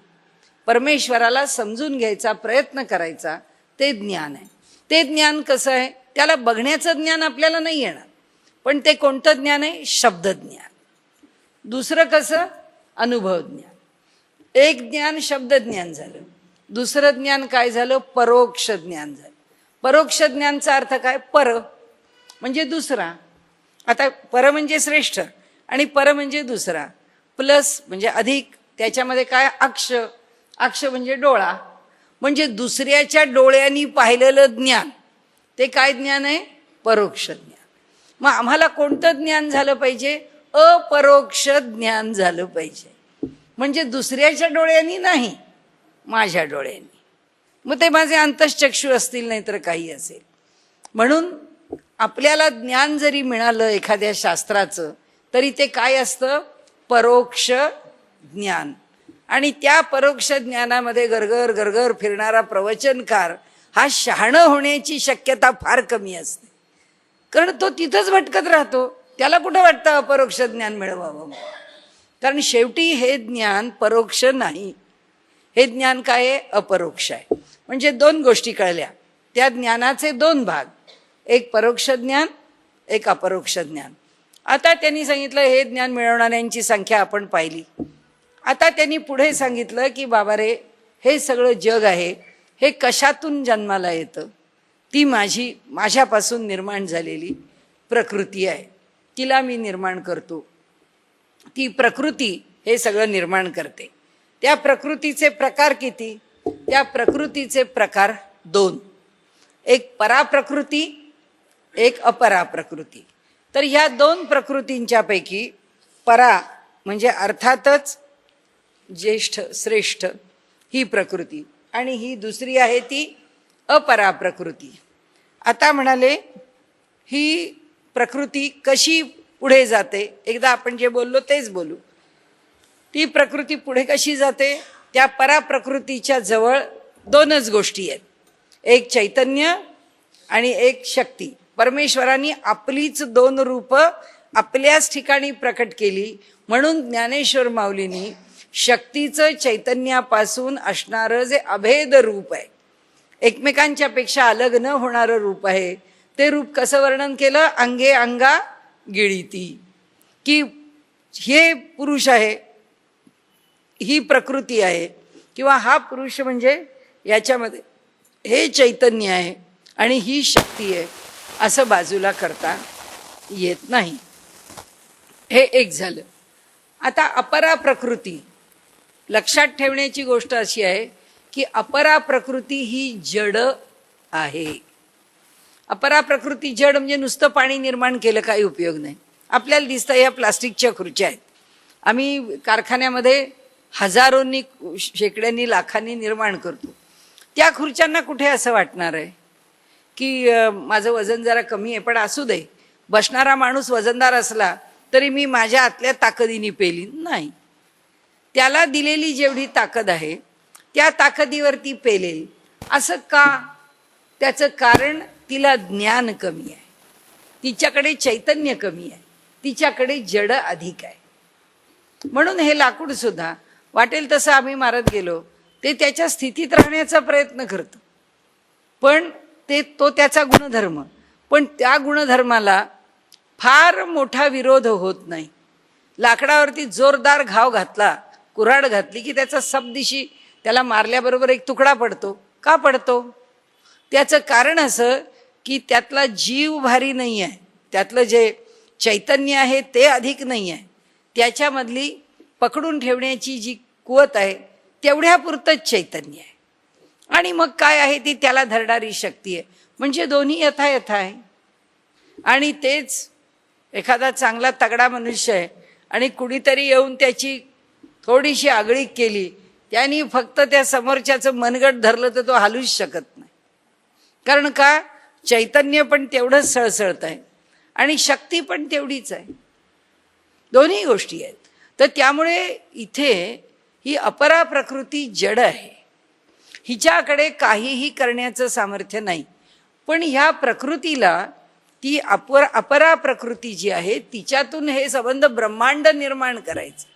परमेश्वराला समजून घ्यायचा प्रयत्न करायचा. ते ज्ञान आहे. ते ज्ञान कसं आहे? त्याला बघण्याचं ज्ञान आपल्याला नाही येणार, पण ते कोणतं ज्ञान आहे? शब्द ज्ञान. दुसरं कसं? अनुभव ज्ञान. एक ज्ञान शब्द ज्ञान झालं. दुसरं ज्ञान काय झालं? परोक्ष ज्ञान झालं. परोक्ष ज्ञानचा अर्थ काय? पर म्हणजे दुसरा. आता पर म्हणजे श्रेष्ठ आणि पर म्हणजे दुसरा, प्लस म्हणजे अधिक, त्याच्यामध्ये काय? अक्ष. अक्ष म्हणजे डोळा, म्हणजे दुसऱ्याच्या डोळ्यांनी पाहिलेलं ज्ञान, ते काय ज्ञान आहे? परोक्ष ज्ञान. मग आम्हाला कोणतं ज्ञान झालं पाहिजे? अपरोक्ष ज्ञान झालं पाहिजे. म्हणजे दुसऱ्याच्या डोळ्यांनी नाही, माझ्या डोळ्यांनी. मग ते माझे अंतश्चक्षु असतील, नाही तर काही असेल. म्हणून आपल्याला ज्ञान जरी मिळालं एखाद्या शास्त्राचं, तरी ते काय असतं? परोक्ष ज्ञान. आणि त्या परोक्ष ज्ञानामध्ये गरगर गरगर फिरणारा प्रवचनकार हा शहाणं होण्याची शक्यता फार कमी असते. कारण तो तिथंच भटकत राहतो, त्याला कुठं वाटतं अपरोक्ष ज्ञान मिळवावं. कारण शेवटी हे ज्ञान परोक्ष नाही, हे ज्ञान काय आहे? अपरोक्ष आहे. म्हणजे 2 गोष्टी कळल्या. त्या ज्ञानाचे 2 भाग, एक परोक्ष ज्ञान, एक अपरोक्ष ज्ञान. आता त्यांनी सांगितलं हे ज्ञान मिळवणाऱ्यांची संख्या आपण पाहिली. आता त्यांनी पुढे सांगितलं की बाबा रे, हे सगळं जग आहे, हे कशातून जन्माला येतं? ती माझ्यापासून निर्माण झालेली प्रकृती आहे, तिला मी निर्माण करतो. ती प्रकृती हे सगळं निर्माण करते. त्या प्रकृतीचे प्रकार किती? त्या प्रकृतीचे प्रकार 2, एक पराप्रकृती, एक अपराप्रकृती. तर ह्या 2 प्रकृतींच्या पैकी परा म्हणजे अर्थातच ज्येष्ठ श्रेष्ठ ही प्रकृती, आणि ही दुसरी आहे ती अपराप्रकृती. आता म्हणाले ही प्रकृती कशी पुढे जाते, एकदा आपण जे बोललो तेच बोलू. ती प्रकृती पुढे कशी जाते? त्या पराप्रकृतीच्या जवळ 2च गोष्टी आहेत, एक चैतन्य आणि एक शक्ती. परमेश्वरांनी आपलीच 2 रूप आपल्याच ठिकाणी प्रकट केली, म्हणून ज्ञानेश्वर माऊलींनी शक्तीचं चैतन्यापासून असणारं जे अभेद रूप आहे, एकमेकांच्या पेक्षा अलग न होणारं रूप आहे, ते रूप कसं वर्णन केलं? अंगे अंगा गिळीती, की हे पुरुष आहे, ही प्रकृती आहे, किंवा हा पुरुष म्हणजे याच्यामध्ये हे चैतन्य आहे आणि ही शक्ती आहे, असं बाजूला करता येत नाही. हे एक झालं. आता अपरा प्रकृती, लक्षात ठेवण्याची गोष्ट अशी आहे की अपरा प्रकृती ही जड आहे. अपरा प्रकृती जड म्हणजे नुसतं पाणी निर्माण केलं काही उपयोग नाही. आपल्याला दिसतं या प्लास्टिकच्या खुर्च्या आहेत, आम्ही कारखान्यामध्ये हजारोंनी शेकड्यांनी लाखांनी निर्माण करतो. त्या खुर्च्यांना कुठे असं वाटणार आहे की माझं वजन जरा कमी आहे, पण असू दे, बसणारा माणूस वजनदार असला तरी मी माझ्या आतल्या ताकदीने पेली नाही. त्याला दिलेली जेवढी ताकद आहे त्या ताकदीवरती पेलेल. असं का? त्याचं कारण तिला ज्ञान कमी आहे, तिच्याकडे चैतन्य कमी आहे, तिच्याकडे जड अधिक आहे. म्हणून हे लाकूड सुद्धा वाटेल तसं आम्ही मारत गेलो, ते त्याच्या स्थितीत राहण्याचा प्रयत्न करतं, पण तो त्याचा गुणधर्म, पण त्या गुणधर्माला फार मोठा विरोध होत नाही. लाकडावरती जोरदार घाव घातला, कुऱ्हाड घातली की त्याचा सबदिशी त्याला मारल्याबरोबर एक तुकडा पडतो. का पडतो? त्याचं कारण असं की त्यातला जीव भारी नाही आहे, त्यातलं जे चैतन्य आहे ते अधिक नाही आहे, त्याच्यामधली पकडून ठेवण्याची जी कुवत आहे तेवढ्यापुरतंच चैतन्य आहे. आणि मग काय आहे ती त्याला धरणारी शक्ती आहे. म्हणजे दोन्ही यथायथा आहे. आणि तेच एखादा चांगला तगडा मनुष्य आहे आणि कुणीतरी येऊन त्याची थोडीशी आगळीक केली, त्यांनी फक्त त्या समोरच्याचं मनगट धरलं तर तो हलूच शकत नाही. कारण का? चैतन्य पण तेवढंच सळसळत आहे आणि शक्ती पण तेवढीच आहे, दोन्ही गोष्टी आहेत. तर त्यामुळे इथे ही अपरा प्रकृती जड आहे, हिच्याकडे काहीही करण्याचं सामर्थ्य नाही. पण ह्या प्रकृतीला ती अपरा प्रकृती जी आहे तिच्यातून हे संबंध ब्रह्मांड निर्माण करायचं.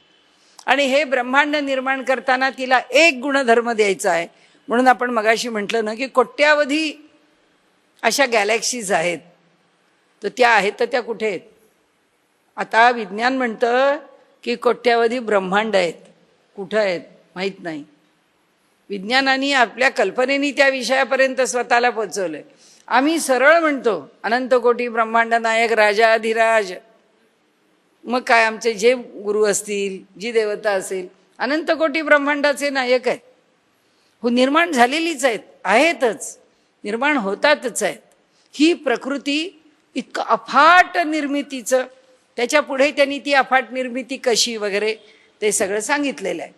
आणि हे ब्रह्मांड निर्माण करताना तिला एक गुणधर्म द्यायचा आहे. म्हणून आपण मगाशी म्हटलं ना की कोट्यावधी अशा गॅलेक्सीज आहेत, तर त्या आहेत तर त्या कुठे आहेत? आता विज्ञान म्हणतं की कोट्यावधी ब्रह्मांड आहेत, कुठं आहेत माहीत नाही. विज्ञानाने आपल्या कल्पनेनी त्या विषयापर्यंत स्वतःला पोचवलंय. आम्ही सरळ म्हणतो अनंत कोटी ब्रह्मांड नायक राजाधिराज. मग काय, आमचे जे गुरु असतील, जी देवता असेल, अनंत कोटी ब्रह्मांडाचे नायक आहेत. हो, निर्माण झालेलीच आहेतच, निर्माण होतातच आहेत. ही प्रकृती इतकं अफाट निर्मितीचं, त्याच्या पुढे त्यांनी ती अफाट निर्मिती कशी वगैरे ते सगळं सांगितलेलं आहे.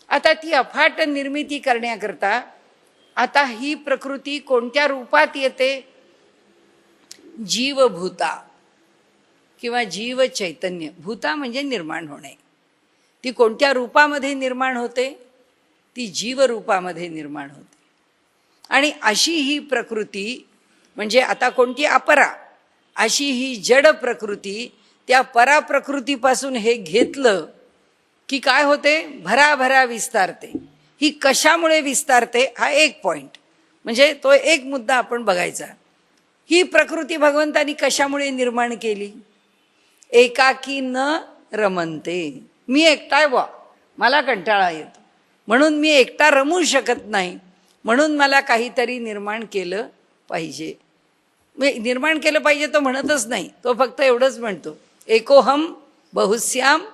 आता ती अफाट निर्मिती करण्याकरता आता ही प्रकृती कोणत्या रूपात येते? जीवभूता किंवा जीव चैतन्य. भूता म्हणजे निर्माण होणे. ती कोणत्या रूपामध्ये निर्माण होते? ती जीवरूपामध्ये निर्माण होते. आणि अशी ही प्रकृती म्हणजे आता कोणती अपरा, अशी ही जड प्रकृती त्या पराप्रकृतीपासून हे घेतलं की काय होते? भराभरा विस्तारते. ही कशामुळे विस्तारते हा एक पॉइंट, म्हणजे तो एक मुद्दा आपण बघायचा. ही प्रकृती भगवंतानी कशामुळे निर्माण केली? एकाकी न रमनते. मी एकटा वा, मला कंटाळा येतो, म्हणून मी एकटा रमू शकत नाही, म्हणून मला काहीतरी निर्माण केलं पाहिजे. निर्माण केलं पाहिजे तो म्हणतच नाही, तो फक्त एवढंच म्हणतो, एकोहम बहुस्याम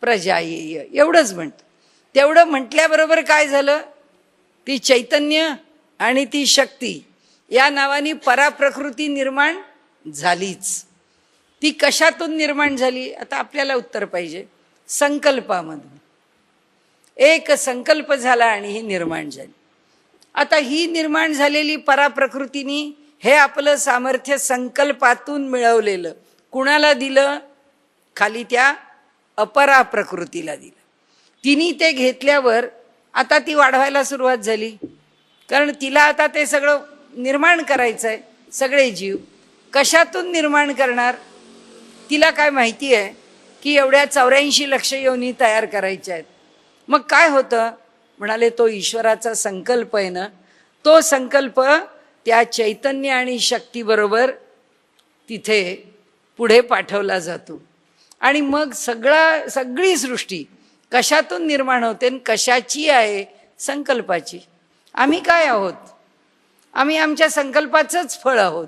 प्रजायेय, एवढंच म्हणतो. तेवढं म्हटल्याबरोबर काय झालं, ती चैतन्य आणि ती शक्ती या नावाने पराप्रकृती निर्माण झालीच. ती कशातून निर्माण झाली, आता आपल्याला उत्तर पाहिजे. संकल्पामधून. एक संकल्प झाला आणि ही निर्माण झाली. आता ही निर्माण झालेली पराप्रकृतीनी हे आपलं सामर्थ्य संकल्पातून मिळवलेलं कुणाला दिलं, खाली त्या अपरा प्रकृतीला दिलं. तिने ते घेतल्यावर आता ती वाढवायला सुरुवात झाली, कारण तिला आता ते सगळं निर्माण करायचं आहे. सगळे जीव कशातून निर्माण करणार, तिला काय माहिती आहे की एवढ्या 84 लक्ष योनी तयार करायच्या आहेत. मग काय होतं, म्हणाले तो ईश्वराचा संकल्प आहे ना, तो संकल्प त्या चैतन्य आणि शक्तीबरोबर तिथे पुढे पाठवला जातो. आणि मग सगळी सृष्टी कशातून निर्माण होते, कशाची आहे, संकल्पाची. आम्ही काय आहोत, आम्ही आमच्या संकल्पाचंच फळ आहोत.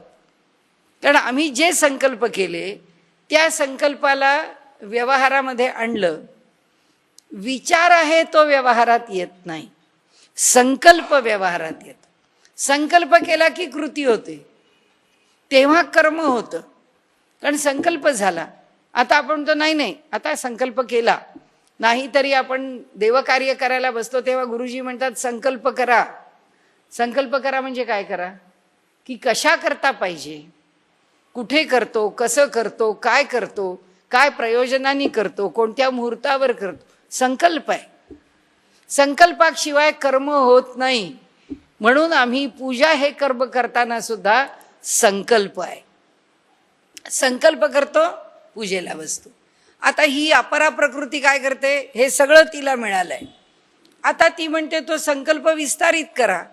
कारण आम्ही जे संकल्प केले त्या संकल्पाला व्यवहारामध्ये आणलं. विचार आहे तो व्यवहारात येत नाही, संकल्प व्यवहारात येतो. संकल्प केला की कृती होते, तेव्हा कर्म होतं. कारण संकल्प झाला. आता आपण तो नाही, आता संकल्प केला नाही तरी आपण देवकार्य करायला बसतो तेव्हा गुरुजी म्हणतात संकल्प करा. संकल्प करा म्हणजे काय करा, की कशा करता पाहिजे, कुठे करतो, कसं करतो, काय प्रयोजनाने करतो, कोणत्या मुहूर्तावर करतो, संकल्प आहे. संकल्पाशिवाय कर्म होत नाही. म्हणून आम्ही पूजा हे कर्म करताना सुद्धा संकल्प आहे. संकल्प करतो, पूजेला बसतो. आता ही अपरा प्रकृती काय करते, हे सगळं तिला मिळालंय. आता ती म्हणते तो संकल्प विस्तारित करा.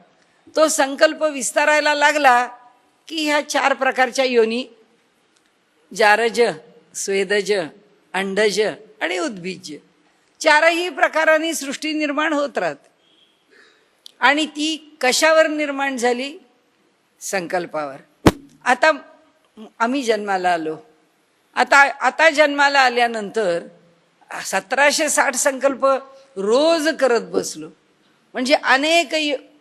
तो संकल्प विस्तारायला लागला की ह्या 4 प्रकारच्या योनी, जारज, स्वेदज, अंडज आणि उद्भिज्य, 4ही प्रकारांनी सृष्टी निर्माण होत राहते. आणि ती कशावर निर्माण झाली, संकल्पावर. आता आम्ही जन्माला आलो. आता जन्माला आल्यानंतर 1760 संकल्प रोज करत बसलो. म्हणजे अनेक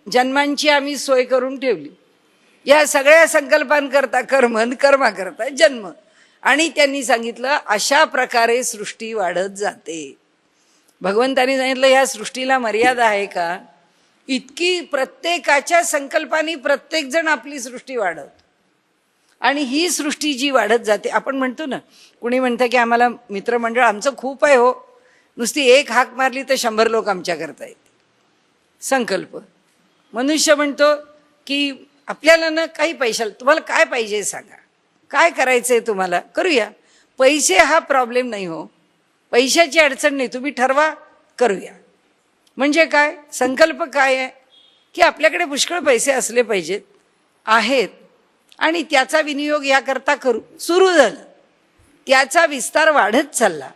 जन्मांची आम्ही सोय करून ठेवली. या सगळ्या संकल्पांकरता कर्मा करता जन्म. आणि त्यांनी सांगितलं अशा प्रकारे सृष्टी वाढत जाते. भगवंतांनी सांगितलं ह्या सृष्टीला मर्यादा आहे का, इतकी प्रत्येकाच्या संकल्पाने प्रत्येक जण आपली सृष्टी वाढवतो. आणि ही सृष्टी जी वाढत जाते, आपण म्हणतो ना, कुणी म्हणतं की आम्हाला मित्रमंडळ आमचं खूप आहे हो, नुसती एक हाक मारली तर 100 लोक आमच्या करता येते. संकल्प. मनुष्य म्हणतो की आपल्याला ना काही पैशाला, तुम्हाला काय पाहिजे सांगा, काय करायचंय तुम्हाला, करूया. पैसे हा प्रॉब्लेम नाही हो, पैशाची अडचण नाही, तुम्ही ठरवा, करूया. म्हणजे काय, संकल्प काय आहे की आपल्याकडे पुष्कळ पैसे असले पाहिजेत, आहेत, आणि त्याचा विनियोग याकरता सुरू झालं. त्याचा विस्तार वाढत चालला.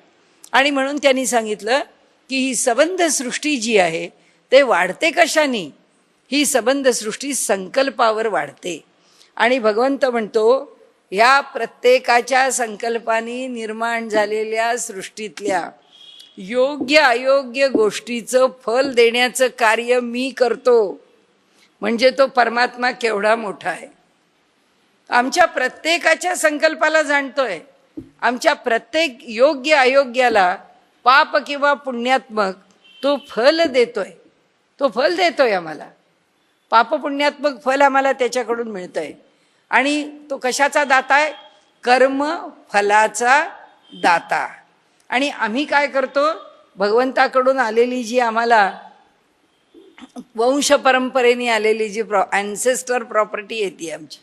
आणि म्हणून त्यांनी सांगितलं की ही सबंध सृष्टी जी आहे ते वाढते कशाने, ही सबंध सृष्टी संकल्पावर वाढते. आणि भगवंत म्हणतो या प्रत्येकाच्या संकल्पाने निर्माण झालेल्या सृष्टीतल्या योग्य अयोग्य गोष्टीचं फल देण्याचं कार्य मी करतो. म्हणजे तो परमात्मा केवढा मोठा आहे. आमच्या प्रत्येकाच्या संकल्पाला जाणतोय. आमच्या प्रत्येक योग्य अयोग्याला, पाप किंवा पुण्यात्मक, तो फल देतोय. तो फल देतोय आम्हाला. पाप पुण्यात्मक फल आम्हाला त्याच्याकडून मिळतंय. आणि तो कशाचा दाता आहे, कर्म फलाचा दाता. आणि आम्ही काय करतो, भगवंताकडून आलेली जी आम्हाला वंश परंपरेने आलेली जी ॲन्सेस्टर प्रॉपर्टी येते आमची,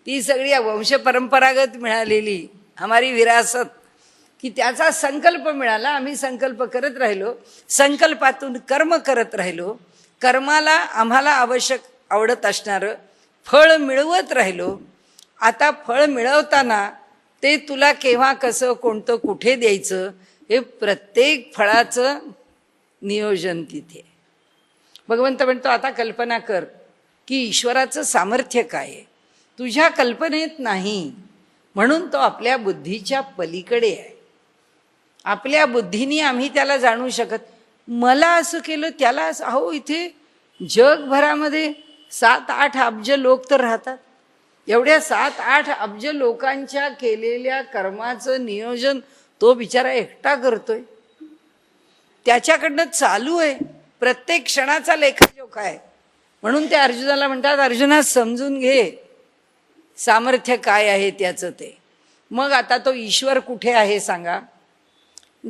ती सगळी वंश परंपरागत मिळालेली हमारी विरासत, की त्याचा संकल्प मिळाला, आम्ही संकल्प करत राहिलो, संकल्पातून कर्म करत राहिलो, कर्माला आम्हाला आवडत असणारं फळ मिळवत राहिलो. आता फळ मिळवताना ते तुला केव्हा, कसं, कोणतं, कुठे द्यायचं, हे प्रत्येक फळाचं नियोजन तिथे. भगवंत म्हणतो आता कल्पना कर की ईश्वराचं सामर्थ्य काय आहे. तुझ्या कल्पनेत नाही, म्हणून तो आपल्या बुद्धीच्या पलीकडे आहे. आपल्या बुद्धीने आम्ही त्याला जाणू शकत. मला असं केलं, त्याला असं. अहो, इथे जगभरामध्ये 7-8 अब्ज लोक तर राहतात. एवढ्या 7-8 अब्ज लोकांच्या केलेल्या कर्माचं नियोजन तो बिचारा एकटा करतोय. त्याच्याकडनं चालू आहे, प्रत्येक क्षणाचा लेखाजोखा आहे. म्हणून ते अर्जुनाला म्हणतात, अर्जुना समजून घे सामर्थ्य काय आहे त्याचं ते. मग आता तो ईश्वर कुठे आहे सांगा?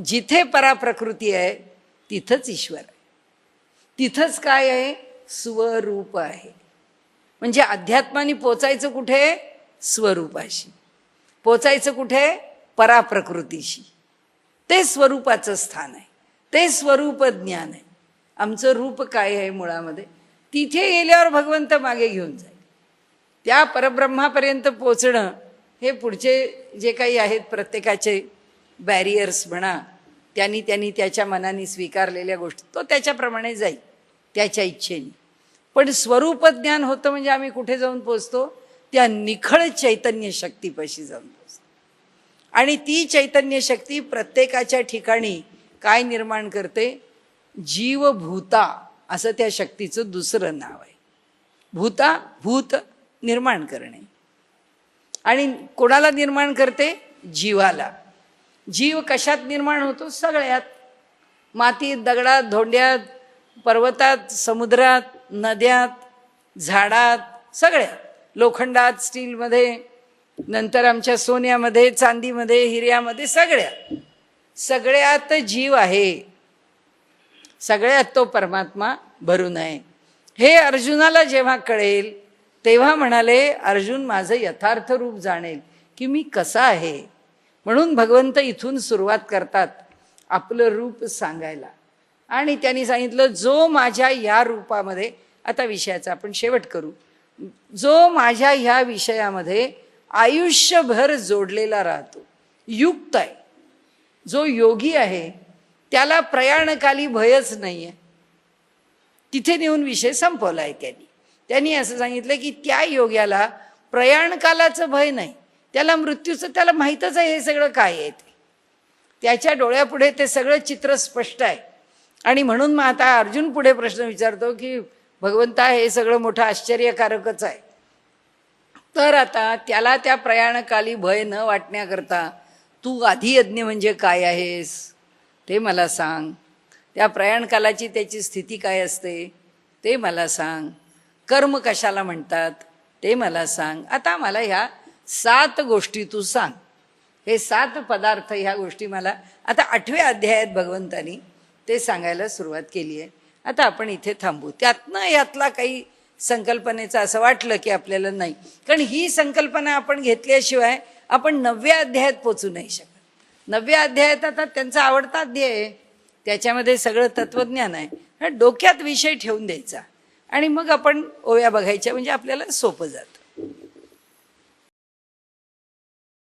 जिथे पराप्रकृती आहे तिथंच ईश्वर आहे. तिथंच काय आहे? स्वरूप आहे. म्हणजे अध्यात्माने पोचायचं कुठे? स्वरूपाशी. पोचायचं कुठे? पराप्रकृतीशी. ते स्वरूपाचं स्थान आहे, ते स्वरूप ज्ञान आहे. आमचं रूप काय आहे मुळामध्ये? तिथे गेल्यावर भगवंत मागे घेऊन जाईल. त्या परब्रह्मापर्यंत पोचणं हे पुढचे जे काही आहेत प्रत्येकाचे बॅरियर्स म्हणा, त्यांनी त्याच्या मनाने स्वीकारलेल्या गोष्टी, तो त्याच्याप्रमाणे जाईल त्याच्या इच्छेने. पण स्वरूप ज्ञान होतं म्हणजे आम्ही कुठे जाऊन पोचतो? त्या निखळ चैतन्य शक्तीपाशी जाऊन पोचतो. आणि ती चैतन्य शक्ती प्रत्येकाच्या ठिकाणी काय निर्माण करते? जीवभूता असं त्या शक्तीचं दुसरं नाव आहे. भूता, भूत निर्माण करणे. आणि कोणाला निर्माण करते? जीवाला. जीव कशात निर्माण होतो? सगळ्यात. मातीत, दगडात, धोंड्यात, पर्वतात, समुद्रात, नद्यात, झाडात, सगळ्यात. लोखंडात, स्टीलमध्ये, नंतर आमच्या सोन्यामध्ये, चांदीमध्ये, हिऱ्यामध्ये, सगळ्यात जीव आहे. सगळ्यात तो परमात्मा भरून आहे. हे अर्जुनाला जेव्हा कळेल तेव्हा म्हणाले, अर्जुन माझं यथार्थ रूप जाणेल की मी कसा आहे. म्हणून भगवंत इथून सुरुवात करतात आपलं रूप सांगायला. आणि त्यांनी सांगितलं, जो माझ्या या रूपामध्ये, आता विषयाचा आपण शेवट करू, जो माझ्या ह्या विषयामध्ये आयुष्यभर जोडलेला राहतो, युक्त आहे, जो योगी आहे, त्याला प्रयाणकाली भयच नाही आहे. तिथे नेऊन विषय संपवला आहे त्यांनी असं सांगितलं की त्या योग्याला प्रयाणकालाचं भय नाही, त्याला मृत्यूचं, त्याला माहीतच आहे हे सगळं काय आहे ते. त्याच्या डोळ्यापुढे ते सगळं चित्र स्पष्ट आहे. आणि म्हणून मग आता अर्जुन पुढे प्रश्न विचारतो की भगवंता हे सगळं मोठं आश्चर्यकारकच आहे, तर आता त्याला त्या प्रयाणकाली भय न वाटण्याकरता तू आधी यज्ञ म्हणजे काय आहेस ते मला सांग. त्या प्रयाणकालाची त्याची स्थिती काय असते ते मला सांग. कर्म कशाला म्हणतात ते मला सांग. आता मला ह्या 7 गोष्टी तू सांग. हे 7 पदार्थ, ह्या गोष्टी मला आता 8व्या अध्यायात भगवंतानी ते सांगायला सुरुवात केली आहे. आता आपण इथे थांबू. त्यातनं यातला काही संकल्पनेचं असं वाटलं की आपल्याला नाही, कारण ही संकल्पना आपण घेतल्याशिवाय आपण 9व्या अध्यायात पोचू नाही शकत. 9व्या अध्यायात आता त्यांचा आवडता अध्याय आहे, त्याच्यामध्ये सगळं तत्वज्ञान आहे. डोक्यात विषय ठेवून द्यायचा आणि मग आपण ओव्या बघायच्या, म्हणजे आपल्याला सोपं जातं.